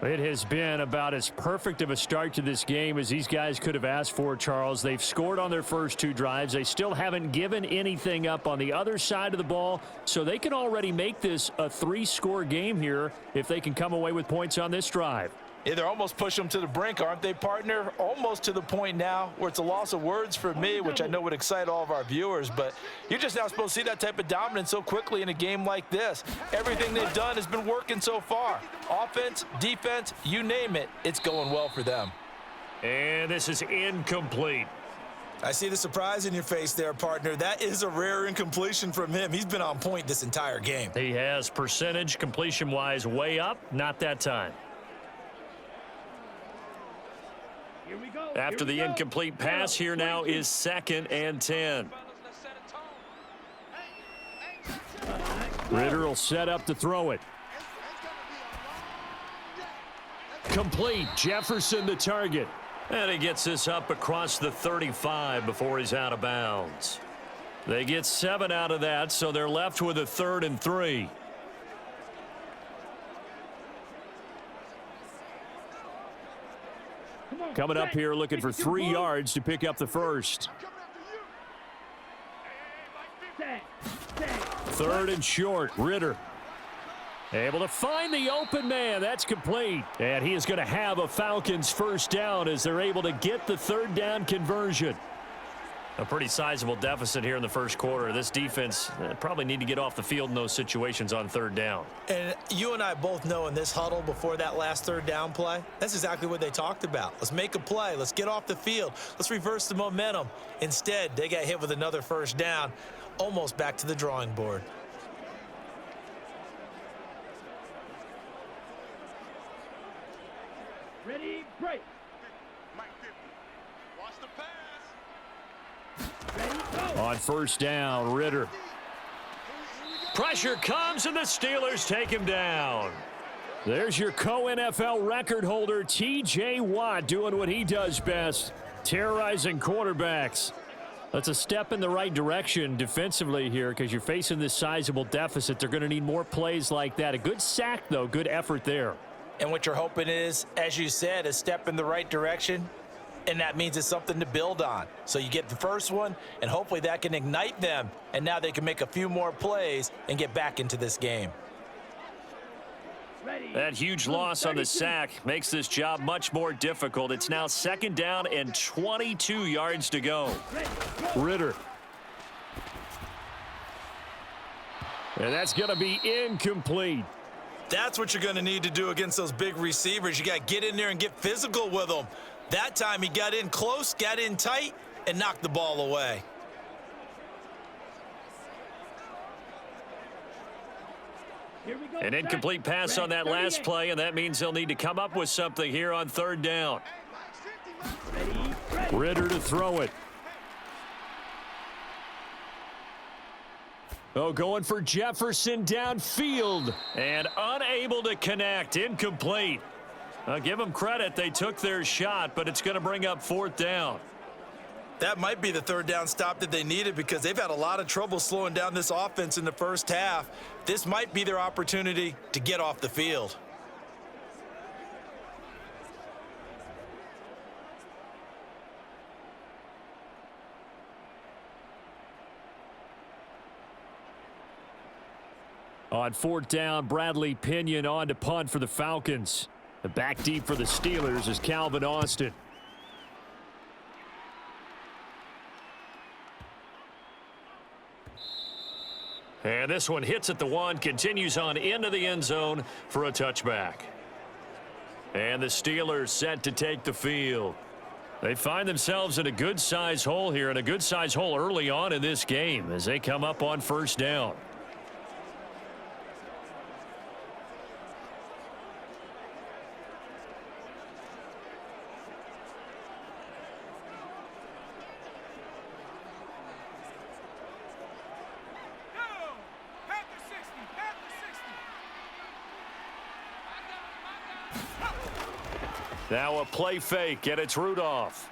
It has been about as perfect of a start to this game as these guys could have asked for, Charles. They've scored on their first 2 drives. They still haven't given anything up on the other side of the ball, so they can already make this a 3-score game here if they can come away with points on this drive. Yeah, they're almost pushing them to the brink, aren't they, partner? Almost to the point now where it's a loss of words for me, which I know would excite all of our viewers, but you're just not supposed to see that type of dominance so quickly in a game like this. Everything they've done has been working so far. Offense, defense, you name it, it's going well for them. And this is incomplete. I see the surprise in your face there, partner. That is a rare incompletion from him. He's been on point this entire game. He has percentage completion-wise way up, not that time. Here we go. After the incomplete pass, here now is 2nd and 10. Ritter will set up to throw it. Complete. Jefferson the target. And he gets this up across the 35 before he's out of bounds. They get 7 out of that, so they're left with a 3rd and 3. Coming up here looking for 3 yards to pick up the first. 3rd and short. Ritter able to find the open man. That's complete. And he is going to have a Falcons first down as they're able to get the 3rd down conversion. A pretty sizable deficit here in the first quarter. This defense probably need to get off the field in those situations on 3rd down. And you and I both know in this huddle before that last 3rd down play, that's exactly what they talked about. Let's make a play. Let's get off the field. Let's reverse the momentum. Instead, they got hit with another first down, almost back to the drawing board. Ready, break. Watch the pass. Ready, go. On 1st down, Ritter. Pressure comes, and the Steelers take him down. There's your co-NFL record holder, T.J. Watt, doing what he does best, terrorizing quarterbacks. That's a step in the right direction defensively here because you're facing this sizable deficit. They're going to need more plays like that. A good sack, though. Good effort there. And what you're hoping is, as you said, a step in the right direction, and that means it's something to build on. So you get the first one, and hopefully that can ignite them, and now they can make a few more plays and get back into this game. Ready. That huge loss on the sack makes this job much more difficult. It's now 2nd down and 22 yards to go. Ritter. And that's going to be incomplete. That's what you're going to need to do against those big receivers. You got to get in there and get physical with them. That time he got in close, got in tight, and knocked the ball away. Here we go. An incomplete pass on that last play, and that means they'll need to come up with something here on 3rd down. Ready, Ritter to throw it. Oh, going for Jefferson downfield. And unable to connect. Incomplete. I'll give them credit. They took their shot, but it's going to bring up 4th down. That might be the 3rd down stop that they needed because they've had a lot of trouble slowing down this offense in the first half. This might be their opportunity to get off the field. On 4th down, Bradley Pinion on to punt for the Falcons. The back deep for the Steelers is Calvin Austin. And this one hits at the 1, continues on into the end zone for a touchback. And the Steelers set to take the field. They find themselves in a good-sized hole here, and a good-sized hole early on in this game as they come up on 1st down. Now a play fake, and it's Rudolph.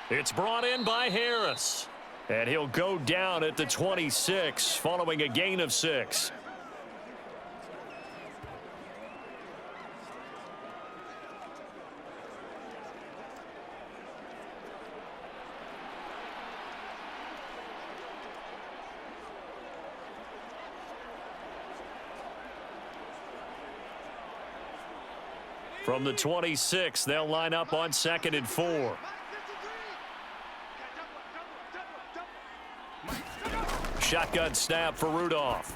It's brought in by Harris. And he'll go down at the 26 following a gain of 6. From the 26, they'll line up on 2nd and 4. Shotgun snap for Rudolph.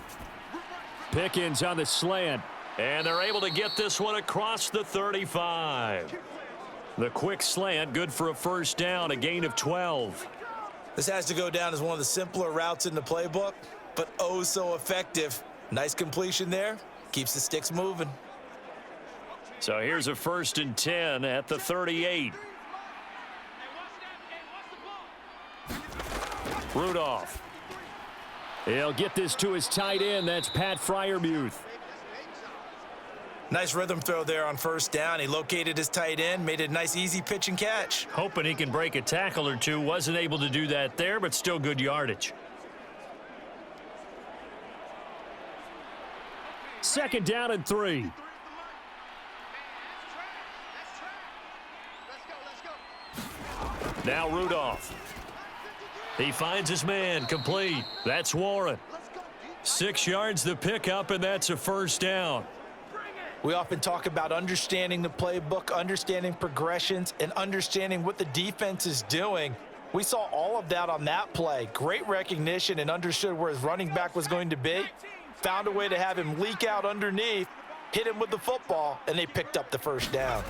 Pickens on the slant. And they're able to get this one across the 35. The quick slant, good for a first down, a gain of 12. This has to go down as one of the simpler routes in the playbook, but oh so effective. Nice completion there. Keeps the sticks moving. So here's a 1st and 10 at the 38. Rudolph. He'll get this to his tight end. That's Pat Freiermuth. Nice rhythm throw there on 1st down. He located his tight end, made it a nice easy pitch and catch. Hoping he can break a tackle or two. Wasn't able to do that there, but still good yardage. 2nd down and 3. Now Rudolph. He finds his man, complete. That's Warren. 6 yards the pickup, and that's a 1st down. We often talk about understanding the playbook, understanding progressions, and understanding what the defense is doing. We saw all of that on that play. Great recognition and understood where his running back was going to be. Found a way to have him leak out underneath, hit him with the football, and they picked up the 1st down.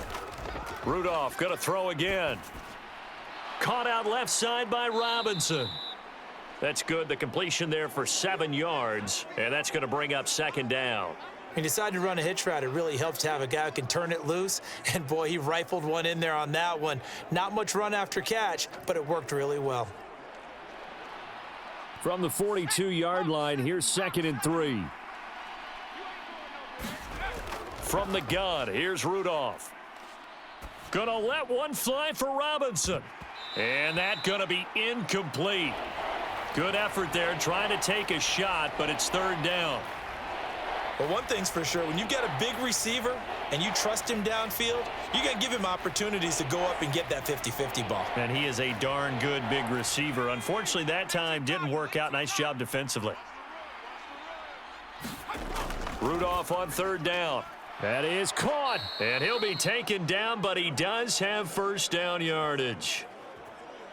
Rudolph going to throw again. Caught out left side by Robinson. That's good. The completion there for 7 yards, and that's going to bring up 2nd down. He decided to run a hitch route. It really helps to have a guy who can turn it loose, and boy, he rifled one in there on that one. Not much run after catch, but it worked really well. From the 42-yard line, here's 2nd and 3. From the gun, here's Rudolph. Gonna let one fly for Robinson. And that gonna be incomplete. Good effort there, trying to take a shot, but it's 3rd down. But one thing's for sure, when you got a big receiver and you trust him downfield, you got to give him opportunities to go up and get that 50-50 ball. And he is a darn good big receiver. Unfortunately, that time didn't work out. Nice job defensively. Rudolph on 3rd down. That is caught. And he'll be taken down, but he does have 1st down yardage.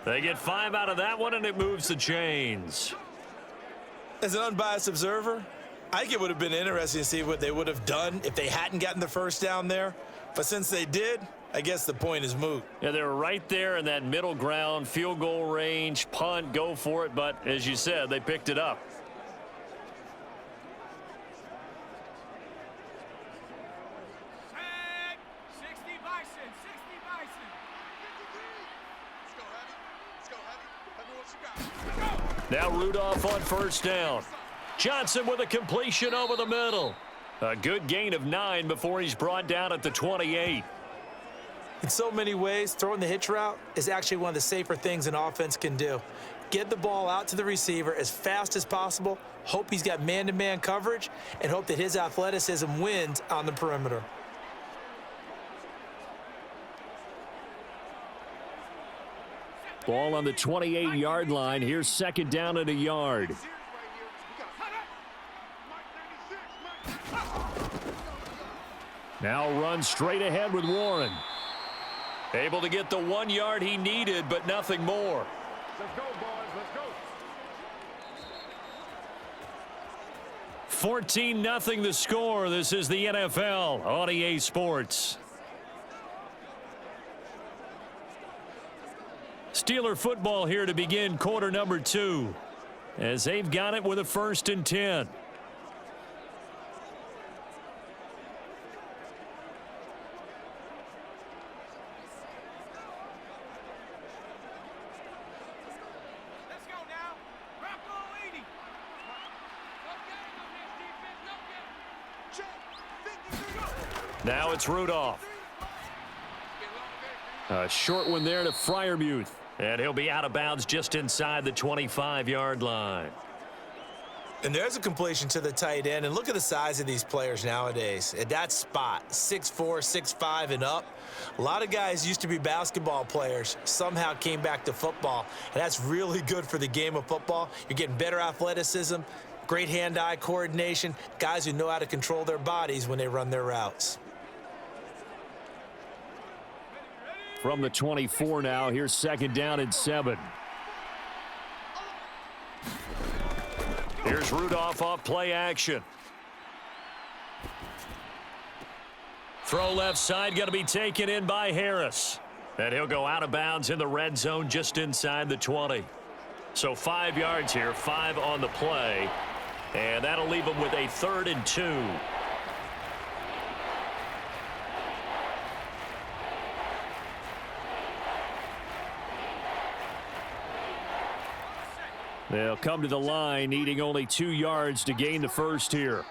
They get 5 out of that one, and it moves the chains. As an unbiased observer, I think it would have been interesting to see what they would have done if they hadn't gotten the 1st down there. But since they did, I guess the point is moot. Yeah, they were right there in that middle ground, field goal range, punt, go for it. But as you said, they picked it up. Now Rudolph on 1st down. Johnson with a completion over the middle. A good gain of 9 before he's brought down at the 28. In so many ways, throwing the hitch route is actually one of the safer things an offense can do. Get the ball out to the receiver as fast as possible, hope he's got man-to-man coverage, and hope that his athleticism wins on the perimeter. Ball on the 28-yard line. Here's 2nd down and a yard. Now run straight ahead with Warren. Able to get the 1 yard he needed, but nothing more. Let's go, boys. Let's go. 14-0 the score. This is the NFL on EA Sports. Steeler football here to begin quarter number 2, as they've got it with a 1st and 10. Let's go now. Rocco 80. Now it's Rudolph. A short one there to Freiermuth. And he'll be out of bounds just inside the 25-yard line. And there's a completion to the tight end. And look at the size of these players nowadays. At that spot, 6'4", 6'5", and up. A lot of guys used to be basketball players, somehow came back to football. And that's really good for the game of football. You're getting better athleticism, great hand-eye coordination, guys who know how to control their bodies when they run their routes. From the 24 now, here's 2nd down and 7. Here's Rudolph off play action. Throw left side, going to be taken in by Harris. And he'll go out of bounds in the red zone just inside the 20. So 5 yards here, 5 on the play. And that'll leave him with a 3rd and 2. They'll come to the line, needing only 2 yards to gain the first here.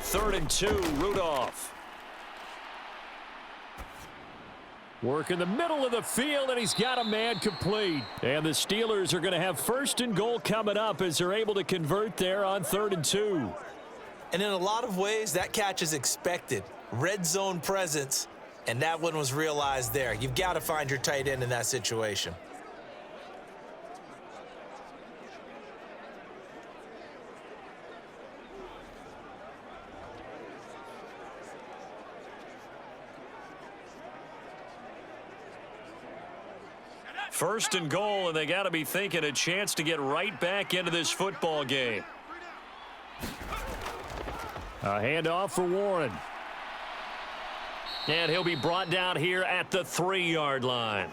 3rd and 2, Rudolph. Work in the middle of the field, and he's got a man complete. And the Steelers are going to have 1st and goal coming up as they're able to convert there on 3rd and 2. And in a lot of ways, that catch is expected. Red zone presence, and that one was realized there. You've got to find your tight end in that situation. First and goal, and they got to be thinking a chance to get right back into this football game. A handoff for Warren. And he'll be brought down here at the 3-yard line.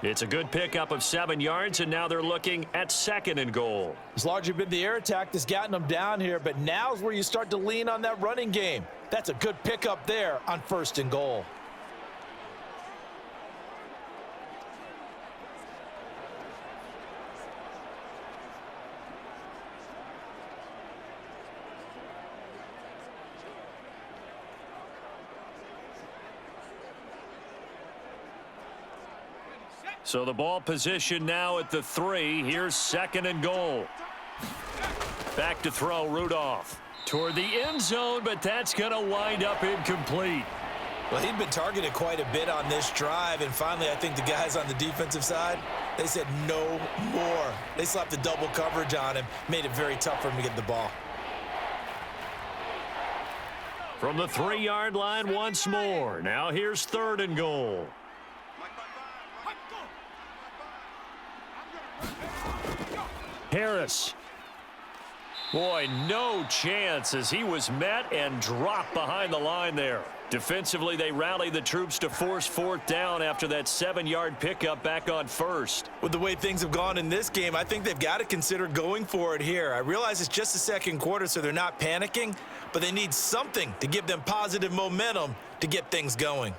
It's a good pickup of 7 yards, and now they're looking at 2nd and goal. It's largely been the air attack that's gotten them down here, but now's where you start to lean on that running game. That's a good pickup there on 1st and goal. So the ball position now at the 3. Here's 2nd and goal. Back to throw, Rudolph. Toward the end zone, but that's going to wind up incomplete. Well, he'd been targeted quite a bit on this drive, and finally I think the guys on the defensive side, they said no more. They slapped the double coverage on him, made it very tough for him to get the ball. From the 3-yard line once more. Now here's 3rd and goal. Harris. Boy, no chance as he was met and dropped behind the line there. Defensively, they rallied the troops to force 4th down after that 7-yard pickup back on 1st. With the way things have gone in this game, I think they've got to consider going for it here. I realize it's just the 2nd quarter, so they're not panicking, but they need something to give them positive momentum to get things going.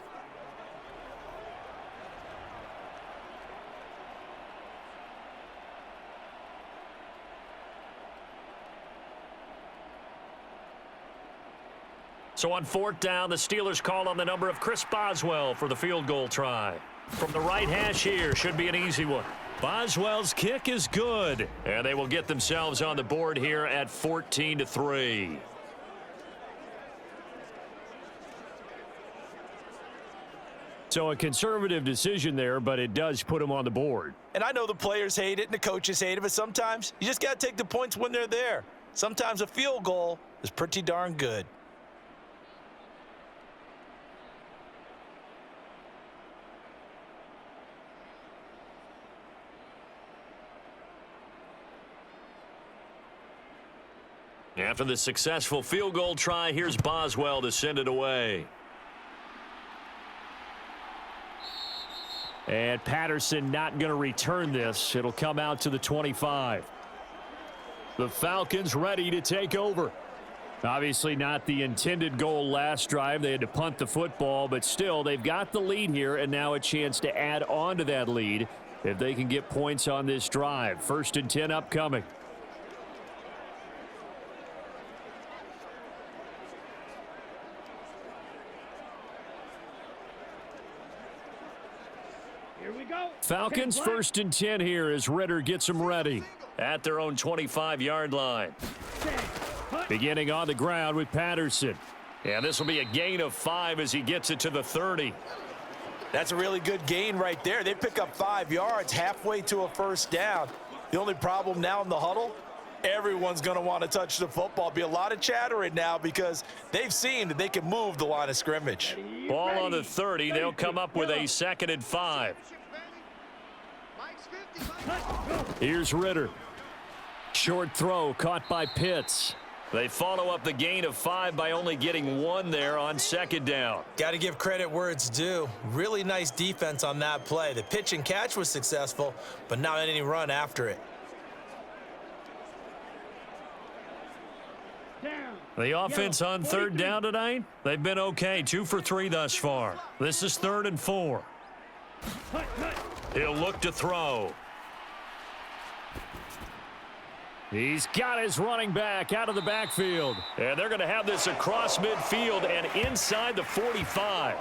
So on 4th down, the Steelers call on the number of Chris Boswell for the field goal try. From the right hash here, should be an easy one. Boswell's kick is good, and they will get themselves on the board here at 14-3. So a conservative decision there, but it does put them on the board. And I know the players hate it and the coaches hate it, but sometimes you just got to take the points when they're there. Sometimes a field goal is pretty darn good. After the successful field goal try, here's Boswell to send it away. And Patterson not going to return this. It'll come out to the 25. The Falcons ready to take over. Obviously not the intended goal last drive. They had to punt the football, but still they've got the lead here and now a chance to add on to that lead if they can get points on this drive. 1st and 10 upcoming. Falcons 1st and 10 here as Ritter gets them ready. At their own 25-yard line. Beginning on the ground with Patterson. Yeah, this will be a gain of 5 as he gets it to the 30. That's a really good gain right there. They pick up 5 yards halfway to a first down. The only problem now in the huddle, everyone's going to want to touch the football. Be a lot of chattering now because they've seen that they can move the line of scrimmage. Ball on the 30. They'll come up with a 2nd and 5. Here's Ritter. Short throw caught by Pitts. They follow up the gain of 5 by only getting 1 there on 2nd down. Got to give credit where it's due. Really nice defense on that play. The pitch and catch was successful, but not any run after it. The offense on 3rd down tonight, they've been okay. 2 for 3 thus far. This is 3rd and 4. He'll look to throw. He's got his running back out of the backfield. And they're going to have this across midfield and inside the 45.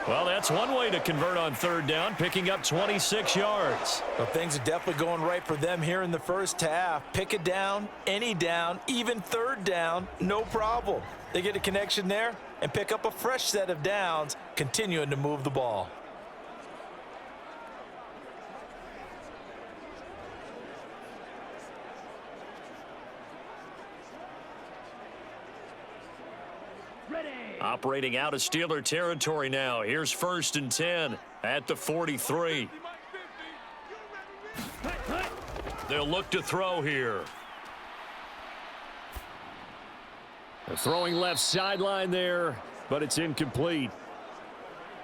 Well, that's one way to convert on 3rd down, picking up 26 yards. Well, things are definitely going right for them here in the first half. Pick a down, any down, even 3rd down, no problem. They get a connection there and pick up a fresh set of downs, continuing to move the ball. Operating out of Steeler territory now. Here's 1st and 10 at the 43. They'll look to throw here. They're throwing left sideline there, but it's incomplete.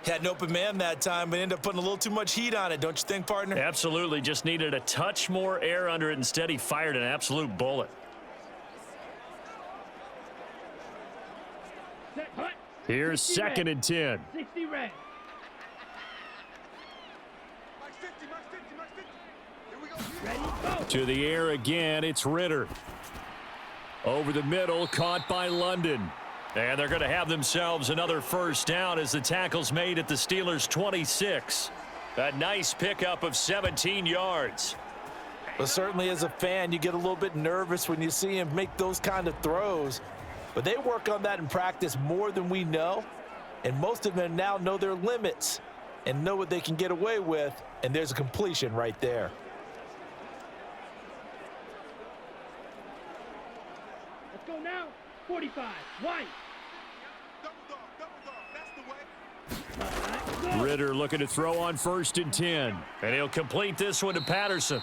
Had an open man that time, but ended up putting a little too much heat on it, don't you think, partner? Absolutely. Just needed a touch more air under it. Instead, he fired an absolute bullet. Here's 2nd and 10. 60 red. To the air again, it's Ritter. Over the middle, caught by London. And they're going to have themselves another first down as the tackle's made at the Steelers' 26. A nice pickup of 17 yards. But certainly as a fan, you get a little bit nervous when you see him make those kind of throws. But they work on that in practice more than we know. And most of them now know their limits and know what they can get away with. And there's a completion right there. Let's go now. 45. White. Ritter looking to throw on 1st and 10. And he'll complete this one to Patterson.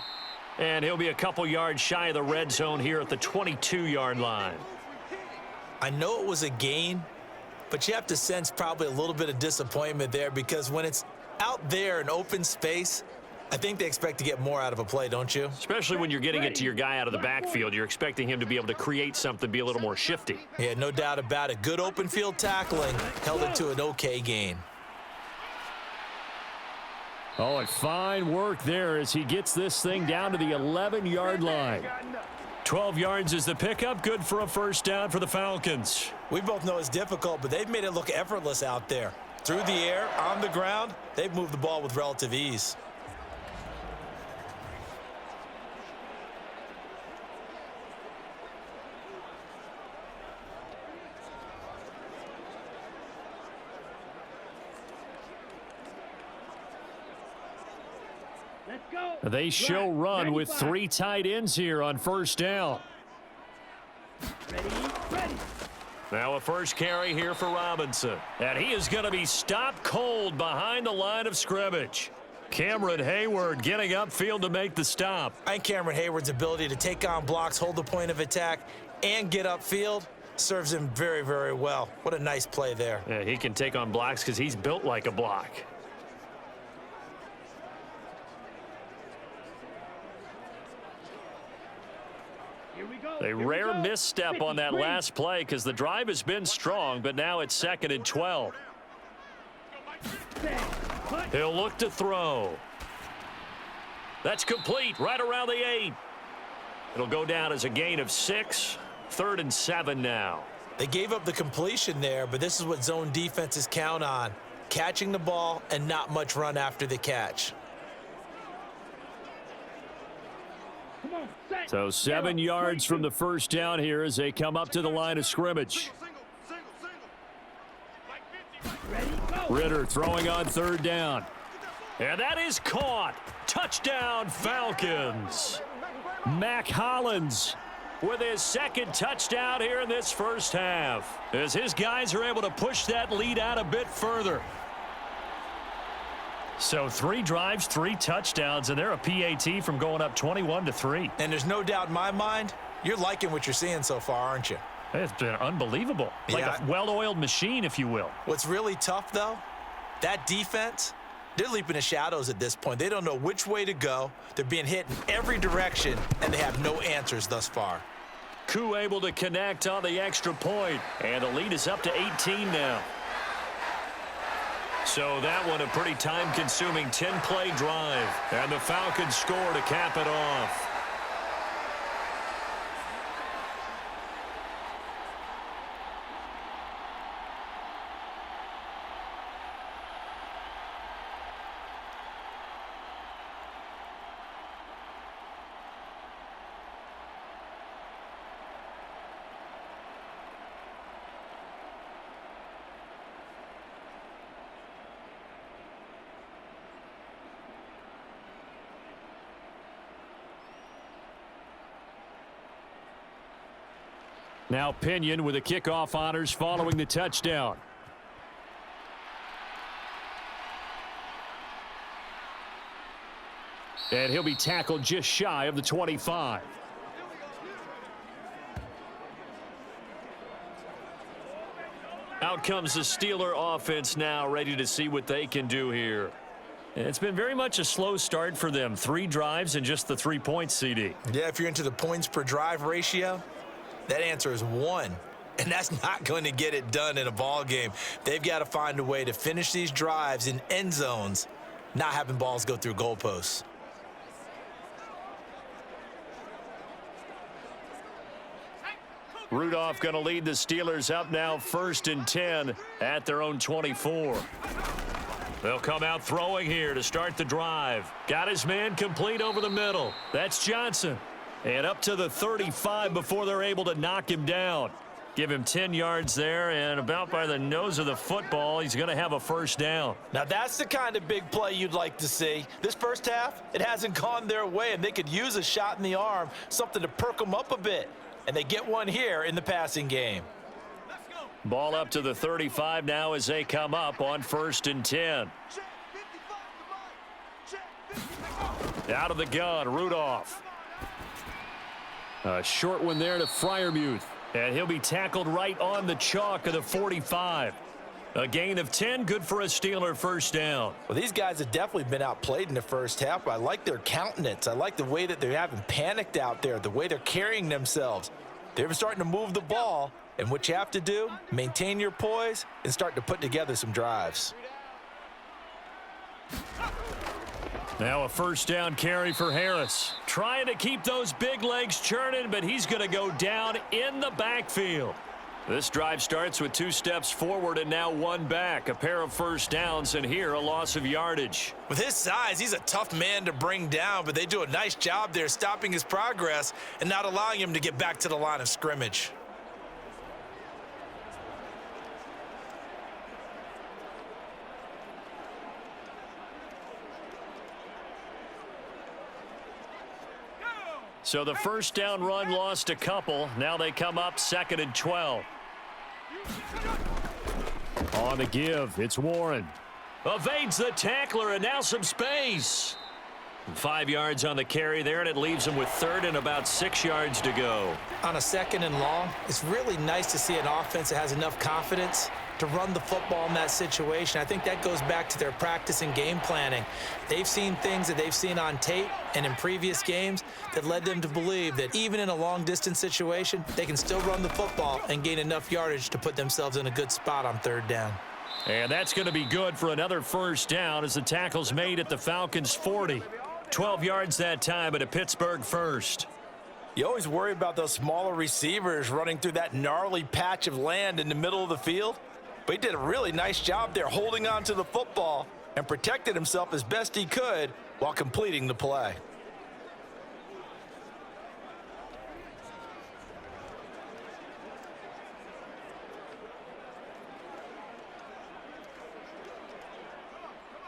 And he'll be a couple yards shy of the red zone here at the 22-yard line. I know it was a gain, but you have to sense probably a little bit of disappointment there because when it's out there in open space, I think they expect to get more out of a play, don't you? Especially when you're getting it to your guy out of the backfield. You're expecting him to be able to create something, be a little more shifty. Yeah, no doubt about it. Good open field tackling held it to an okay gain. Oh, and fine work there as he gets this thing down to the 11-yard line. 12 yards is the pickup. Good for a first down for the Falcons. We both know it's difficult, but they've made it look effortless out there. Through the air, on the ground, they've moved the ball with relative ease. They show run with 3 tight ends here on first down. Ready. Now a first carry here for Robinson. And he is going to be stopped cold behind the line of scrimmage. Cameron Hayward getting upfield to make the stop. I think Cameron Hayward's ability to take on blocks, hold the point of attack, and get upfield serves him very, very well. What a nice play there. Yeah, he can take on blocks because he's built like a block. A rare misstep on that last play because the drive has been strong, but now it's 2nd and 12. He'll look to throw. That's complete right around the 8. It'll go down as a gain of 6. 3rd and 7 now. They gave up the completion there, but this is what zone defenses count on. Catching the ball and not much run after the catch. So 7 yards from the first down here as they come up to the line of scrimmage. Ritter throwing on third down. And that is caught. Touchdown, Falcons. Mac Hollins with his second touchdown here in this first half, as his guys are able to push that lead out a bit further. So 3 drives, 3 touchdowns, and they're a PAT from going up 21-3. And there's no doubt in my mind, you're liking what you're seeing so far, aren't you? It's been unbelievable. Like a well-oiled machine, if you will. What's really tough, though, that defense, they're leaping the shadows at this point. They don't know which way to go. They're being hit in every direction, and they have no answers thus far. Koo able to connect on the extra point, and the lead is up to 18 now. So that one a pretty time-consuming 10-play drive, and the Falcons score to cap it off. Now Pinion with the kickoff honors following the touchdown. And he'll be tackled just shy of the 25. Out comes the Steeler offense now, ready to see what they can do here. And it's been very much a slow start for them. 3 drives and just the 3 points, CD. Yeah, if you're into the points per drive ratio, that answer is 1, and that's not going to get it done in a ball game. They've got to find a way to finish these drives in end zones, not having balls go through goalposts. Rudolph going to lead the Steelers up now 1st and 10 at their own 24. They'll come out throwing here to start the drive. Got his man complete over the middle. That's Johnson. And up to the 35 before they're able to knock him down. Give him 10 yards there, and about by the nose of the football, he's going to have a first down. Now that's the kind of big play you'd like to see. This first half, it hasn't gone their way, and they could use a shot in the arm, something to perk them up a bit. And they get one here in the passing game. Ball up to the 35 now as they come up on 1st and 10. Out of the gun, Rudolph. A short one there to Freiermuth. And he'll be tackled right on the chalk of the 45. A gain of 10, good for a Steeler first down. Well, these guys have definitely been outplayed in the first half. I like their countenance. I like the way that they haven't panicked out there, the way they're carrying themselves. They're starting to move the ball, and what you have to do, maintain your poise and start to put together some drives. Now a first down carry for Harris. Trying to keep those big legs churning, but he's going to go down in the backfield. This drive starts with 2 steps forward and now 1 back. A pair of first downs, and here a loss of yardage. With his size, he's a tough man to bring down, but they do a nice job there stopping his progress and not allowing him to get back to the line of scrimmage. So the first down run lost a couple. Now they come up 2nd and 12. On the give, it's Warren. Evades the tackler, and now some space. 5 yards on the carry there, and it leaves him with 3rd and about 6 yards to go. On a 2nd and long, it's really nice to see an offense that has enough confidence to run the football in that situation. I think that goes back to their practice and game planning. They've seen things that they've seen on tape and in previous games that led them to believe that even in a long-distance situation, they can still run the football and gain enough yardage to put themselves in a good spot on 3rd down. And that's going to be good for another first down as the tackle's made at the Falcons' 40. 12 yards that time at a Pittsburgh first. You always worry about those smaller receivers running through that gnarly patch of land in the middle of the field. But he did a really nice job there holding on to the football and protected himself as best he could while completing the play.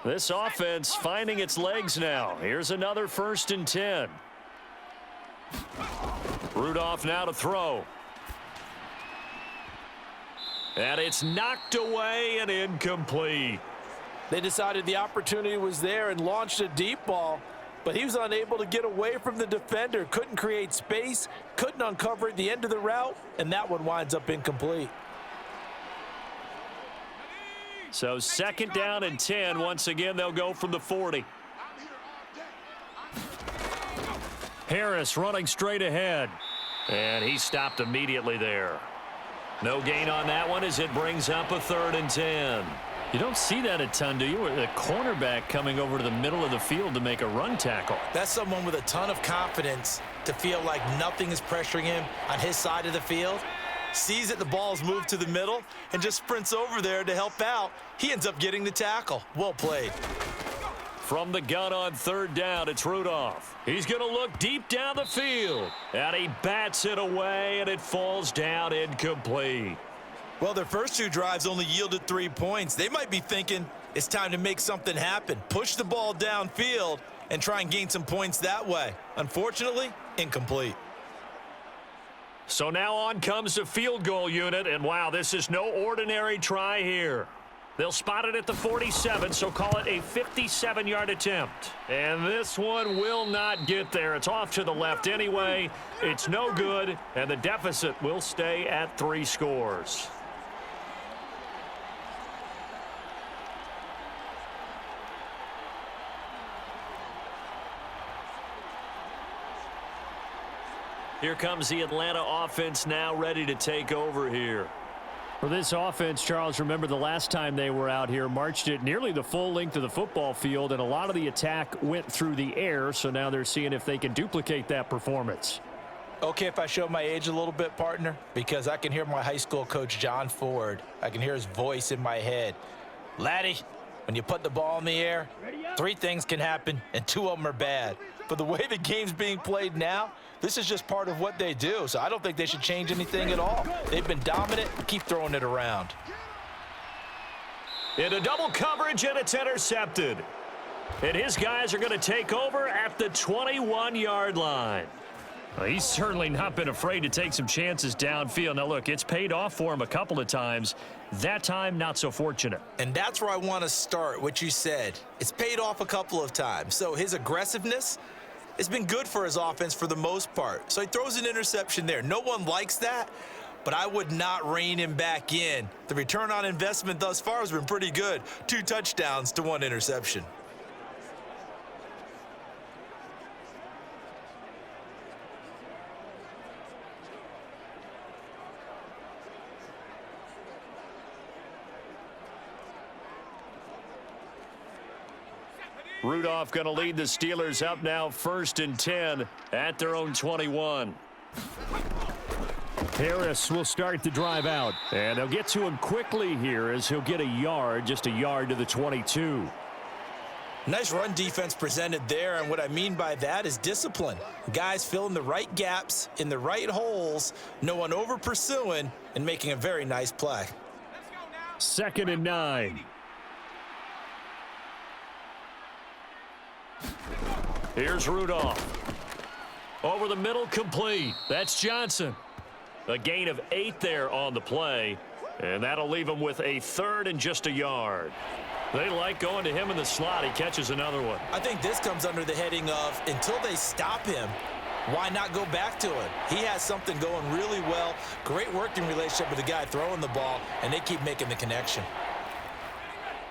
This offense finding its legs now. Here's another 1st and 10. Rudolph now to throw. And it's knocked away and incomplete. They decided the opportunity was there and launched a deep ball, but he was unable to get away from the defender, couldn't create space, couldn't uncover at the end of the route, and that one winds up incomplete. So 2nd down and 10. Once again, they'll go from the 40. Harris running straight ahead. And he stopped immediately there. No gain on that one as it brings up a 3rd and 10. You don't see that a ton, do you? A cornerback coming over to the middle of the field to make a run tackle. That's someone with a ton of confidence to feel like nothing is pressuring him on his side of the field. Sees that the ball's moved to the middle and just sprints over there to help out. He ends up getting the tackle. Well played. From the gun on 3rd down, it's Rudolph. He's going to look deep down the field. And he bats it away, and it falls down incomplete. Well, their first 2 drives only yielded 3 points. They might be thinking it's time to make something happen. Push the ball downfield and try and gain some points that way. Unfortunately, incomplete. So now on comes the field goal unit, and wow, this is no ordinary try here. They'll spot it at the 47, so call it a 57-yard attempt. And this one will not get there. It's off to the left anyway. It's no good, and the deficit will stay at 3 scores. Here comes the Atlanta offense now ready to take over here. For this offense, Charles, remember the last time they were out here, marched it nearly the full length of the football field, and a lot of the attack went through the air, so now they're seeing if they can duplicate that performance. Okay, if I show my age a little bit, partner, because I can hear my high school coach, John Ford. I can hear his voice in my head. Laddie, when you put the ball in the air, 3 things can happen, and 2 of them are bad. But the way the game's being played now, this is just part of what they do, so I don't think they should change anything at all. They've been dominant. Keep throwing it around. Into double coverage, and it's intercepted. And his guys are going to take over at the 21-yard line. Well, he's certainly not been afraid to take some chances downfield. Now, look, it's paid off for him a couple of times. That time, not so fortunate. And that's where I want to start, what you said. It's paid off a couple of times. So his aggressiveness has been good for his offense for the most part. So he throws an interception there. No one likes that, but I would not rein him back in. The return on investment thus far has been pretty good. 2 touchdowns to 1 interception. Rudolph going to lead the Steelers up now 1st and 10 at their own 21. Harris will start the drive out, and they'll get to him quickly here as he'll get a yard, just a yard to the 22. Nice run defense presented there, and what I mean by that is discipline. Guys filling the right gaps in the right holes, no one over pursuing, and making a very nice play. 2nd and 9. Here's Rudolph. Over the middle, complete. That's Johnson. A gain of 8 there on the play, and that'll leave him with a 3rd and just a yard. They like going to him in the slot. He catches another one. I think this comes under the heading of until they stop him, why not go back to him? He has something going really well. Great working relationship with the guy throwing the ball, and they keep making the connection.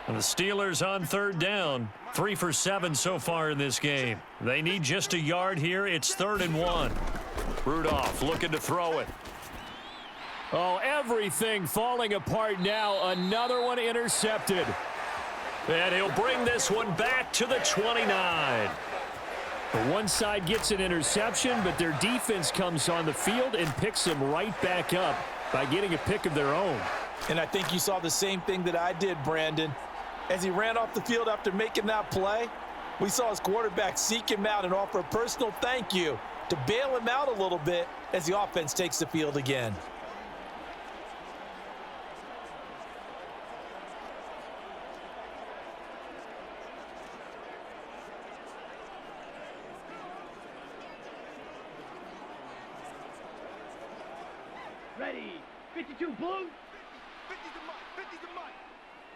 And the Steelers on 3rd down, 3 for 7 so far in this game. They need just a yard here. It's 3rd and 1. Rudolph looking to throw it. Oh, everything falling apart now. Another one intercepted. And he'll bring this one back to the 29. One side gets an interception, but their defense comes on the field and picks him right back up by getting a pick of their own. And I think you saw the same thing that I did, Brandon. As he ran off the field after making that play, we saw his quarterback seek him out and offer a personal thank you to bail him out a little bit as the offense takes the field again. ready. 52 blue. 50's the mic. 50's the mic.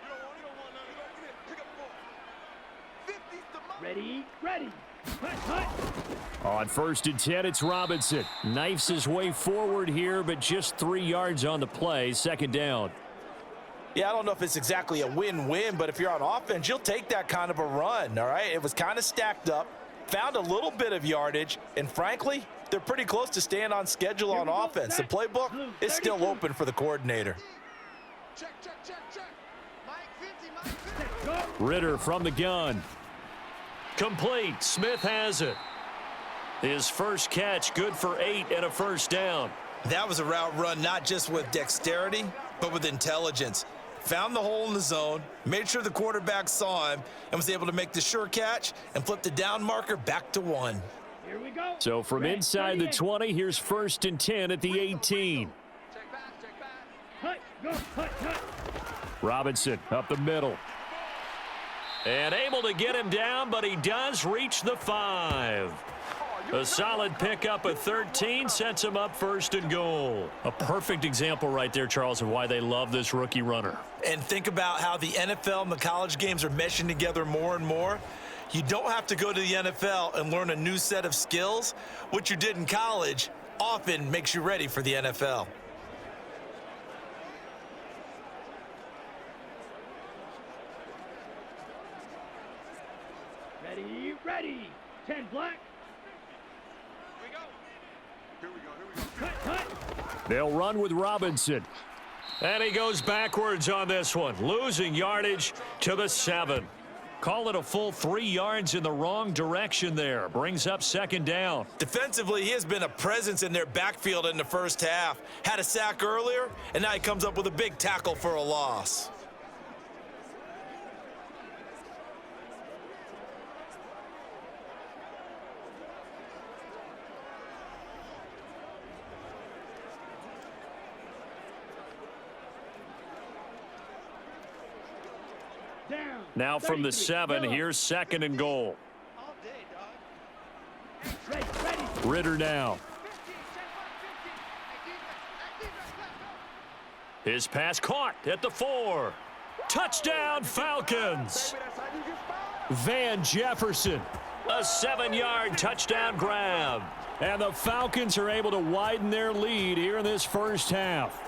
You don't want none of that. Get in. Pick up the ball. 50's the mic. Ready. Ready. On 1st and 10, it's Robinson. Knifes his way forward here, but just 3 yards on the play. 2nd down. Yeah, I don't know if it's exactly a win-win, but if you're on offense, you'll take that kind of a run, all right? It was kind of stacked up, found a little bit of yardage, and frankly, they're pretty close to staying on schedule on offense. The playbook is still open for the coordinator. Check, check, check, check. Mike 50, Mike 50. Ritter from the gun. Complete. Smith has it. His first catch, good for 8 and a 1st down. That was a route run not just with dexterity, but with intelligence. Found the hole in the zone, made sure the quarterback saw him, and was able to make the sure catch and flip the down marker back to 1. Here we go. So from inside the 20, here's 1st and 10 at the 18. Check back, check back. Hut, go, hut, hut. Robinson up the middle. And able to get him down, but he does reach the 5. A solid pickup of 13 sets him up 1st and goal. A perfect example right there, Charles, of why they love this rookie runner. And think about how the NFL and the college games are meshing together more and more. You don't have to go to the NFL and learn a new set of skills. What you did in college often makes you ready for the NFL. Ready, ready. 10 black. They'll run with Robinson. And he goes backwards on this one, losing yardage to the 7. Call it a full 3 yards in the wrong direction there. Brings up 2nd down. Defensively, he has been a presence in their backfield in the first half. Had a sack earlier, and now he comes up with a big tackle for a loss. Down. Now from the 7, here's 2nd and goal. All day, dog. Ready, ready. Ritter now. 50, check back 50. Hey, defense, let's go. His pass caught at the 4. Touchdown, Falcons. Van Jefferson. A 7-yard touchdown grab. And the Falcons are able to widen their lead here in this first half.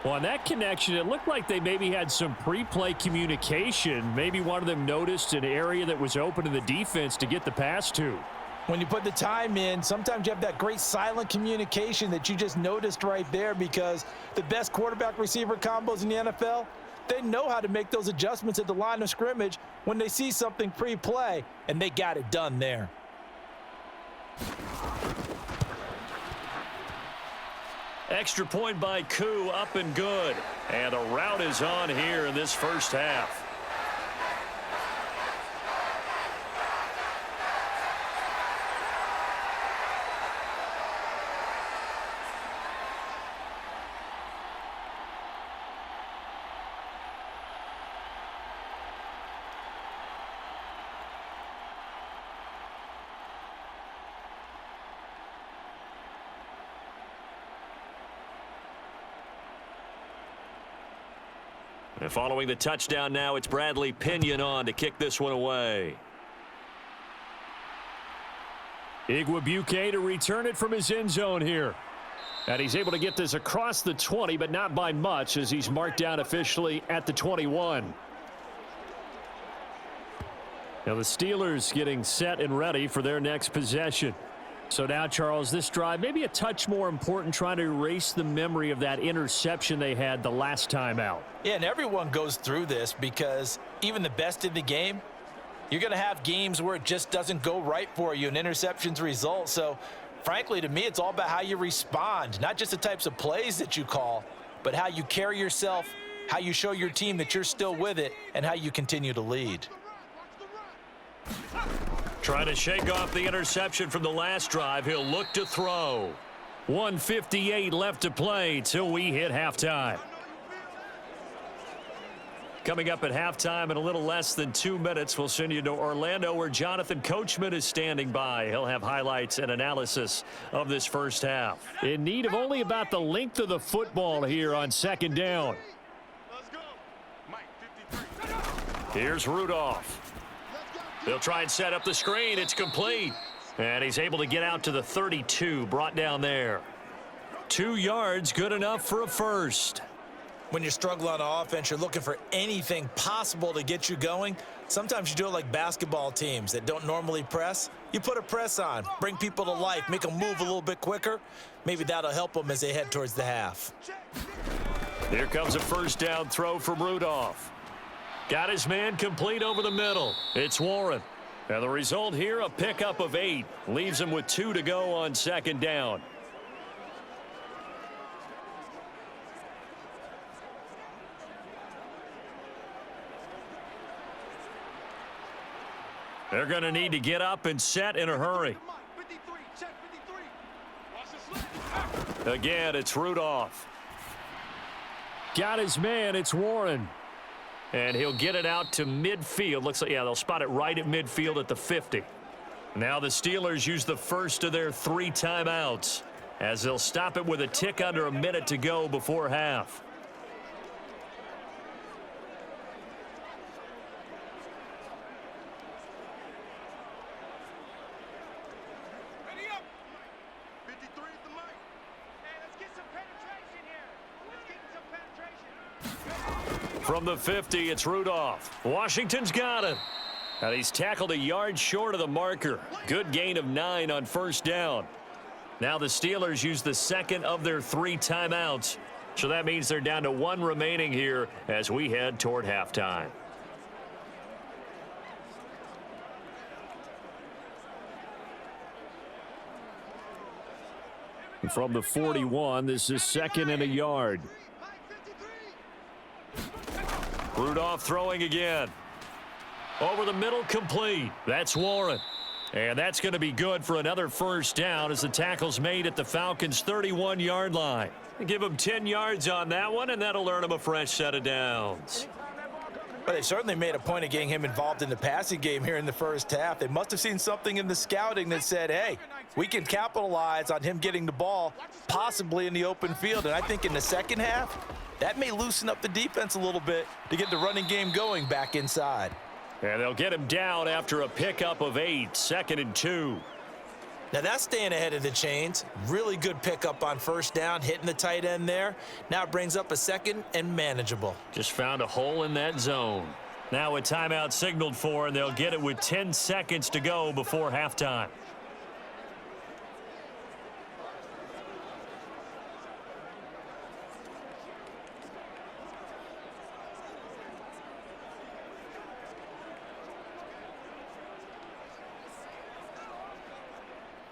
Well, on that connection, it looked like they maybe had some pre-play communication. Maybe one of them noticed an area that was open to the defense to get the pass to. When you put the time in, sometimes you have that great silent communication that you just noticed right there, because the best quarterback-receiver combos in the NFL, they know how to make those adjustments at the line of scrimmage when they see something pre-play, and they got it done there. Extra point by Koo, up and good. And the route is on here in this first half. And following the touchdown now, it's Bradley Pinion on to kick this one away. Ygtv to return it from his end zone here. And he's able to get this across the 20, but not by much, as he's marked down officially at the 21. Now the Steelers getting set and ready for their next possession. So now, Charles, this drive maybe a touch more important, trying to erase the memory of that interception they had the last time out. Yeah, and everyone goes through this, because even the best in the game, you're going to have games where it just doesn't go right for you and interceptions result. So, frankly, to me, it's all about how you respond, not just the types of plays that you call, but how you carry yourself, how you show your team that you're still with it, and how you continue to lead. Trying to shake off the interception from the last drive. He'll look to throw. 1:58 left to play till we hit halftime. Coming up at halftime in a little less than 2 minutes, we'll send you to Orlando where Jonathan Coachman is standing by. He'll have highlights and analysis of this first half. In need of only about the length of the football here on second down. Let's go. Mike, 53. Here's Rudolph. They'll try and set up the screen. It's complete. And he's able to get out to the 32, brought down there. 2 yards, good enough for a first. When you're struggling on offense, you're looking for anything possible to get you going. Sometimes you do it like basketball teams that don't normally press. You put a press on, bring people to life, make them move a little bit quicker. Maybe that'll help them as they head towards the half. Here comes a first down throw from Rudolph. Got his man complete over the middle. It's Warren. And the result here, a pickup of 8. Leaves him with 2 to go on second down. They're going to need to get up and set in a hurry. 53, check 53. Watch the slip. Again, it's Rudolph. Got his man. It's Warren. And he'll get it out to midfield. Looks like, yeah, they'll spot it right at midfield at the 50. Now the Steelers use the first of their 3 timeouts as they'll stop it with a tick under a minute to go before half. Ready up. 53 is the mic. Hey, let's get some penetration here. Let's get some penetration. From the 50, it's Rudolph. Washington's got it. And he's tackled a yard short of the marker. Good gain of 9 on first down. Now the Steelers use the second of their 3 timeouts. So that means they're down to 1 remaining here as we head toward halftime. From the 41, this is second and a yard. Rudolph throwing again. Over the middle, complete. That's Warren. And that's going to be good for another first down as the tackle's made at the Falcons' 31-yard line. Give them 10 yards on that one, and that'll earn them a fresh set of downs. But they certainly made a point of getting him involved in the passing game here in the first half. They must have seen something in the scouting that said, hey, we can capitalize on him getting the ball possibly in the open field. And I think in the second half, that may loosen up the defense a little bit to get the running game going back inside. And they'll get him down after a pickup of 8, 2nd and 2. Now that's staying ahead of the chains. Really good pickup on first down, hitting the tight end there. Now it brings up a second and manageable. Just found a hole in that zone. Now a timeout signaled for, and they'll get it with 10 seconds to go before halftime.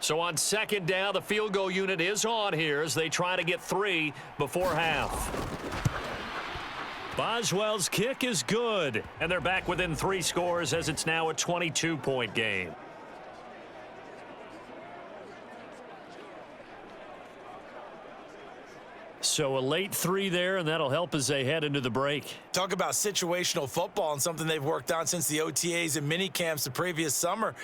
So on second down, the field goal unit is on here as they try to get 3 before half. Boswell's kick is good, and they're back within 3 scores as it's now a 22-point game. So a late 3 there, and that'll help as they head into the break. Talk about situational football and something they've worked on since the OTAs and mini camps the previous summer.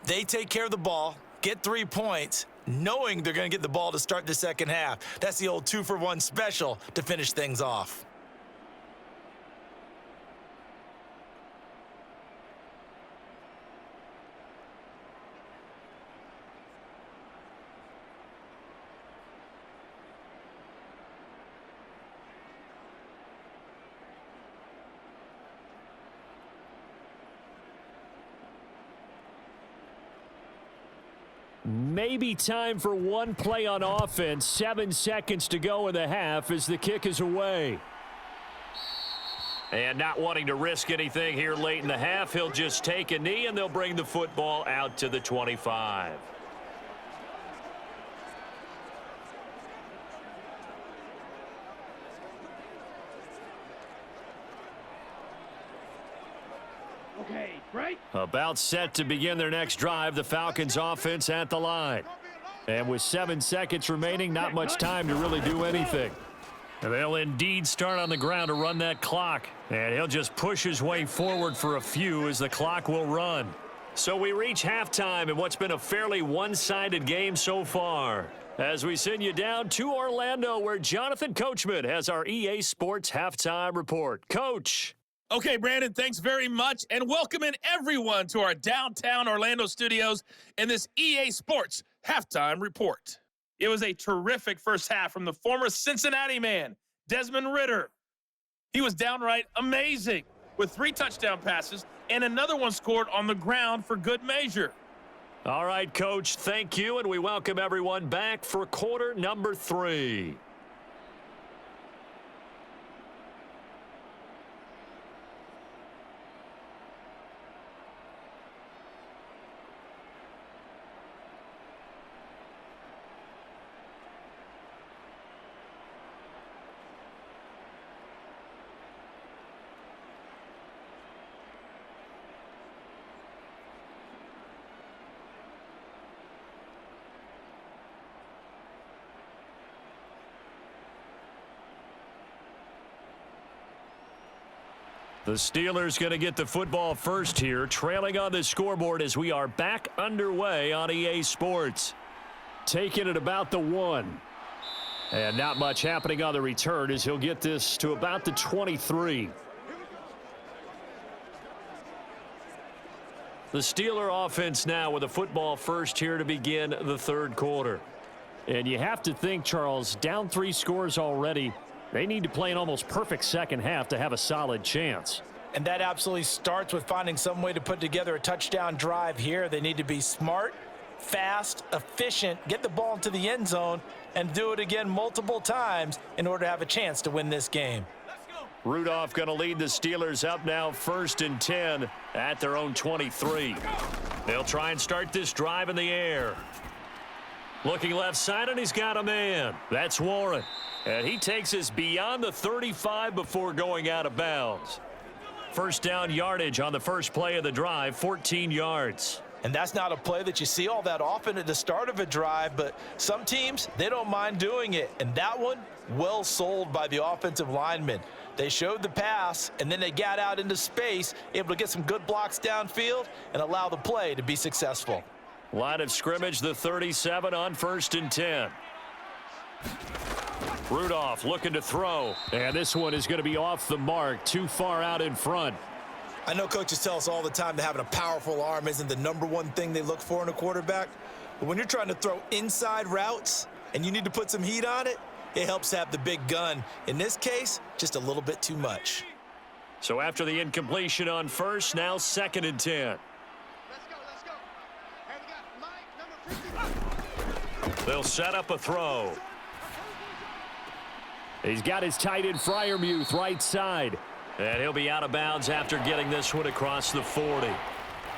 They take care of the ball, get 3 points, knowing they're going to get the ball to start the second half. That's the old 2-for-1 special to finish things off. Maybe time for one play on offense. 7 seconds to go in the half as the kick is away. And not wanting to risk anything here late in the half, he'll just take a knee, and they'll bring the football out to the 25. Okay, break. About set to begin their next drive, the Falcons offense at the line. And with 7 seconds remaining, not much time to really do anything. And they'll indeed start on the ground to run that clock. And he'll just push his way forward for a few as the clock will run. So we reach halftime in what's been a fairly one-sided game so far. As we send you down to Orlando, where Jonathan Coachman has our EA Sports Halftime Report. Coach. Okay, Brandon, thanks very much. And welcome in everyone to our downtown Orlando studios in this EA Sports Halftime Report. It was a terrific first half from the former Cincinnati man, Desmond Ridder. He was downright amazing with 3 touchdown passes and another one scored on the ground for good measure. All right, Coach, thank you, and we welcome everyone back for quarter number 3. The Steelers going to get the football first here, trailing on the scoreboard as we are back underway on EA Sports. Taking it about the 1. And not much happening on the return as he'll get this to about the 23. The Steeler offense now with a football first here to begin the third quarter. And you have to think, Charles, down 3 scores already. They need to play an almost perfect second half to have a solid chance. And that absolutely starts with finding some way to put together a touchdown drive here. They need to be smart, fast, efficient, get the ball into the end zone, and do it again multiple times in order to have a chance to win this game. Rudolph going to lead the Steelers up now 1st and 10 at their own 23. They'll try and start this drive in the air. Looking left side, and he's got a man. That's Warren. And he takes us beyond the 35 before going out of bounds. First down yardage on the first play of the drive, 14 yards. And that's not a play that you see all that often at the start of a drive, but some teams, they don't mind doing it. And that one, well sold by the offensive linemen. They showed the pass, and then they got out into space, able to get some good blocks downfield and allow the play to be successful. Line of scrimmage, the 37 on 1st and 10. Rudolph looking to throw. And this one is going to be off the mark, too far out in front. I know coaches tell us all the time that having a powerful arm isn't the #1 thing they look for in a quarterback. But when you're trying to throw inside routes and you need to put some heat on it, it helps to have the big gun. In this case, just a little bit too much. So after the incompletion on first, now 2nd and 10. Let's go. And we got Mike, number 50. They'll set up a throw. He's got his tight end Freiermuth right side. And he'll be out of bounds after getting this one across the 40.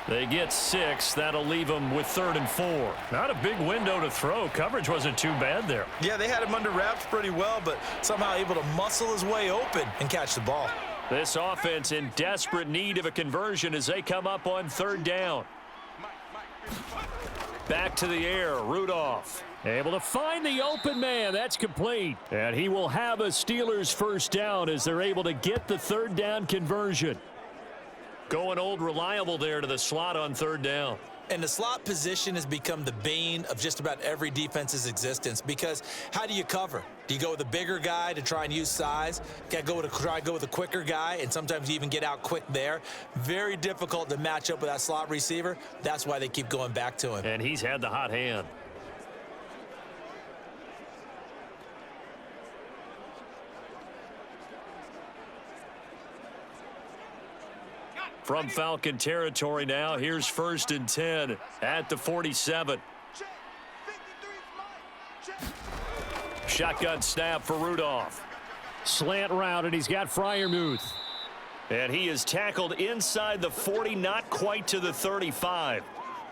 They get 6. That'll leave them with 3rd and 4. Not a big window to throw. Coverage wasn't too bad there. Yeah, they had him under wraps pretty well, but somehow able to muscle his way open and catch the ball. This offense in desperate need of a conversion as they come up on 3rd down. Back to the air, Rudolph. Able to find the open man. That's complete. And he will have a Steelers first down as they're able to get the 3rd down conversion. Going old reliable there to the slot on 3rd down. And the slot position has become the bane of just about every defense's existence because how do you cover? Do you go with a bigger guy to try and use size? Try to go with a quicker guy, and sometimes you even get out quick there. Very difficult to match up with that slot receiver. That's why they keep going back to him. And he's had the hot hand. From Falcon territory now, here's 1st and 10 at the 47. Shotgun snap for Rudolph. Slant route, and he's got Freiermuth. And he is tackled inside the 40, not quite to the 35.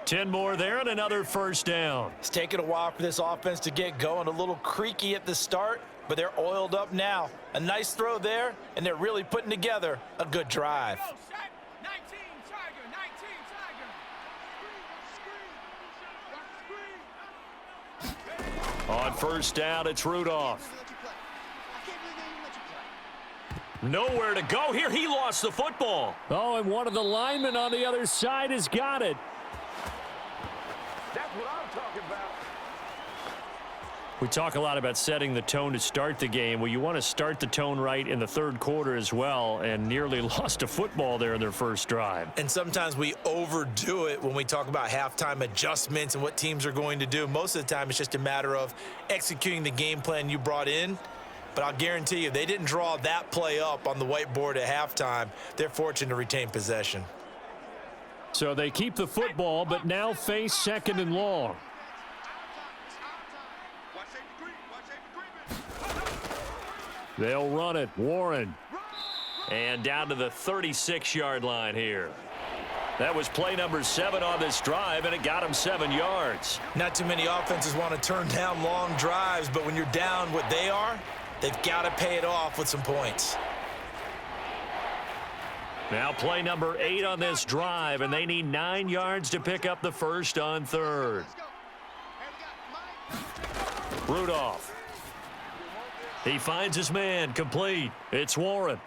10 more there and another first down. It's taken a while for this offense to get going. A little creaky at the start, but they're oiled up now. A nice throw there, and they're really putting together a good drive. On first down, it's Rudolph. Nowhere to go here. He lost the football. Oh, and one of the linemen on the other side has got it. That's what I'm talking about. We talk a lot about setting the tone to start the game. Well, you want to start the tone right in the third quarter as well, and nearly lost a football there in their first drive. And sometimes we overdo it when we talk about halftime adjustments and what teams are going to do. Most of the time, it's just a matter of executing the game plan you brought in. But I'll guarantee you, they didn't draw that play up on the whiteboard at halftime. They're fortunate to retain possession. So they keep the football, but now face second and long. They'll run it. Warren. And down to the 36-yard line here. That was play number 7 on this drive, and it got him 7 yards. Not too many offenses want to turn down long drives, but when you're down what they are, they've got to pay it off with some points. Now play number 8 on this drive, and they need 9 yards to pick up the first on third. Rudolph. He finds his man, complete. It's Warren.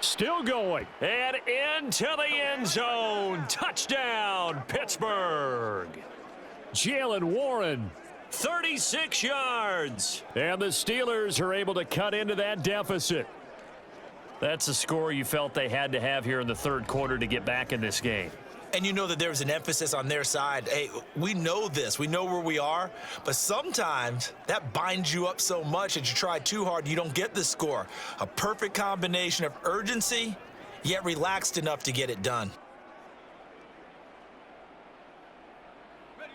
Still going. And into the end zone. Touchdown, Pittsburgh. Jalen Warren. 36 yards. And the Steelers are able to cut into that deficit. That's a score you felt they had to have here in the third quarter to get back in this game. And you know that there's an emphasis on their side. Hey, we know this. We know where we are. But sometimes that binds you up so much that you try too hard, you don't get the score. A perfect combination of urgency, yet relaxed enough to get it done.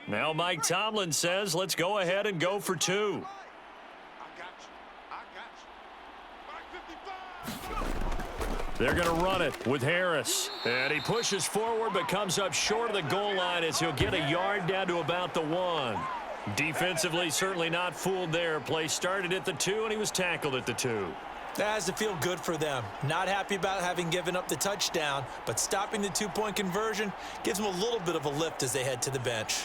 Now Mike Tomlin says, let's go ahead and go for 2. They're going to run it with Harris. And he pushes forward but comes up short of the goal line as he'll get a yard down to about the 1. Defensively, certainly not fooled there. Play started at the 2, and he was tackled at the 2. That has to feel good for them. Not happy about having given up the touchdown, but stopping the 2-point conversion gives them a little bit of a lift as they head to the bench.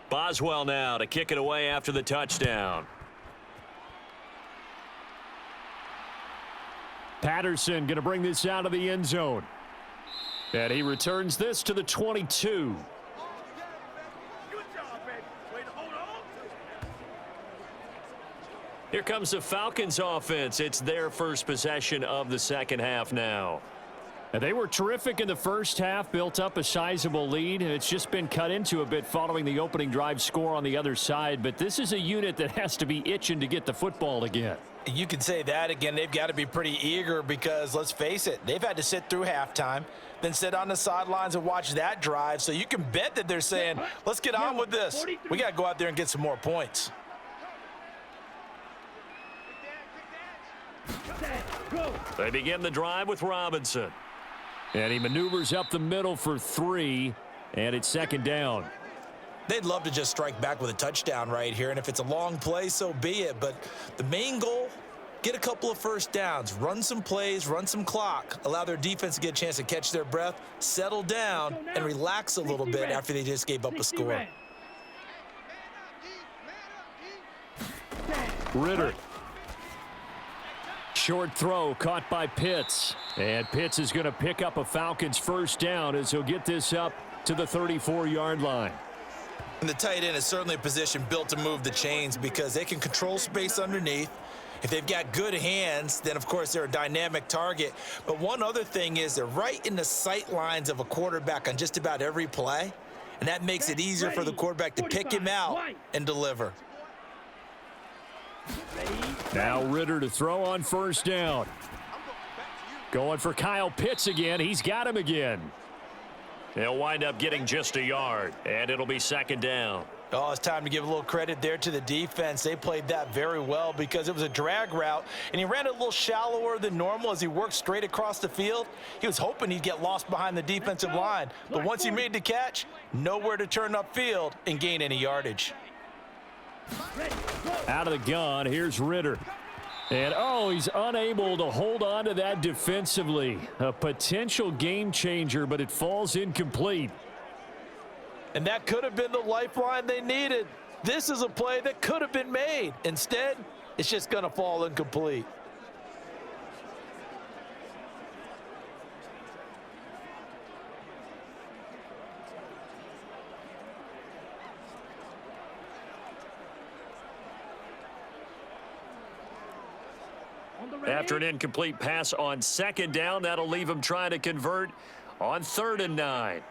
Boswell now to kick it away after the touchdown. Patterson going to bring this out of the end zone. And he returns this to the 22. Here comes the Falcons offense. It's their first possession of the second half now. And they were terrific in the first half, built up a sizable lead, and it's just been cut into a bit following the opening drive score on the other side. But this is a unit that has to be itching to get the football again. You can say that again. They've got to be pretty eager because, let's face it, they've had to sit through halftime, then sit on the sidelines and watch that drive. So you can bet that they're saying, let's get on with this. We got to go out there and get some more points. They begin the drive with Robinson. And he maneuvers up the middle for 3, and it's second down. They'd love to just strike back with a touchdown right here, and if it's a long play, so be it. But the main goal, get a couple of first downs, run some plays, run some clock, allow their defense to get a chance to catch their breath, settle down, and relax a little bit after they just gave up a score. Ritter. Short throw caught by Pitts. And Pitts is going to pick up a Falcons first down as he'll get this up to the 34-yard line. And the tight end is certainly a position built to move the chains because they can control space underneath. If they've got good hands, then, of course, they're a dynamic target. But one other thing is they're right in the sight lines of a quarterback on just about every play. And that makes it easier for the quarterback to pick him out and deliver. Now Ritter to throw on first down. Going for Kyle Pitts again. He's got him again. They'll wind up getting just a yard, and it'll be second down. Oh, it's time to give a little credit there to the defense. They played that very well because it was a drag route, and he ran it a little shallower than normal as he worked straight across the field. He was hoping he'd get lost behind the defensive line, but once he made the catch, nowhere to turn upfield and gain any yardage. Out of the gun, here's Ritter. And, oh, he's unable to hold on to that defensively. A potential game changer, but it falls incomplete. And that could have been the lifeline they needed. This is a play that could have been made. Instead, it's just going to fall incomplete. After an incomplete pass on second down, that'll leave him trying to convert on 3rd and 9.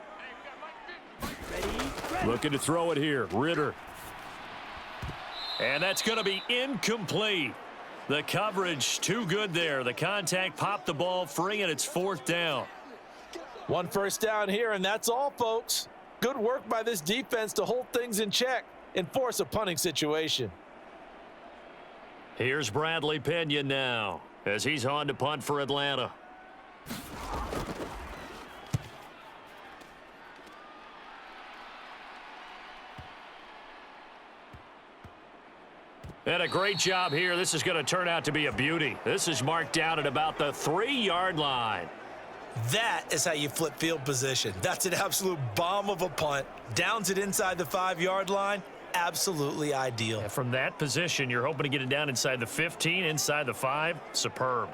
Looking to throw it here, Ritter. And that's going to be incomplete. The coverage too good there. The contact popped the ball free, and it's 4th down. 1 first down here, and that's all, folks. Good work by this defense to hold things in check and force a punting situation. Here's Bradley Pinion now as he's on to punt for Atlanta. And a great job here. This is going to turn out to be a beauty. This is marked down at about the 3-yard line. That is how you flip field position. That's an absolute bomb of a punt. Downs it inside the 5-yard line. Absolutely ideal. And from that position, you're hoping to get it down inside the 15, inside the 5. Superb.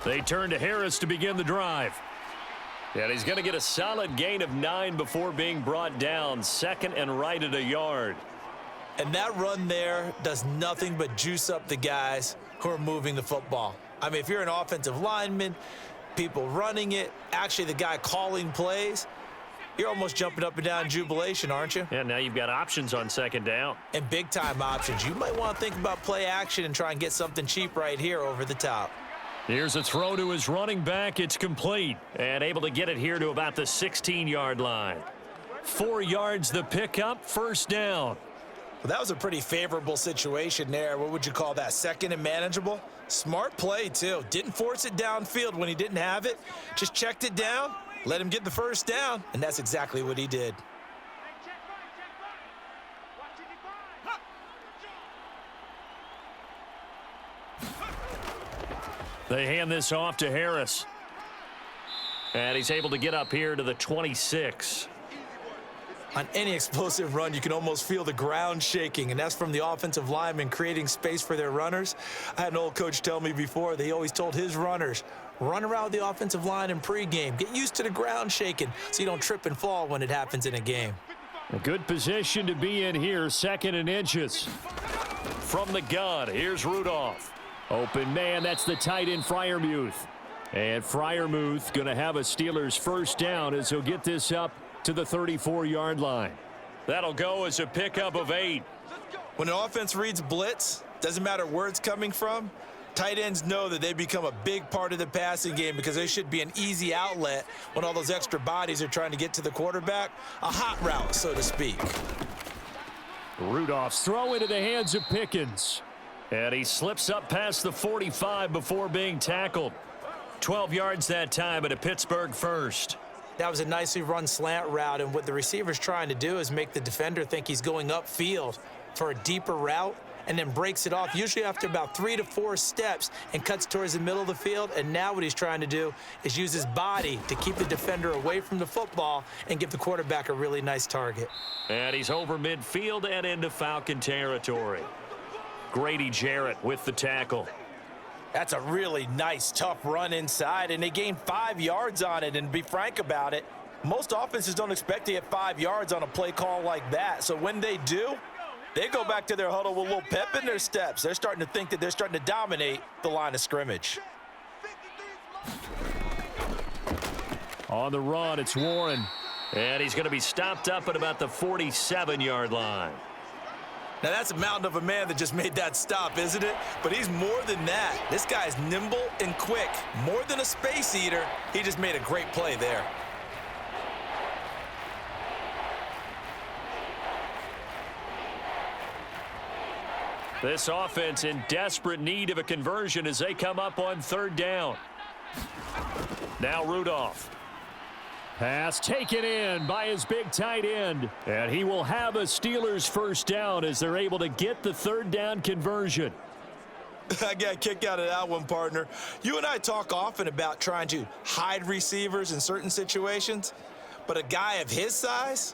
They turn to Harris to begin the drive. And he's going to get a solid gain of 9 before being brought down. 2nd and right at a yard. And that run there does nothing but juice up the guys who are moving the football. I mean, if you're an offensive lineman, people running it, actually the guy calling plays, you're almost jumping up and down in jubilation, aren't you? Yeah, now you've got options on 2nd down. And big-time options. You might want to think about play action and try and get something cheap right here over the top. Here's a throw to his running back. It's complete. And able to get it here to about the 16-yard line. 4 yards the pickup, 1st down. Well, that was a pretty favorable situation there. What would you call that? 2nd and manageable? Smart play, too. Didn't force it downfield when he didn't have it. Just checked it down, let him get the 1st down, and that's exactly what he did. They hand this off to Harris. And he's able to get up here to the 26. On any explosive run, you can almost feel the ground shaking, and that's from the offensive linemen creating space for their runners. I had an old coach tell me before, they always told his runners, run around the offensive line in pregame. Get used to the ground shaking so you don't trip and fall when it happens in a game. A good position to be in here, 2nd and inches. From the gun, here's Rudolph. Open man, that's the tight end Freiermuth. And Freiermuth going to have a Steelers 1st down as he'll get this up to the 34-yard line. That'll go as a pickup of 8. When an offense reads blitz, doesn't matter where it's coming from, tight ends know that they become a big part of the passing game because they should be an easy outlet when all those extra bodies are trying to get to the quarterback. A hot route, so to speak. Rudolph's throw into the hands of Pickens. And he slips up past the 45 before being tackled. 12 yards that time at a Pittsburgh 1st. That was a nicely run slant route, and what the receiver's trying to do is make the defender think he's going upfield for a deeper route and then breaks it off, usually after about 3 to 4 steps, and cuts towards the middle of the field. And now what he's trying to do is use his body to keep the defender away from the football and give the quarterback a really nice target. And he's over midfield and into Falcon territory. Grady Jarrett with the tackle. That's a really nice, tough run inside, and they gained 5 yards on it. And to be frank about it, most offenses don't expect to get 5 yards on a play call like that. So when they do, They go back to their huddle with a little pep in their steps. They're starting to think that they're starting to dominate the line of scrimmage. On the run, it's Warren. And he's going to be stopped up at about the 47-yard line. Now, that's a mountain of a man that just made that stop, isn't it? But he's more than that. This guy's nimble and quick. More than a space eater, he just made a great play there. This offense in desperate need of a conversion as they come up on 3rd down. Now Rudolph. Pass taken in by his big tight end. And he will have a Steelers 1st down as they're able to get the 3rd down conversion. I got a kick out of that one, partner. You and I talk often about trying to hide receivers in certain situations, but a guy of his size,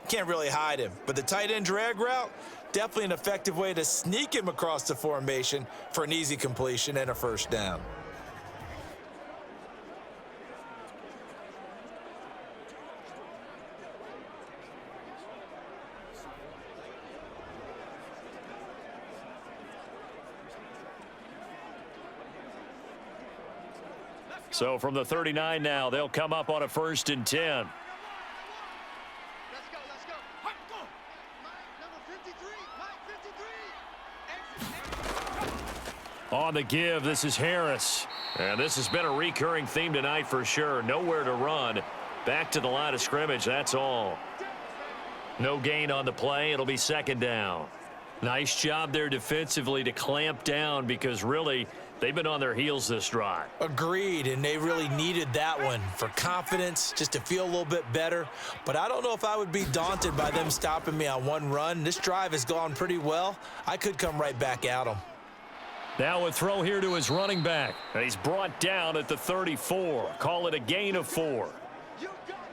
can't really hide him. But the tight end drag route, definitely an effective way to sneak him across the formation for an easy completion and a 1st down. So from the 39 now, they'll come up on a 1st and 10. Let's go, let's go. Number 53. On the give, this is Harris. And this has been a recurring theme tonight for sure. Nowhere to run. Back to the line of scrimmage, that's all. No gain on the play. It'll be 2nd down. Nice job there defensively to clamp down because really they've been on their heels this drive. Agreed, and they really needed that one for confidence, just to feel a little bit better. But I don't know if I would be daunted by them stopping me on one run. This drive has gone pretty well. I could come right back at them. Now a throw here to his running back. And he's brought down at the 34. Call it a gain of 4. You got it.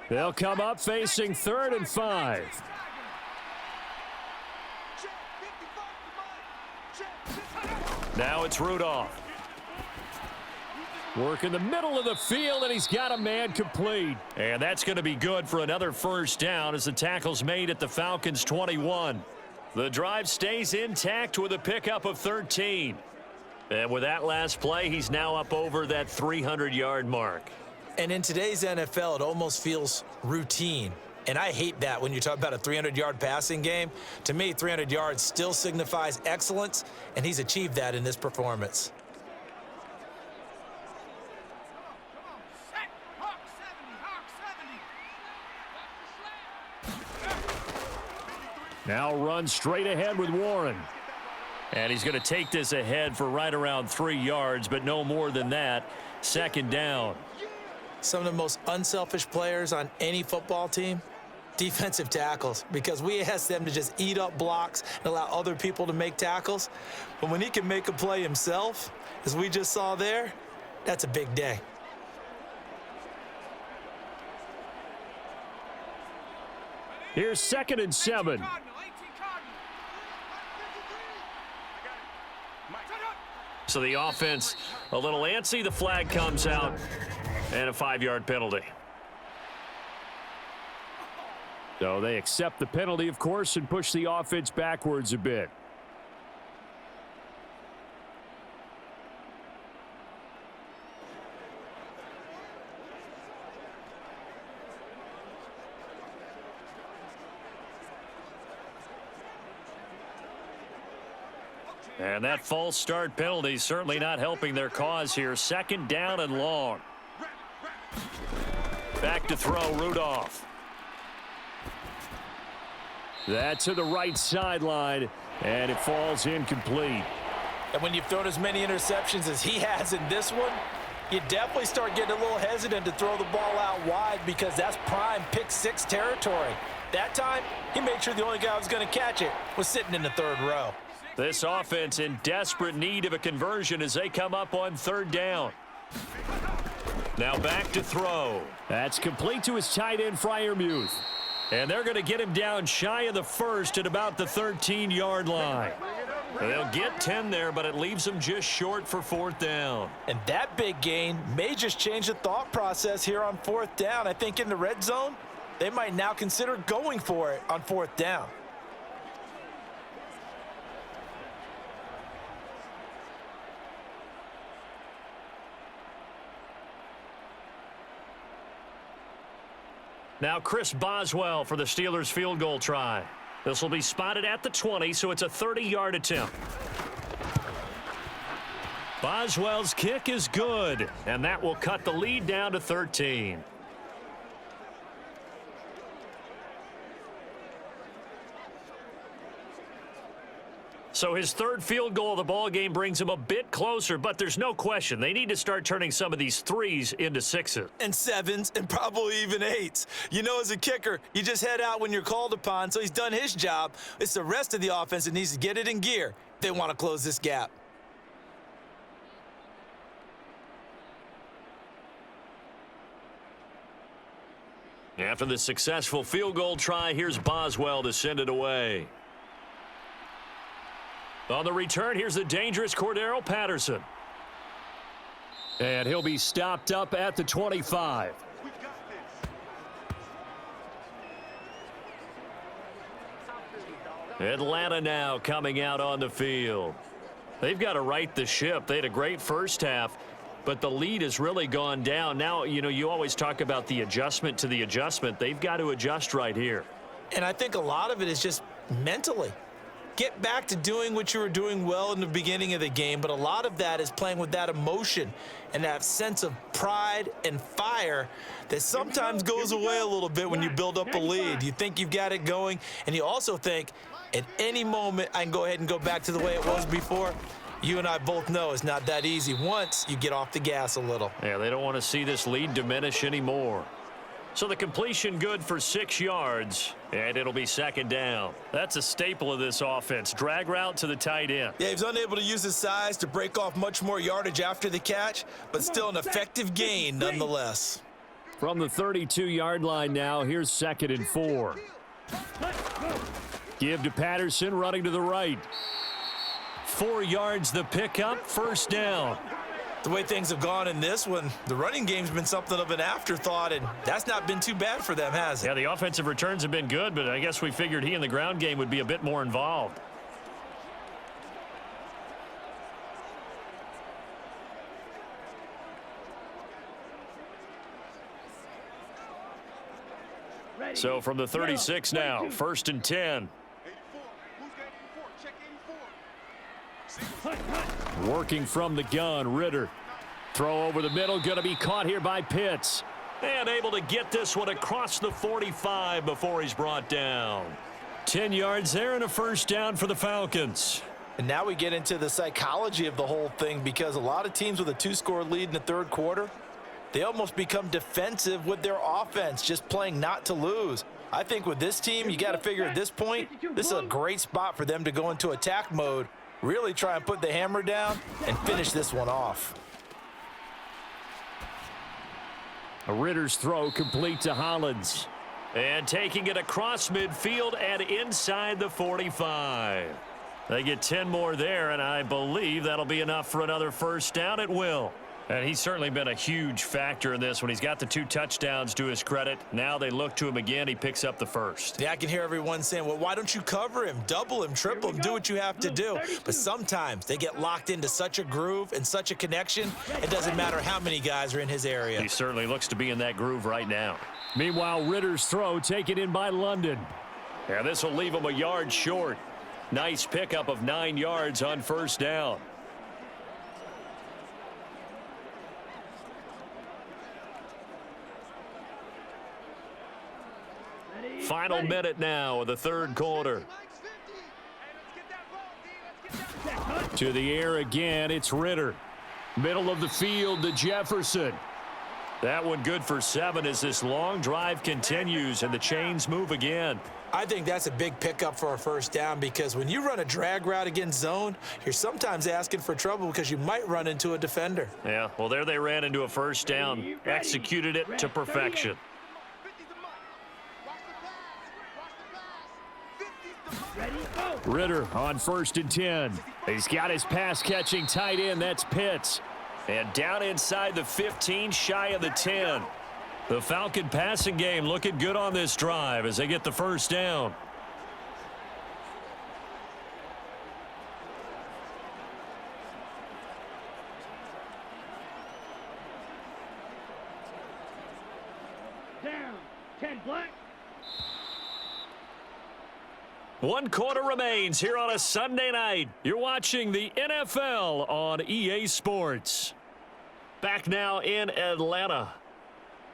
They'll come up facing 3rd and 5. Now it's Rudolph. Work in the middle of the field, and he's got a man complete. And that's going to be good for another 1st down as the tackle's made at the Falcons' 21. The drive stays intact with a pickup of 13. And with that last play, he's now up over that 300-yard mark. And in today's NFL, it almost feels routine. And I hate that when you talk about a 300-yard passing game. To me, 300 yards still signifies excellence, and he's achieved that in this performance. Now run straight ahead with Warren. And he's going to take this ahead for right around 3 yards, but no more than that. 2nd down. Some of the most unselfish players on any football team, defensive tackles, because we ask them to just eat up blocks and allow other people to make tackles. But when he can make a play himself, as we just saw there, that's a big day. Here's 2nd and 7. So the offense a little antsy. The flag comes out and a 5-yard penalty. So they accept the penalty, of course, and push the offense backwards a bit. And that false start penalty certainly not helping their cause here. 2nd down and long. Back to throw, Rudolph. That's to the right sideline, and it falls incomplete. And when you've thrown as many interceptions as he has in this one, you definitely start getting a little hesitant to throw the ball out wide because that's prime pick-6 territory. That time, he made sure the only guy who was going to catch it was sitting in the 3rd row. This offense in desperate need of a conversion as they come up on 3rd down. Now back to throw. That's complete to his tight end, Freiermuth. And they're going to get him down shy of the first at about the 13-yard line. They'll get 10 there, but it leaves them just short for 4th down. And that big gain may just change the thought process here on 4th down. I think in the red zone, they might now consider going for it on 4th down. Now Chris Boswell for the Steelers field goal try. This will be spotted at the 20, so it's a 30-yard attempt. Boswell's kick is good, and that will cut the lead down to 13. So his 3rd field goal of the ball game brings him a bit closer, but there's no question they need to start turning some of these 3s into 6s. And 7s and probably even 8s. You know, as a kicker, you just head out when you're called upon, so he's done his job. It's the rest of the offense that needs to get it in gear. They want to close this gap. After the successful field goal try, here's Boswell to send it away. On the return, here's the dangerous Cordero Patterson. And he'll be stopped up at the 25. Atlanta now coming out on the field. They've got to right the ship. They had a great first half, but the lead has really gone down. Now, you know, you always talk about the adjustment to the adjustment. They've got to adjust right here. And I think a lot of it is just mentally. Get back to doing what you were doing well in the beginning of the game, but a lot of that is playing with that emotion and that sense of pride and fire that sometimes goes away a little bit when you build up a lead. You think you've got it going, and you also think at any moment I can go ahead and go back to the way it was before. You and I both know it's not that easy once you get off the gas a little. Yeah, they don't want to see this lead diminish anymore. So the completion good for 6 yards, and it'll be 2nd down. That's a staple of this offense. Drag route to the tight end. Yeah, he was unable to use his size to break off much more yardage after the catch, but still an effective gain nonetheless. From the 32-yard line now, here's 2nd and 4. Give to Patterson, running to the right. 4 yards the pickup, 1st down. The way things have gone in this one, the running game's been something of an afterthought, and that's not been too bad for them, has it? Yeah, the offensive returns have been good, but I guess we figured he in the ground game would be a bit more involved. So from the 36 now, 1st and 10. Working from the gun, Ritter. Throw over the middle, going to be caught here by Pitts. And able to get this one across the 45 before he's brought down. 10 yards there and a 1st down for the Falcons. And now we get into the psychology of the whole thing, because a lot of teams with a 2-score lead in the 3rd quarter, they almost become defensive with their offense, just playing not to lose. I think with this team, you got to figure at this point, this is a great spot for them to go into attack mode, really try and put the hammer down and finish this one off. A Ritter's throw complete to Hollins. And taking it across midfield and inside the 45. They get 10 more there, and I believe that'll be enough for another 1st down at will. And he's certainly been a huge factor in this when he's got the 2 touchdowns to his credit. Now they look to him again. He picks up the 1st. Yeah, I can hear everyone saying, well, why don't you cover him, double him, triple him, do what you have to do. But sometimes they get locked into such a groove and such a connection, it doesn't matter how many guys are in his area. He certainly looks to be in that groove right now. Meanwhile, Ritter's throw taken in by London. And this will leave him a yard short. Nice pickup of 9 yards on 1st down. Final minute now of the 3rd quarter. To the air again, it's Ritter. Middle of the field to Jefferson. That one good for 7 as this long drive continues and the chains move again. I think that's a big pickup for a first down because when you run a drag route against zone, you're sometimes asking for trouble because you might run into a defender. Yeah, well, there they ran into a first down, executed it to perfection. Ritter on 1st and 10. He's got his pass-catching tight end. That's Pitts. And down inside the 15, shy of the 10. The Falcon passing game looking good on this drive as they get the first down. Down. 10 black. 1 quarter remains here on a Sunday night. You're watching the NFL on EA Sports. Back now in Atlanta.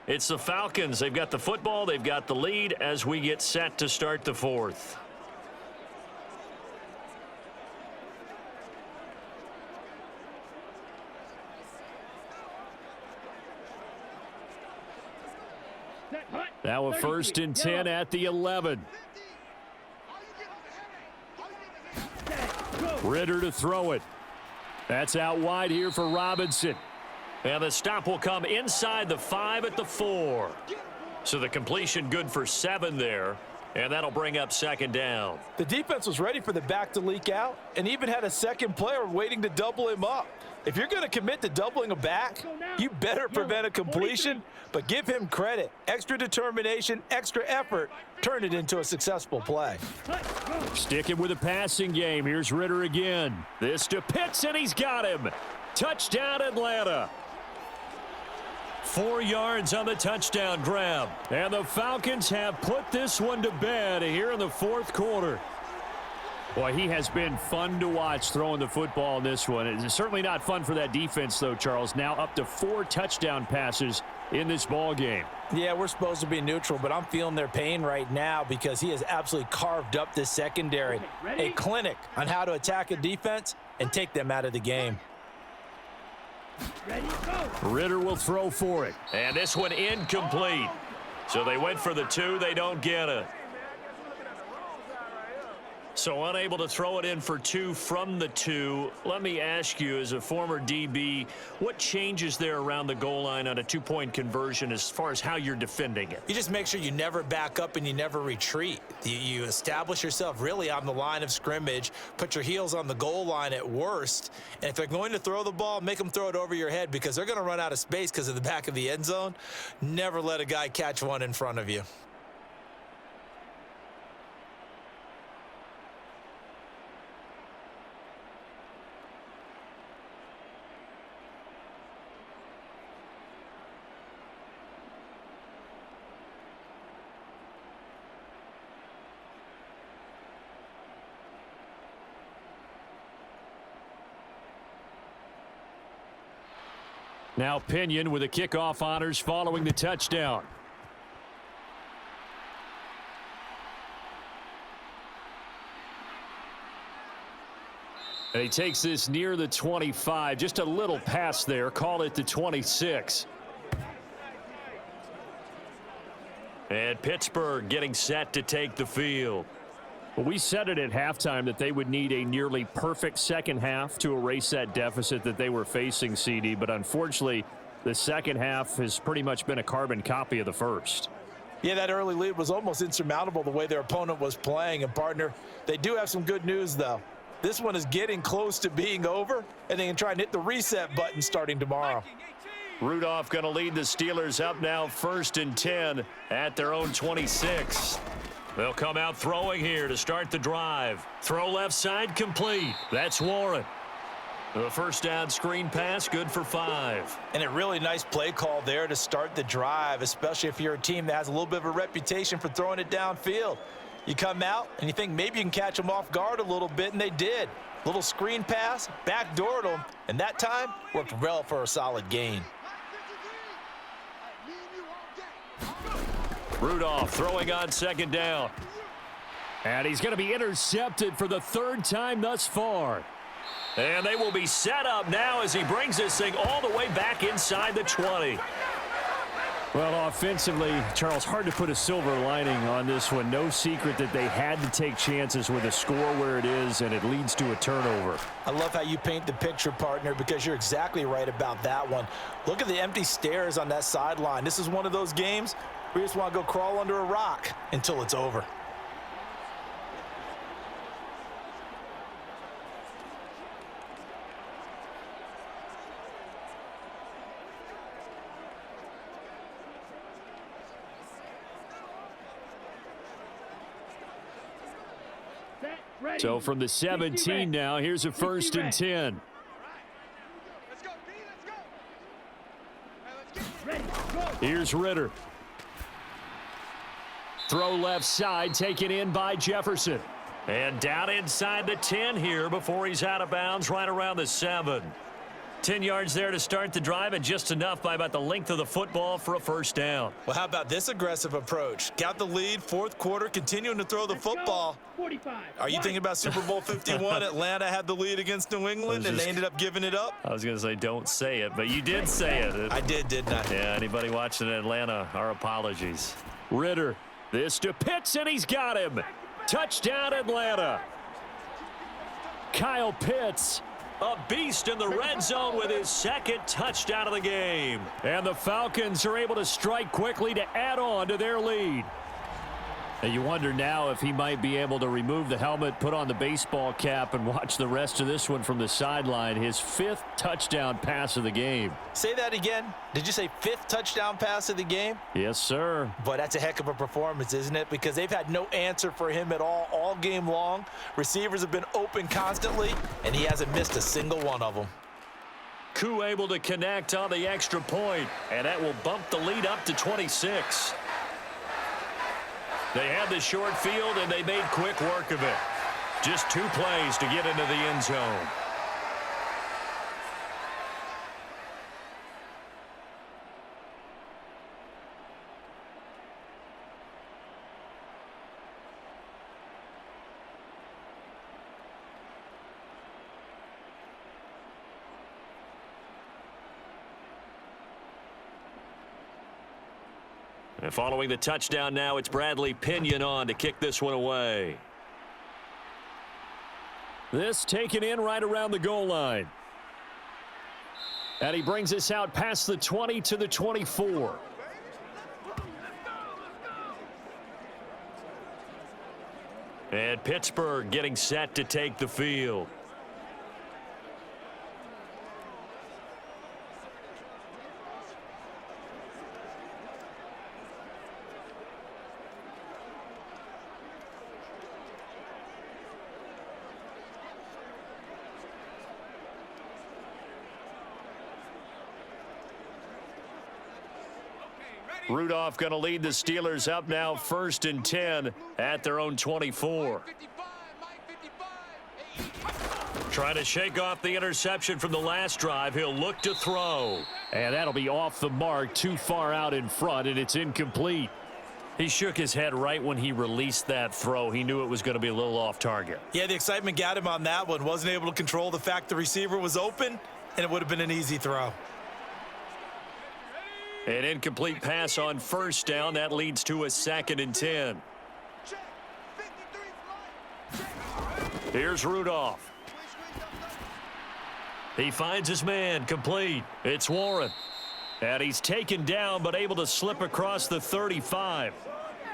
It's the Falcons. They've got the football. They've got the lead as we get set to start the 4th. Now a 1st and 10 at the 11. Ritter to throw it. That's out wide here for Robinson. And the stop will come inside the 5 at the 4. So the completion good for 7 there. And that'll bring up 2nd down. The defense was ready for the back to leak out and even had a second player waiting to double him up. If you're going to commit to doubling a back, you better prevent a completion, but give him credit. Extra determination, extra effort, turn it into a successful play. Sticking with the passing game. Here's Ritter again. This to Pitts, and he's got him. Touchdown, Atlanta. 4 yards on the touchdown grab. And the Falcons have put this one to bed here in the 4th quarter. Boy, he has been fun to watch throwing the football in this one. It's certainly not fun for that defense, though, Charles. Now up to 4 touchdown passes in this ball game. Yeah, we're supposed to be neutral, but I'm feeling their pain right now because he has absolutely carved up this secondary. A clinic on how to attack a defense and take them out of the game. Ritter will throw for it. And this one incomplete. So they went for the 2. They don't get it. So unable to throw it in for 2 from the 2. Let me ask you, as a former DB, what changes there around the goal line on a 2-point conversion as far as how you're defending it? You just make sure you never back up and you never retreat. You establish yourself really on the line of scrimmage, put your heels on the goal line at worst, and if they're going to throw the ball, make them throw it over your head because they're going to run out of space because of the back of the end zone. Never let a guy catch one in front of you. Now Pinion with the kickoff honors following the touchdown. And he takes this near the 25. Just a little pass there. Call it the 26. And Pittsburgh getting set to take the field. Well, we said it at halftime that they would need a nearly perfect second half to erase that deficit that they were facing, CD. But unfortunately, the second half has pretty much been a carbon copy of the first. Yeah, that early lead was almost insurmountable the way their opponent was playing. And, partner, they do have some good news, though. This one is getting close to being over, and they can try and hit the reset button starting tomorrow. Rudolph going to lead the Steelers up now 1st and 10 at their own 26. They'll come out throwing here to start the drive. Throw left side complete. That's Warren. The first down screen pass good for 5. And a really nice play call there to start the drive, especially if you're a team that has a little bit of a reputation for throwing it downfield. You come out and you think maybe you can catch them off guard a little bit, and they did. Little screen pass, backdoored them, and that time worked well for a solid gain. Rudolph throwing on 2nd down. And he's going to be intercepted for the 3rd time thus far. And they will be set up now as he brings this thing all the way back inside the 20. Well, offensively, Charles, hard to put a silver lining on this one. No secret that they had to take chances with a score where it is, and it leads to a turnover. I love how you paint the picture, partner, because you're exactly right about that one. Look at the empty stares on that sideline. This is one of those games where you just want to go crawl under a rock until it's over. So from the 17 now, here's a 1st and 10. Let's go, B, let's go. Let's get Here's Ritter. Throw left side, taken in by Jefferson. And down inside the 10 here before he's out of bounds right around the 7. 10 yards there to start the drive, and just enough by about the length of the football for a 1st down. Well, how about this aggressive approach? Got the lead, 4th quarter, continuing to throw the football. 45. Are you thinking about Super Bowl 51? Atlanta had the lead against New England, and they ended up giving it up? I was going to say don't say it, but you did say it. I did, didn't I? Yeah, anybody watching Atlanta, our apologies. Ritter. This to Pitts, and he's got him. Touchdown, Atlanta. Kyle Pitts. A beast in the red zone with his 2nd touchdown of the game. And the Falcons are able to strike quickly to add on to their lead. And you wonder now if he might be able to remove the helmet, put on the baseball cap, and watch the rest of this one from the sideline. His 5th touchdown pass of the game. Say that again. Did you say 5th touchdown pass of the game? Yes, sir. But that's a heck of a performance, isn't it? Because they've had no answer for him at all game long. Receivers have been open constantly, and he hasn't missed a single one of them. Koo able to connect on the extra point, and that will bump the lead up to 26. They had the short field, and they made quick work of it. Just 2 plays to get into the end zone. And following the touchdown now, it's Bradley Pinion on to kick this one away. This taken in right around the goal line. And he brings us out past the 20 to the 24. And Pittsburgh getting set to take the field. Rudolph going to lead the Steelers up now 1st and 10 at their own 24. Trying to shake off the interception from the last drive. He'll look to throw. And that'll be off the mark, too far out in front, and it's incomplete. He shook his head right when he released that throw. He knew it was going to be a little off target. Yeah, the excitement got him on that one. Wasn't able to control the fact the receiver was open, and it would have been an easy throw. An incomplete pass on 1st down. That leads to a 2nd and 10. Here's Rudolph. He finds his man, complete. It's Warren. And he's taken down, but able to slip across the 35.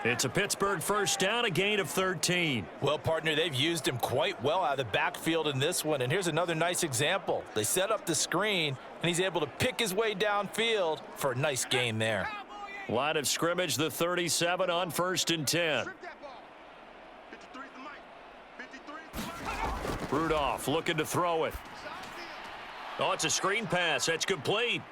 It's a Pittsburgh 1st down, a gain of 13. Well, partner, they've used him quite well out of the backfield in this one. And here's another nice example. They set up the screen, and he's able to pick his way downfield for a nice gain there. Line of scrimmage, the 37 on 1st and 10. Rudolph looking to throw it. Oh, it's a screen pass. That's complete.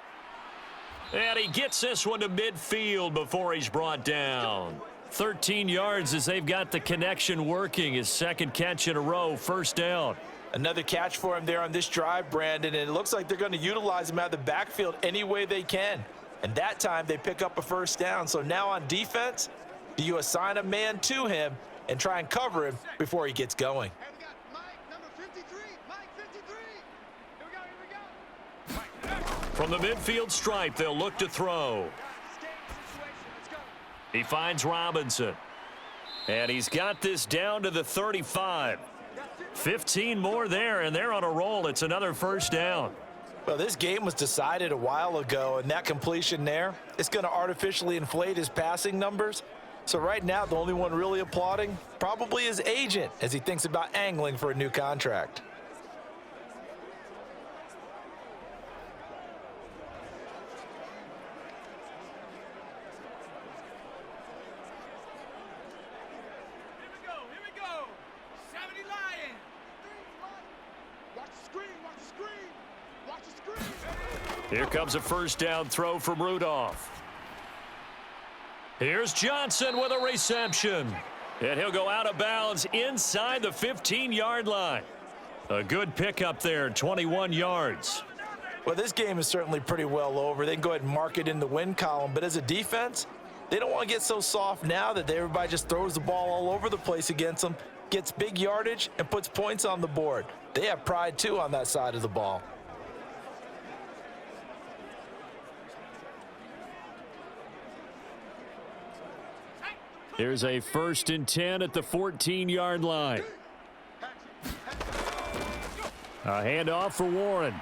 And he gets this one to midfield before he's brought down. 13 yards as they've got the connection working. His 2nd catch in a row, 1st down. Another catch for him there on this drive, Brandon, and it looks like they're going to utilize him out of the backfield any way they can. And that time they pick up a 1st down. So now on defense, do you assign a man to him and try and cover him before he gets going? From the midfield stripe, they'll look to throw. He finds Robinson. And he's got this down to the 35. 15 more there, and they're on a roll. It's another first down. Well, this game was decided a while ago, and that completion there, it's going to artificially inflate his passing numbers. So right now, the only one really applauding probably his agent as he thinks about angling for a new contract. Here comes a first down throw from Rudolph. Here's Johnson with a reception. And he'll go out of bounds inside the 15-yard line. A good pickup there, 21 yards. Well, this game is certainly pretty well over. They can go ahead and mark it in the win column. But as a defense, they don't want to get so soft now that everybody just throws the ball all over the place against them, gets big yardage, and puts points on the board. They have pride, too, on that side of the ball. Here's a 1st and 10 at the 14-yard line. A handoff for Warren.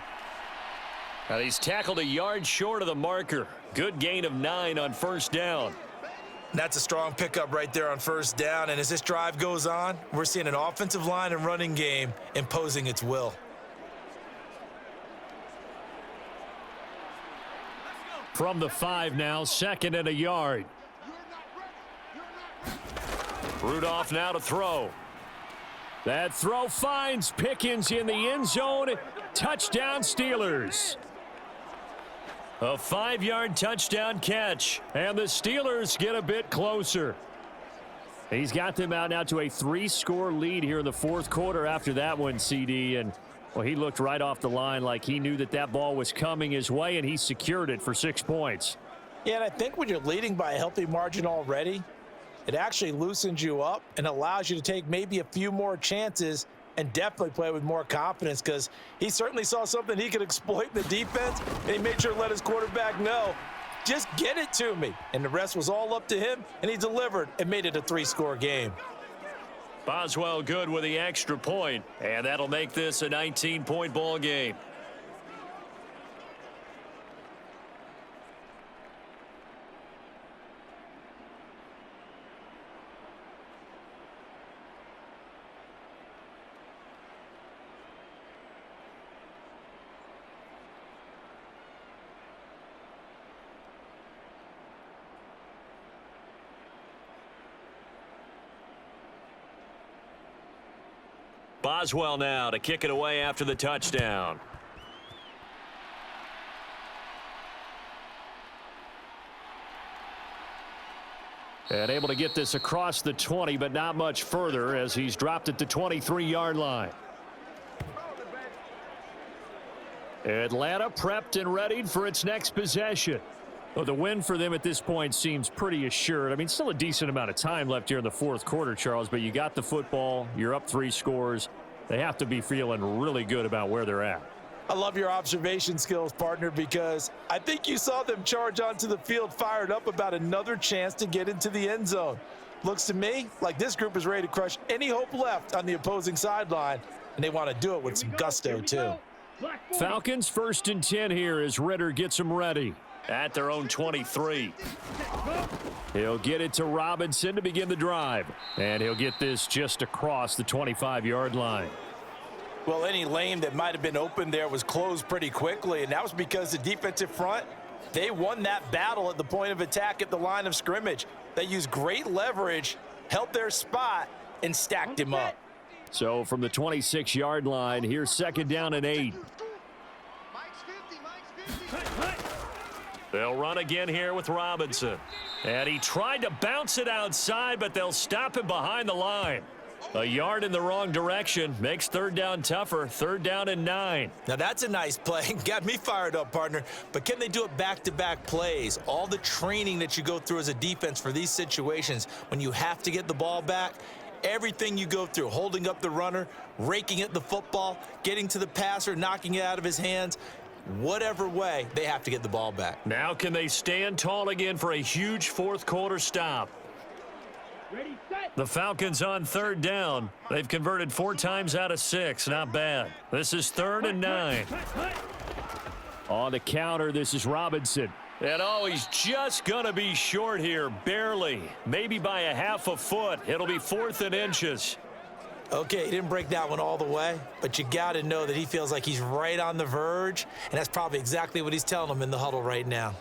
And he's tackled a yard short of the marker. Good gain of 9 on first down. That's a strong pickup right there on first down. And as this drive goes on, we're seeing an offensive line and running game imposing its will. From the 5 now, 2nd and a yard. Rudolph now to throw. That throw finds Pickens in the end zone. Touchdown Steelers. A 5-yard touchdown catch. And the Steelers get a bit closer. He's got them out now to a 3-score lead here in the 4th quarter after that one, CD. And, well, he looked right off the line like he knew that that ball was coming his way, and he secured it for 6 points. Yeah, and I think when you're leading by a healthy margin already, it actually loosens you up and allows you to take maybe a few more chances and definitely play with more confidence, because he certainly saw something he could exploit in the defense, and he made sure to let his quarterback know, just get it to me. And the rest was all up to him, and he delivered and made it a 3-score game. Boswell good with the extra point, and that'll make this a 19-point ball game. Boswell now to kick it away after the touchdown. And able to get this across the 20, but not much further as he's dropped at the 23-yard line. Atlanta prepped and readied for its next possession. Well, the win for them at this point seems pretty assured. I mean, still a decent amount of time left here in the 4th quarter, Charles, but you got the football. You're up 3 scores. They have to be feeling really good about where they're at. I love your observation skills, partner, because I think you saw them charge onto the field fired up about another chance to get into the end zone. Looks to me like this group is ready to crush any hope left on the opposing sideline, and they want to do it with some gusto, too. Falcons 1st and 10 here as Ritter gets them ready. At their own 23. He'll get it to Robinson to begin the drive. And he'll get this just across the 25-yard line. Well, any lane that might have been open there was closed pretty quickly, and that was because the defensive front, they won that battle at the point of attack at the line of scrimmage. They used great leverage, held their spot, and stacked him up. So from the 26-yard line, here's 2nd down and 8. They'll run again here with Robinson. And he tried to bounce it outside, but they'll stop him behind the line. A yard in the wrong direction makes 3rd down tougher. 3rd down and 9. Now that's a nice play. Got me fired up, partner. But can they do it back-to-back plays? All the training that you go through as a defense for these situations, when you have to get the ball back, everything you go through, holding up the runner, raking at the football, getting to the passer, knocking it out of his hands, Whatever way, they have to get the ball back. Now can they stand tall again for a huge fourth quarter stop? Ready, set. The Falcons on third down. They've converted 4 times out of 6. Not bad. This is 3rd and 9. On the counter, this is Robinson. And oh, he's just going to be short here, barely. Maybe by a half a foot. It'll be 4th and inches. Okay, he didn't break that one all the way, but you got to know that he feels like he's right on the verge, and that's probably exactly what he's telling them in the huddle right now.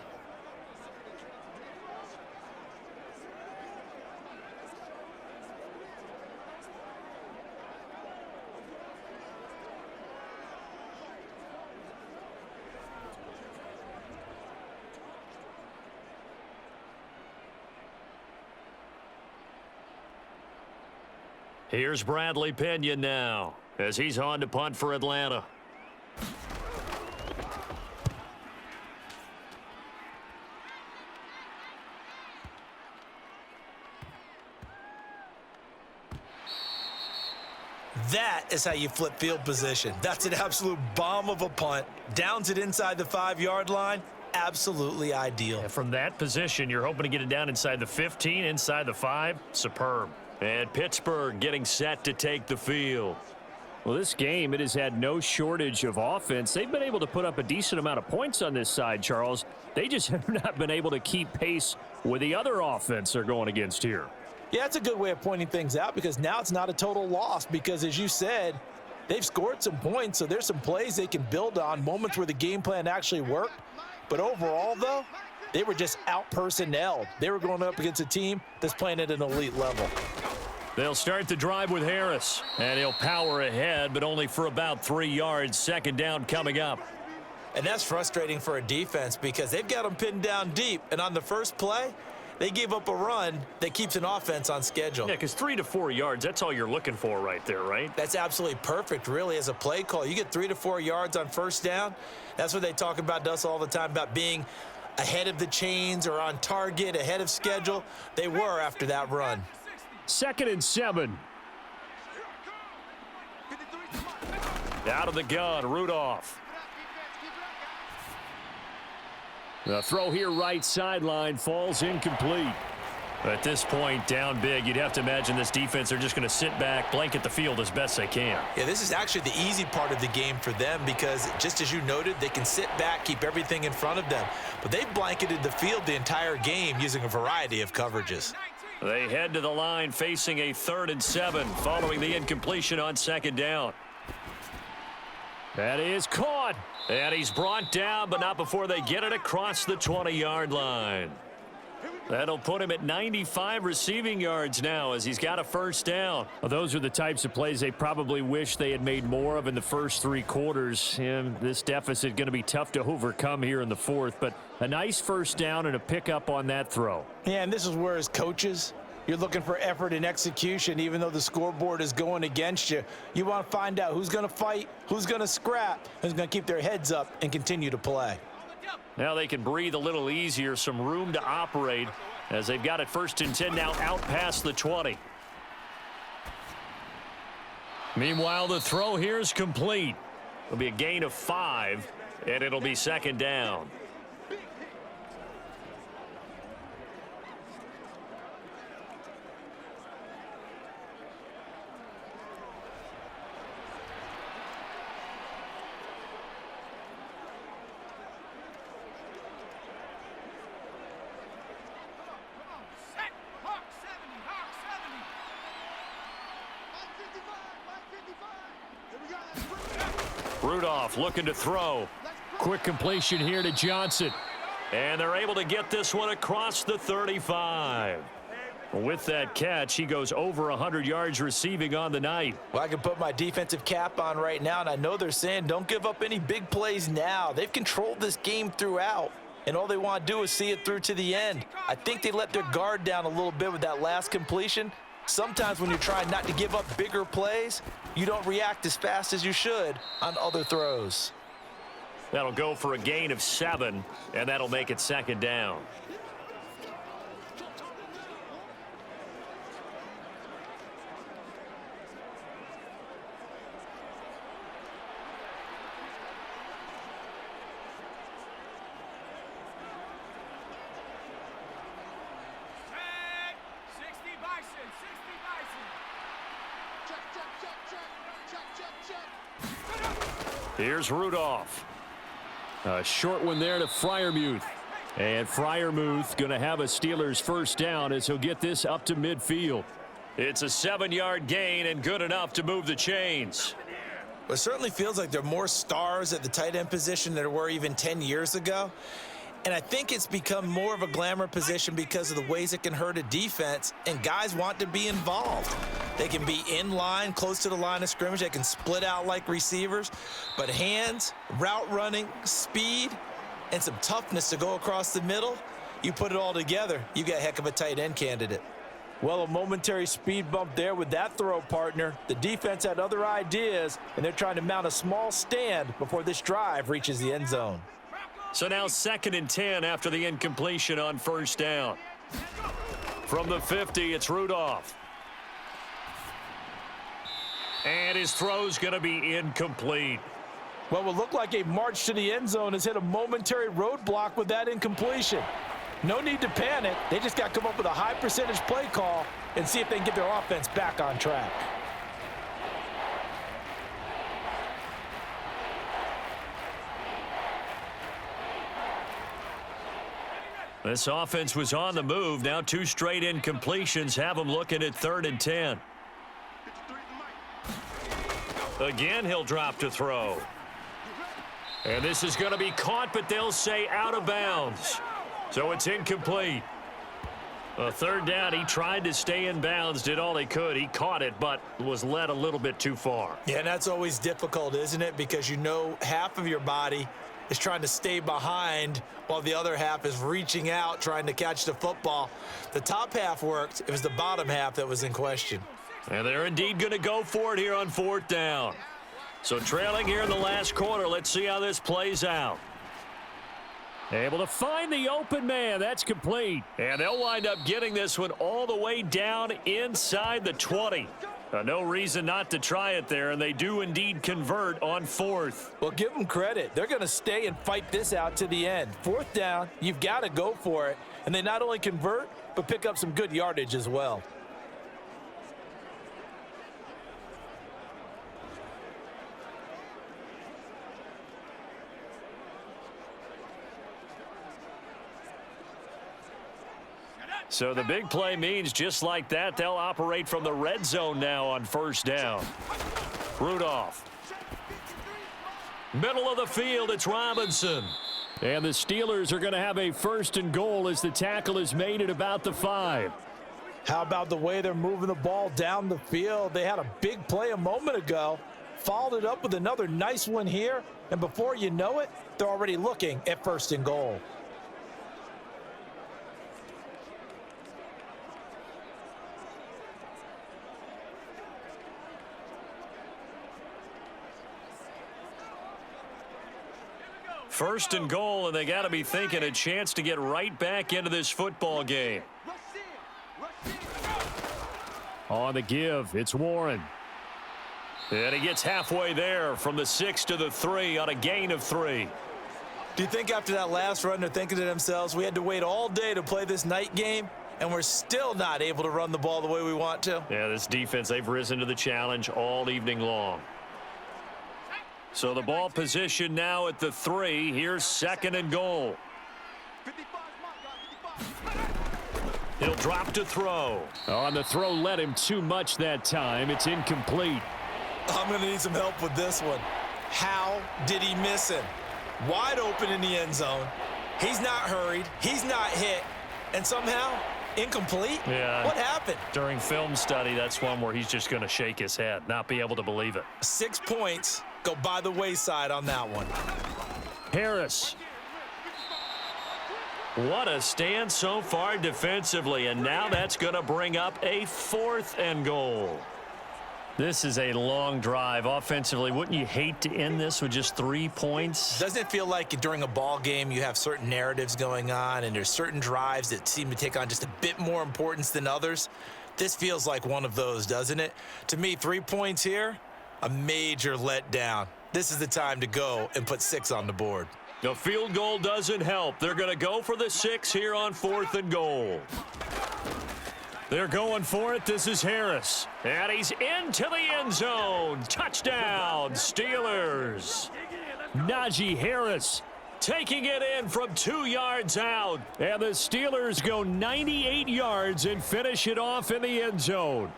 Here's Bradley Pinion now as he's on to punt for Atlanta. That is how you flip field position. That's an absolute bomb of a punt. Downs it inside the 5-yard line. Absolutely ideal. And from that position, you're hoping to get it down inside the 15, inside the 5. Superb. And Pittsburgh getting set to take the field. Well, this game, it has had no shortage of offense. They've been able to put up a decent amount of points on this side, Charles. They just have not been able to keep pace with the other offense they're going against here. Yeah, that's a good way of pointing things out because now it's not a total loss because, as you said, they've scored some points, so there's some plays they can build on, moments where the game plan actually worked. But overall, though, they were just out-personnelled. They were going up against a team that's playing at an elite level. They'll start the drive with Harris, and he'll power ahead, but only for about 3 yards. 2nd down coming up. And that's frustrating for a defense because they've got them pinned down deep, and on the first play, they gave up a run that keeps an offense on schedule. Yeah, because 3 to 4 yards, that's all you're looking for right there, right? That's absolutely perfect, really, as a play call. You get 3 to 4 yards on first down. That's what they talk about to us all the time, about being ahead of the chains or on target, ahead of schedule. They were after that run. 2nd and 7. Out of the gun, Rudolph. The throw here right sideline falls incomplete. At this point, down big, you'd have to imagine this defense, they're just going to sit back, blanket the field as best they can. Yeah, this is actually the easy part of the game for them because, just as you noted, they can sit back, keep everything in front of them. But they've blanketed the field the entire game using a variety of coverages. They head to the line facing a 3rd and 7 following the incompletion on 2nd down. That is caught. And he's brought down, but not before they get it across the 20-yard line. That'll put him at 95 receiving yards now as he's got a 1st down. Well, those are the types of plays they probably wish they had made more of in the first 3 quarters. And this deficit going to be tough to overcome here in the 4th, but a nice 1st down and a pickup on that throw. Yeah, and this is where, as coaches, you're looking for effort and execution. Even though the scoreboard is going against you, you want to find out who's going to fight, who's going to scrap, who's going to keep their heads up and continue to play. Now they can breathe a little easier, some room to operate as they've got it 1st and 10 now out past the 20. Meanwhile, the throw here is complete. It'll be a gain of 5, and it'll be 2nd down. Rudolph looking to throw. Quick completion here to Johnson. And they're able to get this one across the 35. With that catch, he goes over 100 yards receiving on the night. Well, I can put my defensive cap on right now, and I know they're saying don't give up any big plays now. They've controlled this game throughout, and all they want to do is see it through to the end. I think they let their guard down a little bit with that last completion. Sometimes when you're trying not to give up bigger plays, you don't react as fast as you should on other throws. That'll go for a gain of 7, and that'll make it 2nd down. Here's Rudolph. A short one there to Freiermuth. And Freiermuth going to have a Steelers first down as he'll get this up to midfield. It's a 7-yard gain and good enough to move the chains. It certainly feels like there are more stars at the tight end position than there were even 10 years ago. And I think it's become more of a glamour position because of the ways it can hurt a defense, and guys want to be involved. They can be in line, close to the line of scrimmage. They can split out like receivers. But hands, route running, speed, and some toughness to go across the middle, you put it all together, you got a heck of a tight end candidate. Well, a momentary speed bump there with that throw, partner. The defense had other ideas, and they're trying to mount a small stand before this drive reaches the end zone. So now 2nd and 10 after the incompletion on first down. From the 50, it's Rudolph. And his throw's going to be incomplete. What will look like a march to the end zone has hit a momentary roadblock with that incompletion. No need to panic. They just got to come up with a high percentage play call and see if they can get their offense back on track. This offense was on the move. Now 2 straight incompletions have them looking at 3rd and 10. Again, he'll drop to throw. And this is going to be caught, but they'll say out of bounds. So it's incomplete. A 3rd down, he tried to stay in bounds, did all he could. He caught it, but was led a little bit too far. Yeah, and that's always difficult, isn't it? Because you know half of your body is trying to stay behind while the other half is reaching out, trying to catch the football. The top half worked. It was the bottom half that was in question. And they're indeed going to go for it here on 4th down. So trailing here in the last quarter, let's see how this plays out. Able to find the open man. That's complete. And they'll wind up getting this one all the way down inside the 20. No reason not to try it there, and they do indeed convert on 4th. Well, give them credit. They're going to stay and fight this out to the end. 4th down, you've got to go for it. And they not only convert, but pick up some good yardage as well. So the big play means just like that, they'll operate from the red zone now on 1st down. Rudolph. Middle of the field, it's Robinson. And the Steelers are going to have a 1st and goal as the tackle is made at about the 5. How about the way they're moving the ball down the field? They had a big play a moment ago, followed it up with another nice one here, and before you know it, they're already looking at 1st and goal. First and goal, and they got to be thinking a chance to get right back into this football game. On the give, it's Warren. And he gets halfway there from the 6 to the 3 on a gain of 3. Do you think after that last run they're thinking to themselves, we had to wait all day to play this night game, and we're still not able to run the ball the way we want to? Yeah, this defense, they've risen to the challenge all evening long. So the ball position now at the 3. Here's 2nd and goal. He'll drop to throw. On the throw, led him too much that time. It's incomplete. I'm going to need some help with this one. How did he miss him? Wide open in the end zone. He's not hurried. He's not hit. And somehow, incomplete? Yeah. What happened? During film study, that's one where he's just going to shake his head, not be able to believe it. 6 points go by the wayside on that one. Harris. What a stand so far defensively, and now that's going to bring up a 4th and goal. This is a long drive offensively. Wouldn't you hate to end this with just 3 points? Doesn't it feel like during a ball game you have certain narratives going on and there's certain drives that seem to take on just a bit more importance than others? This feels like one of those, doesn't it? To me, 3 points here, a major letdown. This is the time to go and put 6 on the board. The field goal doesn't help. They're going to go for the 6 here on 4th and goal. They're going for it. This is Harris. And he's into the end zone. Touchdown, Steelers. Najee Harris taking it in from 2 yards out. And the Steelers go 98 yards and finish it off in the end zone.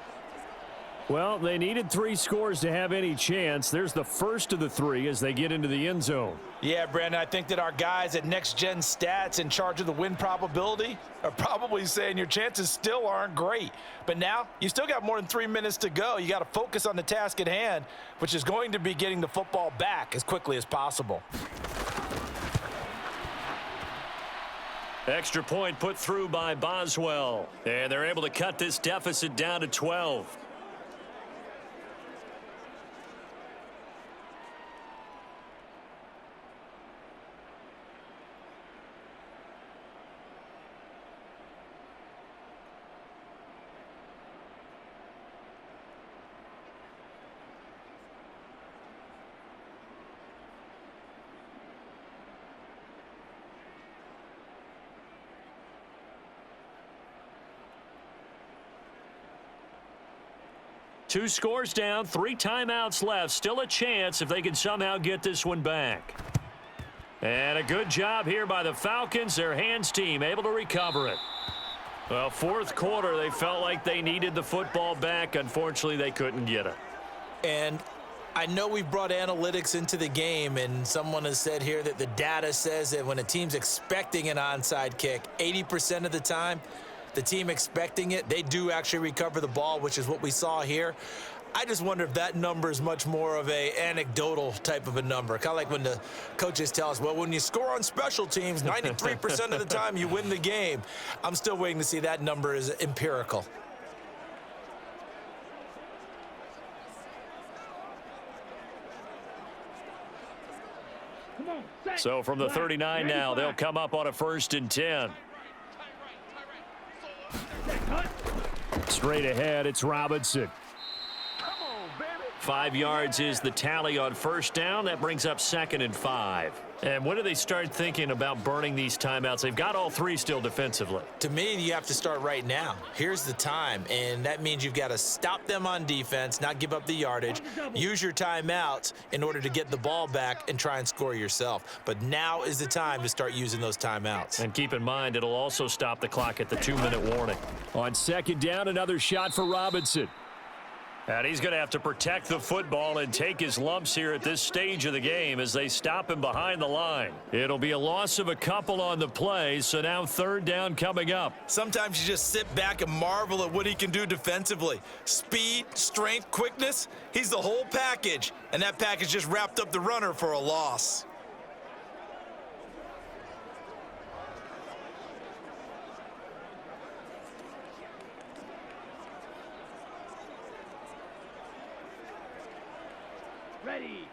Well, they needed 3 scores to have any chance. There's the first of the 3 as they get into the end zone. Yeah, Brandon, I think that our guys at Next Gen Stats in charge of the win probability are probably saying your chances still aren't great. But now you still got more than 3 minutes to go. You got to focus on the task at hand, which is going to be getting the football back as quickly as possible. Extra point put through by Boswell. And they're able to cut this deficit down to 12. Two scores down, 3 timeouts left. Still a chance if they can somehow get this one back. And a good job here by the Falcons. Their hands team able to recover it. Well, fourth quarter, they felt like they needed the football back. Unfortunately, they couldn't get it. And I know we've brought analytics into the game, and someone has said here that the data says that when a team's expecting an onside kick, 80% of the time, the team expecting it, they do actually recover the ball, which is what we saw here. I just wonder if that number is much more of a anecdotal type of a number. Kind of like when the coaches tell us, well, when you score on special teams, 93% of the time you win the game. I'm still waiting to see that number is empirical. So from the 39 now, they'll come up on a 1st and 10. Straight ahead, it's Robinson. 5 yards is the tally on 1st down. That brings up 2nd and 5. And when do they start thinking about burning these timeouts? They've got all 3 still defensively. To me, you have to start right now. Here's the time, and that means you've got to stop them on defense, not give up the yardage, use your timeouts in order to get the ball back and try and score yourself. But now is the time to start using those timeouts. And keep in mind, it'll also stop the clock at the 2-minute warning. On 2nd down, another shot for Robinson. And he's going to have to protect the football and take his lumps here at this stage of the game as they stop him behind the line. It'll be a loss of a couple on the play, so now 3rd down coming up. Sometimes you just sit back and marvel at what he can do defensively. Speed, strength, quickness, he's the whole package. And that package just wrapped up the runner for a loss.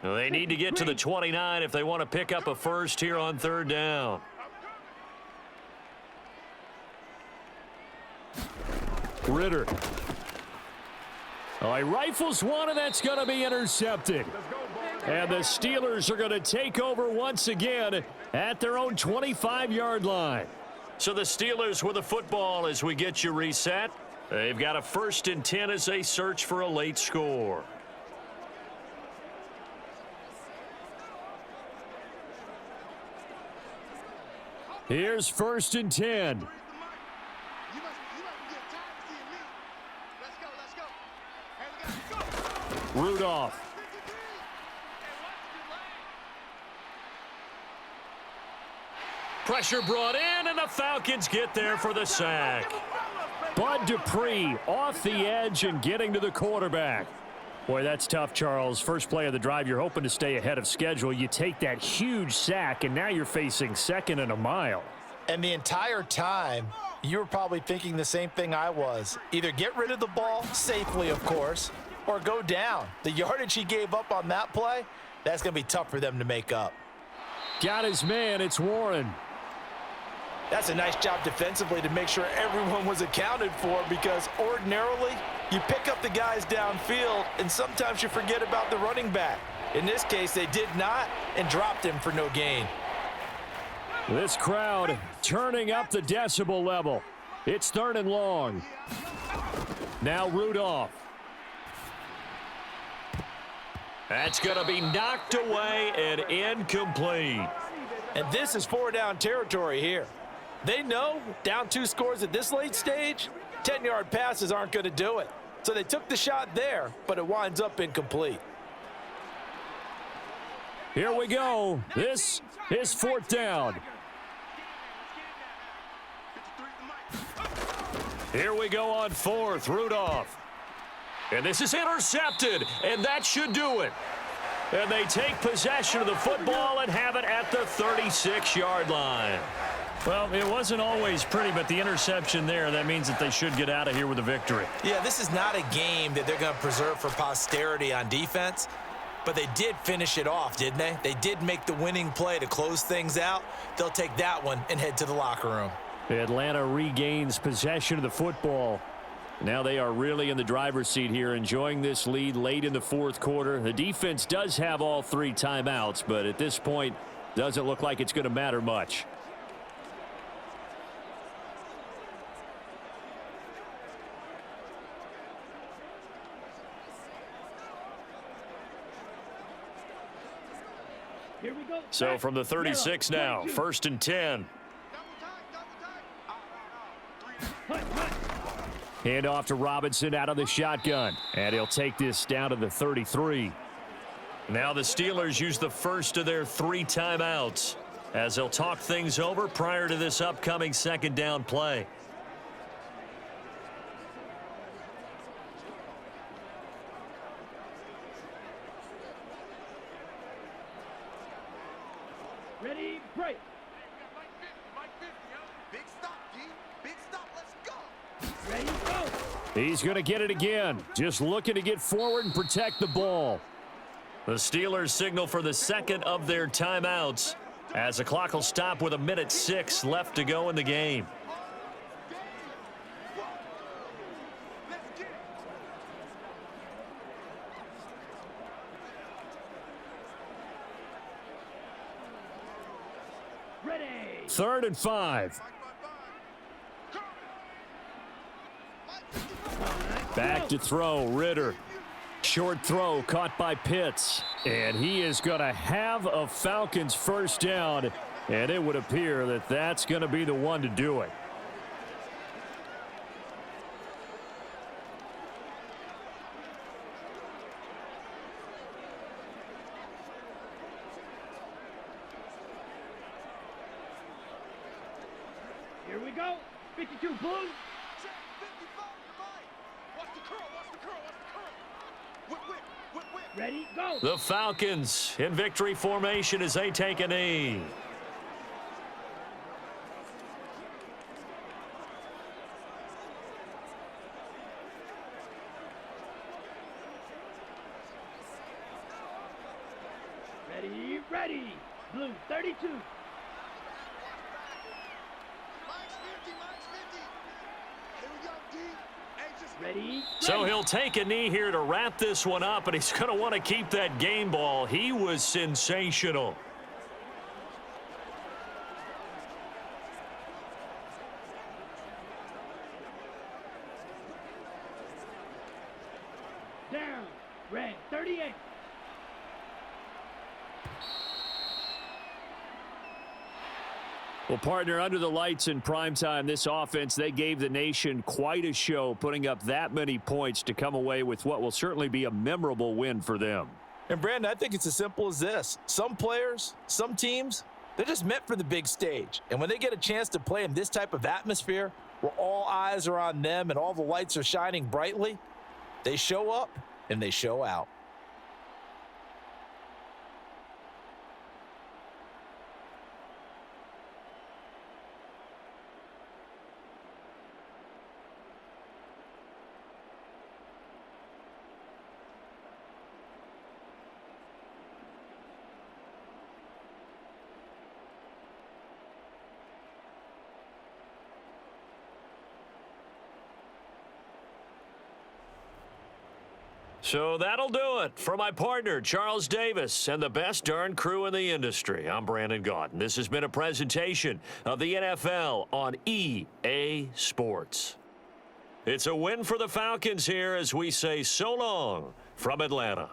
Well, they need to get to the 29 if they want to pick up a first here on 3rd down. Ritter. Oh, he rifles one, and that's going to be intercepted. And the Steelers are going to take over once again at their own 25-yard line. So the Steelers with the football as we get you reset. They've got a 1st and 10 as they search for a late score. Here's 1st and 10. Rudolph. Pressure brought in, and the Falcons get there for the sack. Bud Dupree off the edge and getting to the quarterback. Boy, that's tough, Charles. First play of the drive, you're hoping to stay ahead of schedule. You take that huge sack, and now you're facing 2nd and a mile. And the entire time, you were probably thinking the same thing I was. Either get rid of the ball, safely, of course, or go down. The yardage he gave up on that play, that's going to be tough for them to make up. Got his man. It's Warren. That's a nice job defensively to make sure everyone was accounted for, because ordinarily you pick up the guys downfield and sometimes you forget about the running back. In this case, they did not and dropped him for no gain. This crowd turning up the decibel level. It's 3rd and long. Now Rudolph. That's going to be knocked away and incomplete. And this is 4-down territory here. They know down 2 scores at this late stage, 10-yard passes aren't going to do it. So they took the shot there, but it winds up incomplete. Here we go. This is 4th down. Here we go on 4th, Rudolph. And this is intercepted, and that should do it. And they take possession of the football and have it at the 36-yard line. Well, it wasn't always pretty, but the interception there, that means that they should get out of here with a victory. Yeah, this is not a game that they're going to preserve for posterity on defense, but they did finish it off, didn't they? They did make the winning play to close things out. They'll take that one and head to the locker room. Atlanta regains possession of the football. Now they are really in the driver's seat here, enjoying this lead late in the 4th quarter. The defense does have all 3 timeouts, but at this point, doesn't look like it's going to matter much. Here we go. So from the 36 now, 1st and 10. Hand off to Robinson out of the shotgun. And he'll take this down to the 33. Now the Steelers use the first of their 3 timeouts as they'll talk things over prior to this upcoming 2nd down play. Ready, break. Big stop, D. Big stop. Let's go. Ready, go. He's going to get it again. Just looking to get forward and protect the ball. The Steelers signal for the 2nd of their timeouts as the clock will stop with 1:06 left to go in the game. Ready. 3rd and 5. Back to throw, Ritter. Short throw caught by Pitts. And he is going to have a Falcons 1st down. And it would appear that that's going to be the one to do it. Here we go. 52 blue. Ready, go. The Falcons in victory formation as they take a knee. Ready, ready. Blue 32. Ready. So he'll take a knee here to wrap this one up, and he's going to want to keep that game ball. He was sensational. Down. Red 38. Well, partner, under the lights in primetime, this offense, they gave the nation quite a show, putting up that many points to come away with what will certainly be a memorable win for them. And, Brandon, I think it's as simple as this. Some players, some teams, they're just meant for the big stage. And when they get a chance to play in this type of atmosphere where all eyes are on them and all the lights are shining brightly, they show up and they show out. So that'll do it for my partner, Charles Davis, and the best darn crew in the industry. I'm Brandon Gaudin. This has been a presentation of the NFL on EA Sports. It's a win for the Falcons here as we say so long from Atlanta.